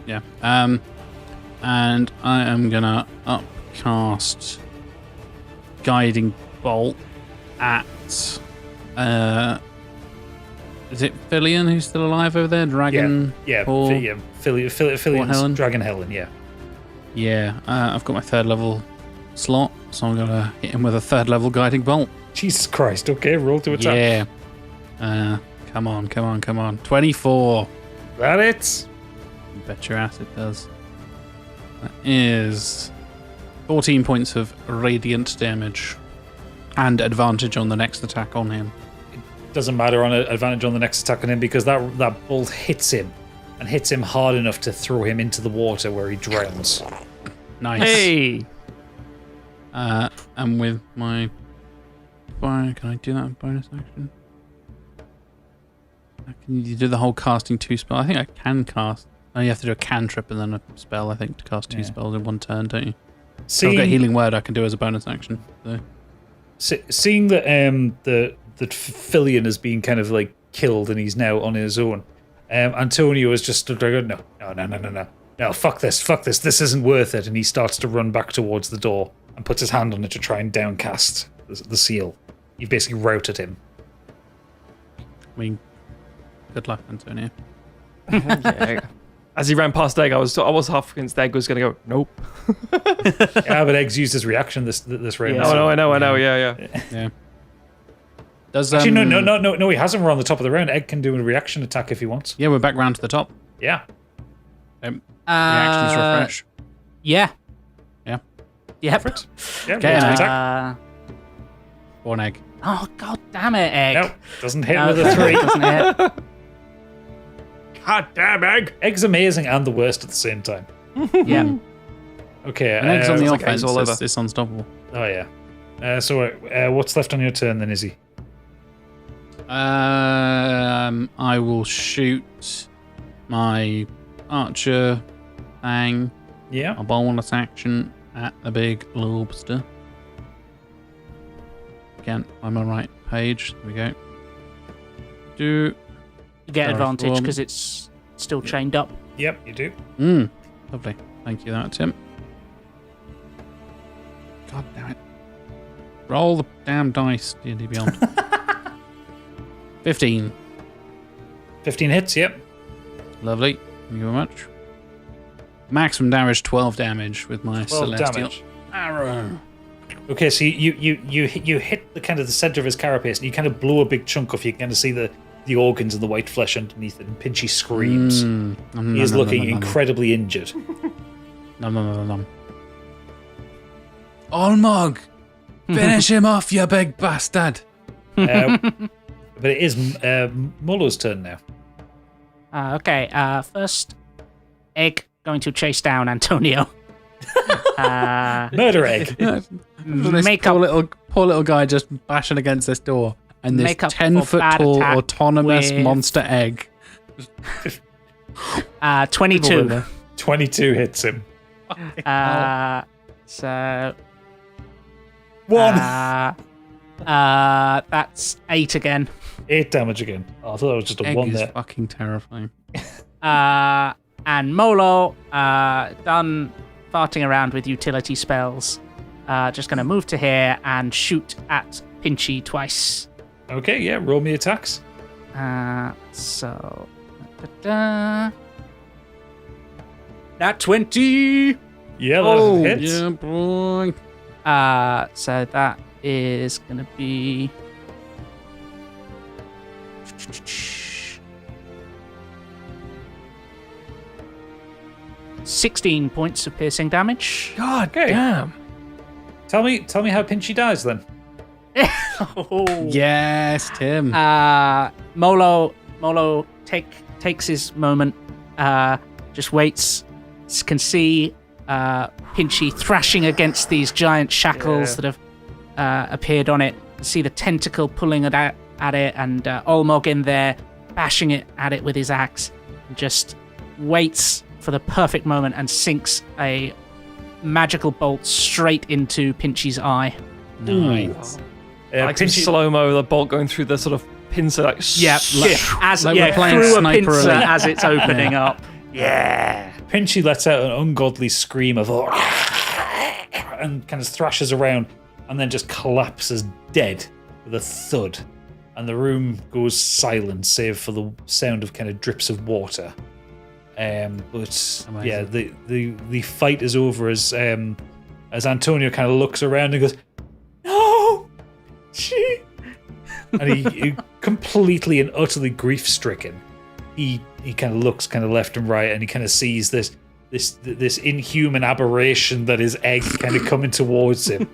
And I am gonna upcast Guiding Bolt at is it Fillion who's still alive over there? Dragon? Filion's Dragon Helen, yeah. Yeah, I've got my 3rd level slot, so I'm gonna hit him with a 3rd level Guiding Bolt. Jesus Christ, okay, roll to attack. Yeah. Come on. 24. That it? Bet your ass it does. That is 14 points of radiant damage. And advantage on the next attack on him. Doesn't matter on advantage on the next attack on him because that bolt hits him and hits him hard enough to throw him into the water where he drowns. Nice. Hey! And with my... Can I do that in bonus action? Can you do the whole casting 2 spell? I think I can cast. Oh, you have to do a cantrip and then a spell, I think, to cast 2 spells in one turn, don't you? So I've got Healing Word I can do as a bonus action. So. Seeing that that Fillion is being kind of like killed and he's now on his own, Antonio is just stood there going, no, fuck this, this isn't worth it, and he starts to run back towards the door and puts his hand on it to try and downcast the seal. You've basically routed him. I mean, good luck, Antonio. Yeah. As he ran past Egg, I was half against Egg was going to go, nope. Yeah, but Egg's used his reaction this round. Yeah. I know, yeah. Does Actually, no, he hasn't. We're on the top of the round. Egg can do a reaction attack if he wants. Yeah, we're back round to the top. Yeah. Reactions refresh. Yeah. Yeah. Yep. Perfect. Yeah, Okay, roll to Egg. attack. One egg. Oh, god damn it, Egg. No, doesn't hit with a 3. Doesn't hit. God damn Egg! Egg's amazing and the worst at the same time. Yeah. Okay. An egg's on the like offense. eggs all over. It's unstoppable. Oh, yeah. So what's left on your turn then, Izzy? I will shoot my archer thing. Yeah. A bonus action at the big lobster. Again, I'm on the right page. There we go. You get Sorry, advantage form. because it's still chained up. Yep, you do. Lovely. Thank you, that's Tim. God damn it. Roll the damn dice, D&D Beyond. 15. 15 hits, yep. Lovely. Thank you very much. Maximum damage, 12 damage with my 12 celestial damage. arrow. Okay, so you hit the kind of the center of his carapace and you kind of blow a big chunk off. You can kind of see the organs and the white flesh underneath it, and Pinchy screams. He is looking incredibly injured. Nom, nom, nom, nom. Olmog! Finish him off, you big bastard! But it is Molo's turn now. Okay, first, Egg going to chase down Antonio. Murder egg. Make poor up little guy just bashing against this door, and this Make up for 10-foot bad tall attack autonomous with- monster egg. 22. 22 hits him. So 1. that's 8 again. 8 damage again. Oh, I thought that was just a Egg 1 is there. fucking terrifying. And Molo, done farting around with utility spells, just going to move to here and shoot at Pinchy twice. Okay, yeah, roll me attacks. So, Nat 20. Yeah, that hits. Yeah, boy. So that is going to be 16 points of piercing damage. God Okay. damn. Tell me how Pinchy dies then. Yes, Tim. Molo takes his moment, just waits, can see Pinchy thrashing against these giant shackles that have appeared on it. See the tentacle pulling it at it, and Olmog in there bashing it at it with his axe. Just waits for the perfect moment and sinks a magical bolt straight into Pinchy's eye. Nice. Like some Pinchy, slow-mo, the bolt going through the sort of pincer, like Yeah, Like we're playing through a Sniper pincer Elite. as it's opening up. Pinchy lets out an ungodly scream of and kind of thrashes around and then just collapses dead with a thud. And the room goes silent, save for the sound of kind of drips of water. But yeah, the fight is over as Antonio kind of looks around and goes, "No, she," and he completely and utterly grief stricken. He kind of looks kind of left and right, and he kind of sees this inhuman aberration that is Egg kind of coming towards him,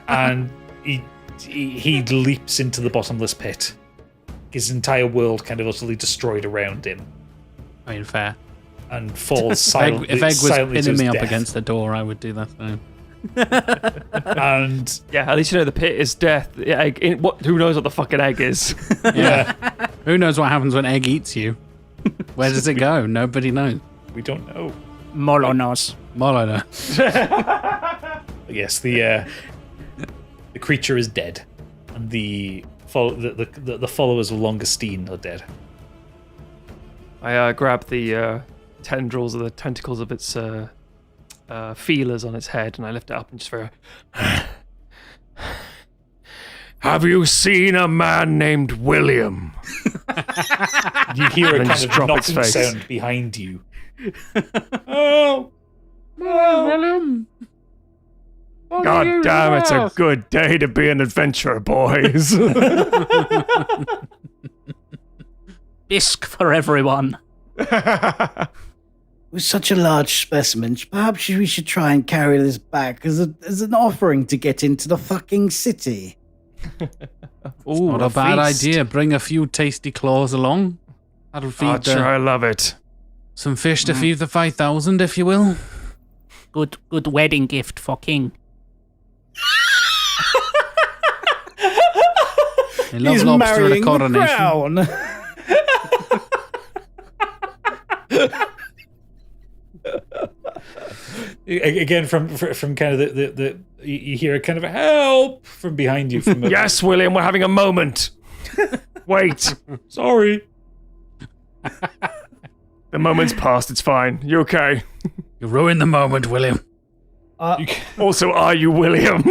and he leaps into the bottomless pit. His entire world kind of utterly destroyed around him, I mean, fair. and falls silently. If Egg was silently to pinning his me up death. against the door, I would do that too. And yeah, at least you know the pit is death. The egg, who knows what the fucking egg is? yeah, Who knows what happens when Egg eats you? Where does it go? Nobody knows. we don't know. Molo knows. Mollo. Yes, the creature is dead, and the followers of Longestine are dead. I grab the tendrils or the tentacles of its feelers on its head, and I lift it up and just very. Have you seen a man named William? You hear a And kind just of drop its knocking face. sound behind you. Oh, William. God damn, it's a good day to be an adventurer, boys. Bisque for everyone. With such a large specimen, perhaps we should try and carry this back as an offering to get into the fucking city. Ooh, Not a bad feast. idea. Bring a few tasty claws along. That'll feed Archer, I love it. some fish to feed the 5,000, if you will. Good wedding gift for King. They love He's lobster at a marrying the coronation. crown. again from kind of the you hear a kind of a help from behind you. From Yes, William, we're having a moment. Wait. sorry. The moment's passed, it's fine. You okay? You ruined the moment, William. Also, are you William?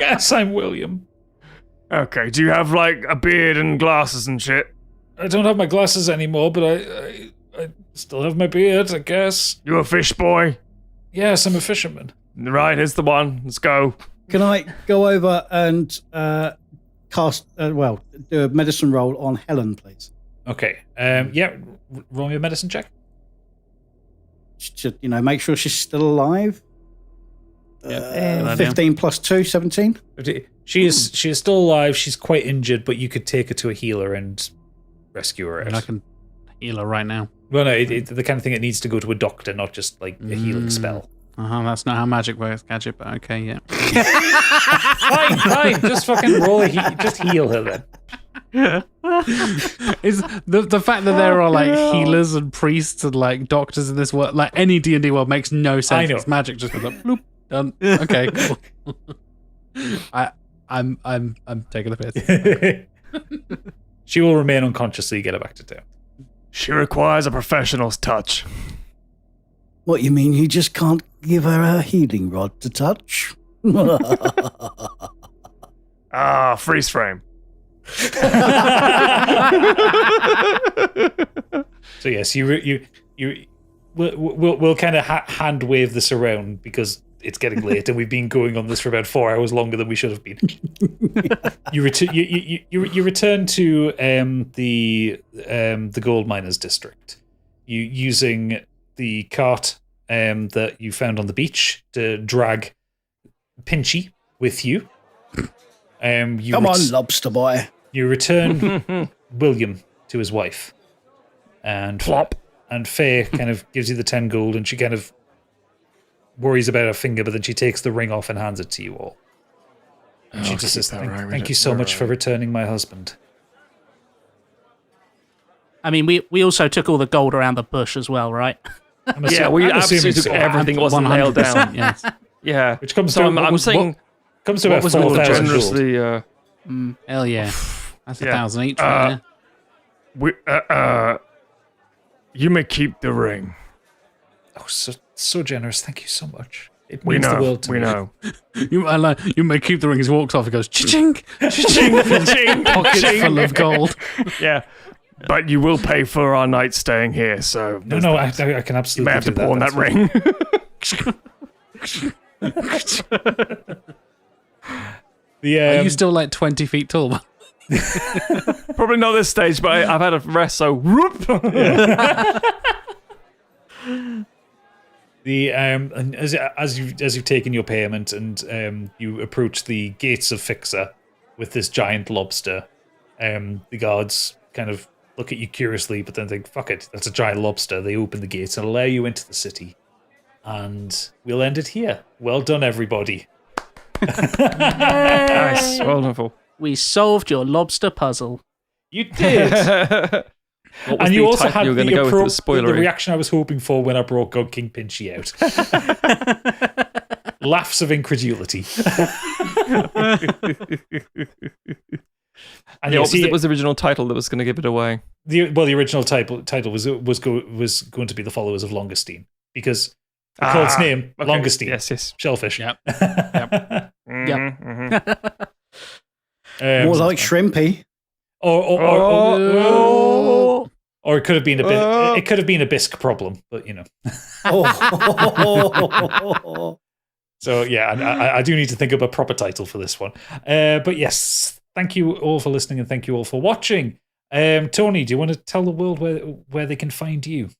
Yes, I'm William. Okay, do you have, like, a beard and glasses and shit? I don't have my glasses anymore, but I still have my beard, I guess. You a fish boy? Yes, I'm a fisherman. Right, here's the one. Let's go. Can I go over and do a medicine roll on Helen, please? Okay. Yeah. Roll me a medicine check. make sure she's still alive. 15 plus 2, 17. She is still alive. She's quite injured, but you could take her to a healer and rescue her out. I can heal her right now. Well, no, the kind of thing that needs to go to a doctor, not just like a healing spell. That's not how magic works, Gadget, but okay, yeah. Fine. Just fucking roll just heal her then. Is the fact that there are like healers and priests and like doctors in this world, like any D&D world, makes no sense. I know. It's magic just goes like bloop, done. Okay, cool. I'm taking the piss. She will remain unconscious so you get her back to town. She requires a professional's touch. What, you mean you just can't give her a healing rod to touch? Freeze frame. So yes, we'll kind of hand wave this around because it's getting late and we've been going on this for about 4 hours longer than we should have been. You return to the gold miners district. You using the cart that you found on the beach to drag Pinchy with you. Come on, lobster boy. You return William to his wife. And Plop. And Faye kind of gives you the 10 gold and she kind of worries about her finger, but then she takes the ring off and hands it to you all. And she just says, thank you so much for returning my husband. I mean, we also took all the gold around the bush as well, right? We absolutely took everything that wasn't nailed down. Yes. Yeah. Which comes so to I'm saying comes to about was more 4,000 gold. generously. Hell yeah. That's 1,000 each. You may keep the ring. Oh, so generous. Thank you so much. It We means know. the world to We me. know. You may keep the ring. He walks off. He goes, cha-ching, Ching, ching, pockets ching. full of gold. Yeah. But you will pay for our night staying here, so... No, I can You absolutely may have to do pawn that ring. Are you still like 20 feet tall? Probably not this stage, but I've had a rest, so whoop. And as you've taken your payment and you approach the gates of Fixer with this giant lobster, the guards kind of look at you curiously, but then think, "Fuck it, that's a giant lobster." They open the gates and allow you into the city, and we'll end it here. Well done, everybody. Nice, wonderful. We solved your lobster puzzle. You did. And you also had the reaction I was hoping for when I brought God King Pinchy out. Laughs of incredulity. And what was the original title that was going to give it away? The original title was going to be The Followers of Longestine, because the cult's name, okay. Longestine. Yes. Shellfish. Yep. More like shrimpy. Or it could have been a bit. It could have been a bisque problem, but you know. So yeah, I do need to think of a proper title for this one. But yes, thank you all for listening and thank you all for watching. Tony, do you want to tell the world where they can find you?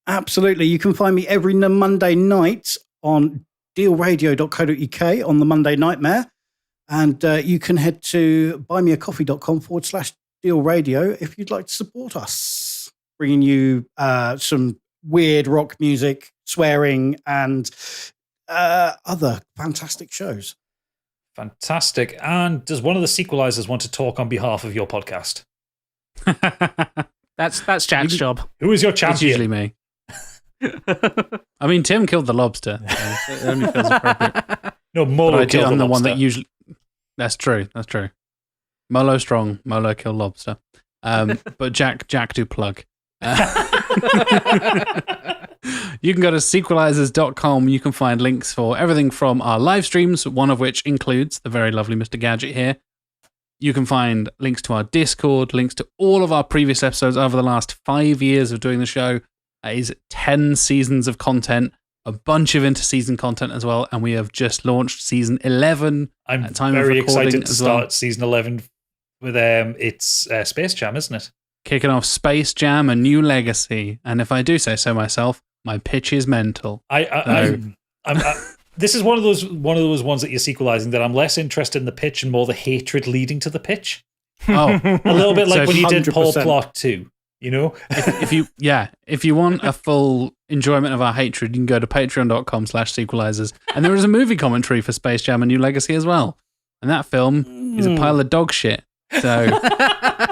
Absolutely. You can find me every Monday night on dealradio.co.uk on the Monday Nightmare. And you can head to buymeacoffee.com/dealradio if you'd like to support us. Bringing you some weird rock music, swearing, and other fantastic shows. Fantastic. And does one of the Sequelisers want to talk on behalf of your podcast? That's Jack's job. Who is your champion? It's usually me. I mean, Tim killed the lobster. So it only feels appropriate. No, Molo killed I'm the the one lobster. that usually... That's true. Molo strong. Molo kill lobster. But Jack do plug. You can go to sequelisers.com. You can find links for everything from our live streams, one of which includes the very lovely Mr. Gadget here. You can find links to our Discord, links to all of our previous episodes over the last 5 years of doing the show. That is 10 seasons of content, a bunch of inter-season content as well, and we have just launched season 11. I'm at time very of recording excited to as well. start season 11 with it's Space Jam, isn't it? Kicking off Space Jam, A New Legacy. And if I do say so myself, My pitch is mental. This is one of those ones that you're sequelizing that I'm less interested in the pitch and more the hatred leading to the pitch. Oh, A little bit like when you did 100%. Paul Plot 2, you know? if you want a full enjoyment of our hatred, you can go to patreon.com/sequelisers. And there is a movie commentary for Space Jam: A New Legacy as well. And that film is a pile of dog shit. So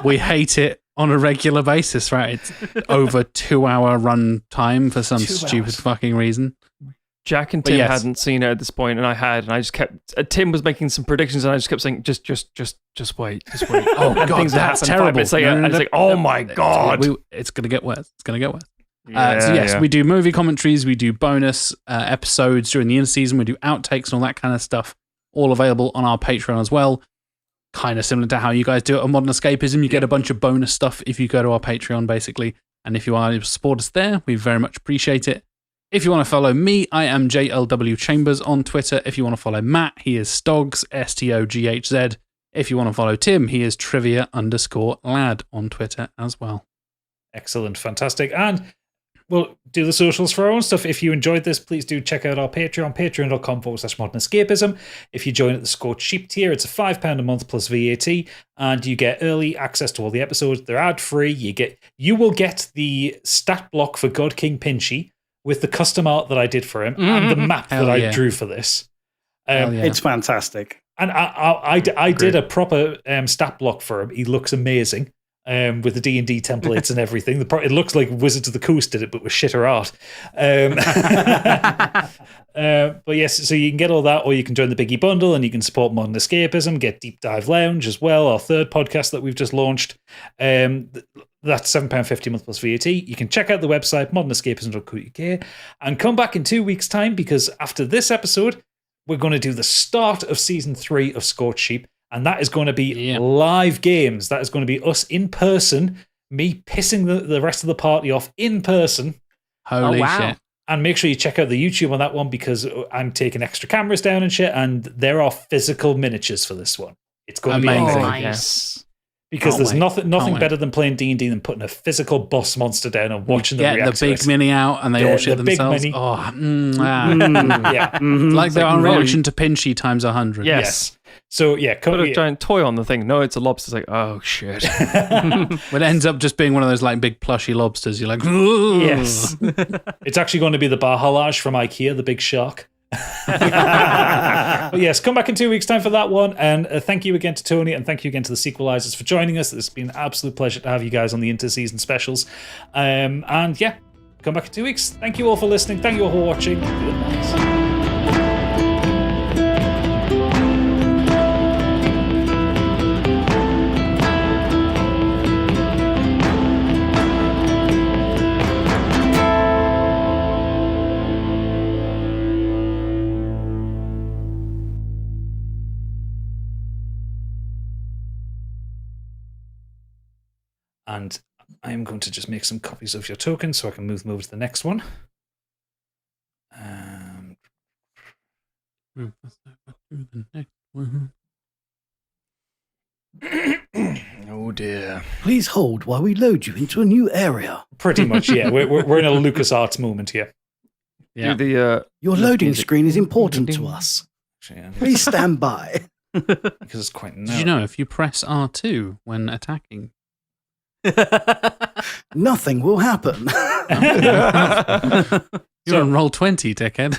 we hate it on a regular basis, right? It's over 2-hour run time for some 2 stupid hours. fucking reason. Jack and But Tim yes. hadn't seen it at this point, and I had, and I just kept. Tim was making some predictions, and I just kept saying, "Just wait, just wait." Oh, and God, things would that's happen 5 terrible. minutes later, and it's like, "Oh my god!" It's going to get worse. It's going to get worse. Yeah, So yes, yeah. we do movie commentaries, we do bonus episodes during the in-season, we do outtakes and all that kind of stuff, all available on our Patreon as well. Kind of similar to how you guys do it on Modern Escapism. You get a bunch of bonus stuff if you go to our Patreon, basically. And if you are able to support us there, we very much appreciate it. If you want to follow me, I am JLW Chambers on Twitter. If you want to follow Matt, he is Stogs, STOGHZ. If you want to follow Tim, he is Trivia_lad on Twitter as well. Excellent, fantastic. And we'll do the socials for our own stuff. If you enjoyed this, please do check out our Patreon, patreon.com/modernescapism. If you join at the Scorched Sheep tier, it's a £5 a month plus VAT, and you get early access to all the episodes. They're ad-free. You will get the stat block for God King Pinchy with the custom art that I did for him and the map Hell that yeah. I drew for this. Hell yeah. It's fantastic. And I did a proper stat block for him. He looks amazing. With the D&D templates and everything. It looks like Wizards of the Coast did it, but with shitter art. But yes, so you can get all that, or you can join the Biggie Bundle, and you can support Modern Escapism, get Deep Dive Lounge as well, our third podcast that we've just launched. That's £7.50 a month plus VAT. You can check out the website, modernescapism.co.uk, and come back in 2 weeks' time, because after this episode, we're going to do the start of Season 3 of Scorched Sheep. And that is going to be live games. That is going to be us in person, me pissing the rest of the party off in person. Holy shit. And make sure you check out the YouTube on that one, because I'm taking extra cameras down and shit, and there are physical miniatures for this one. It's going to be Amazing. amazing. Yes. Because Can't there's wait. nothing Can't better than playing D&D than putting a physical boss monster down and watching them Get react the big to it. mini out and they all shit the big themselves. mini. Yeah. Like their own no, reaction to Pinchy times 100. Yes. So yeah, Put a giant toy on the thing. No, it's a lobster. It's like, oh shit. But it ends up just being one of those like big plushy lobsters. You're like, "Ooh." Yes. It's actually going to be the Bahalaj from IKEA, the big shark. But yes, come back in 2 weeks' time for that one. And thank you again to Tony, and thank you again to the Sequelisers for joining us. It's been an absolute pleasure to have you guys on the inter-season specials. And yeah, come back in 2 weeks. Thank you all for listening. Thank you all for watching. Good night. And I'm going to just make some copies of your token so I can move them over to the next one. Oh dear. Please hold while we load you into a new area. Pretty much, yeah. We're in a LucasArts moment here. Yeah. Do the Your loading screen is important to us. Actually, yeah, Please stand by. because it's quite narrow. Did you know if you press R2 when attacking? Nothing will happen. You're on roll 20, dickhead.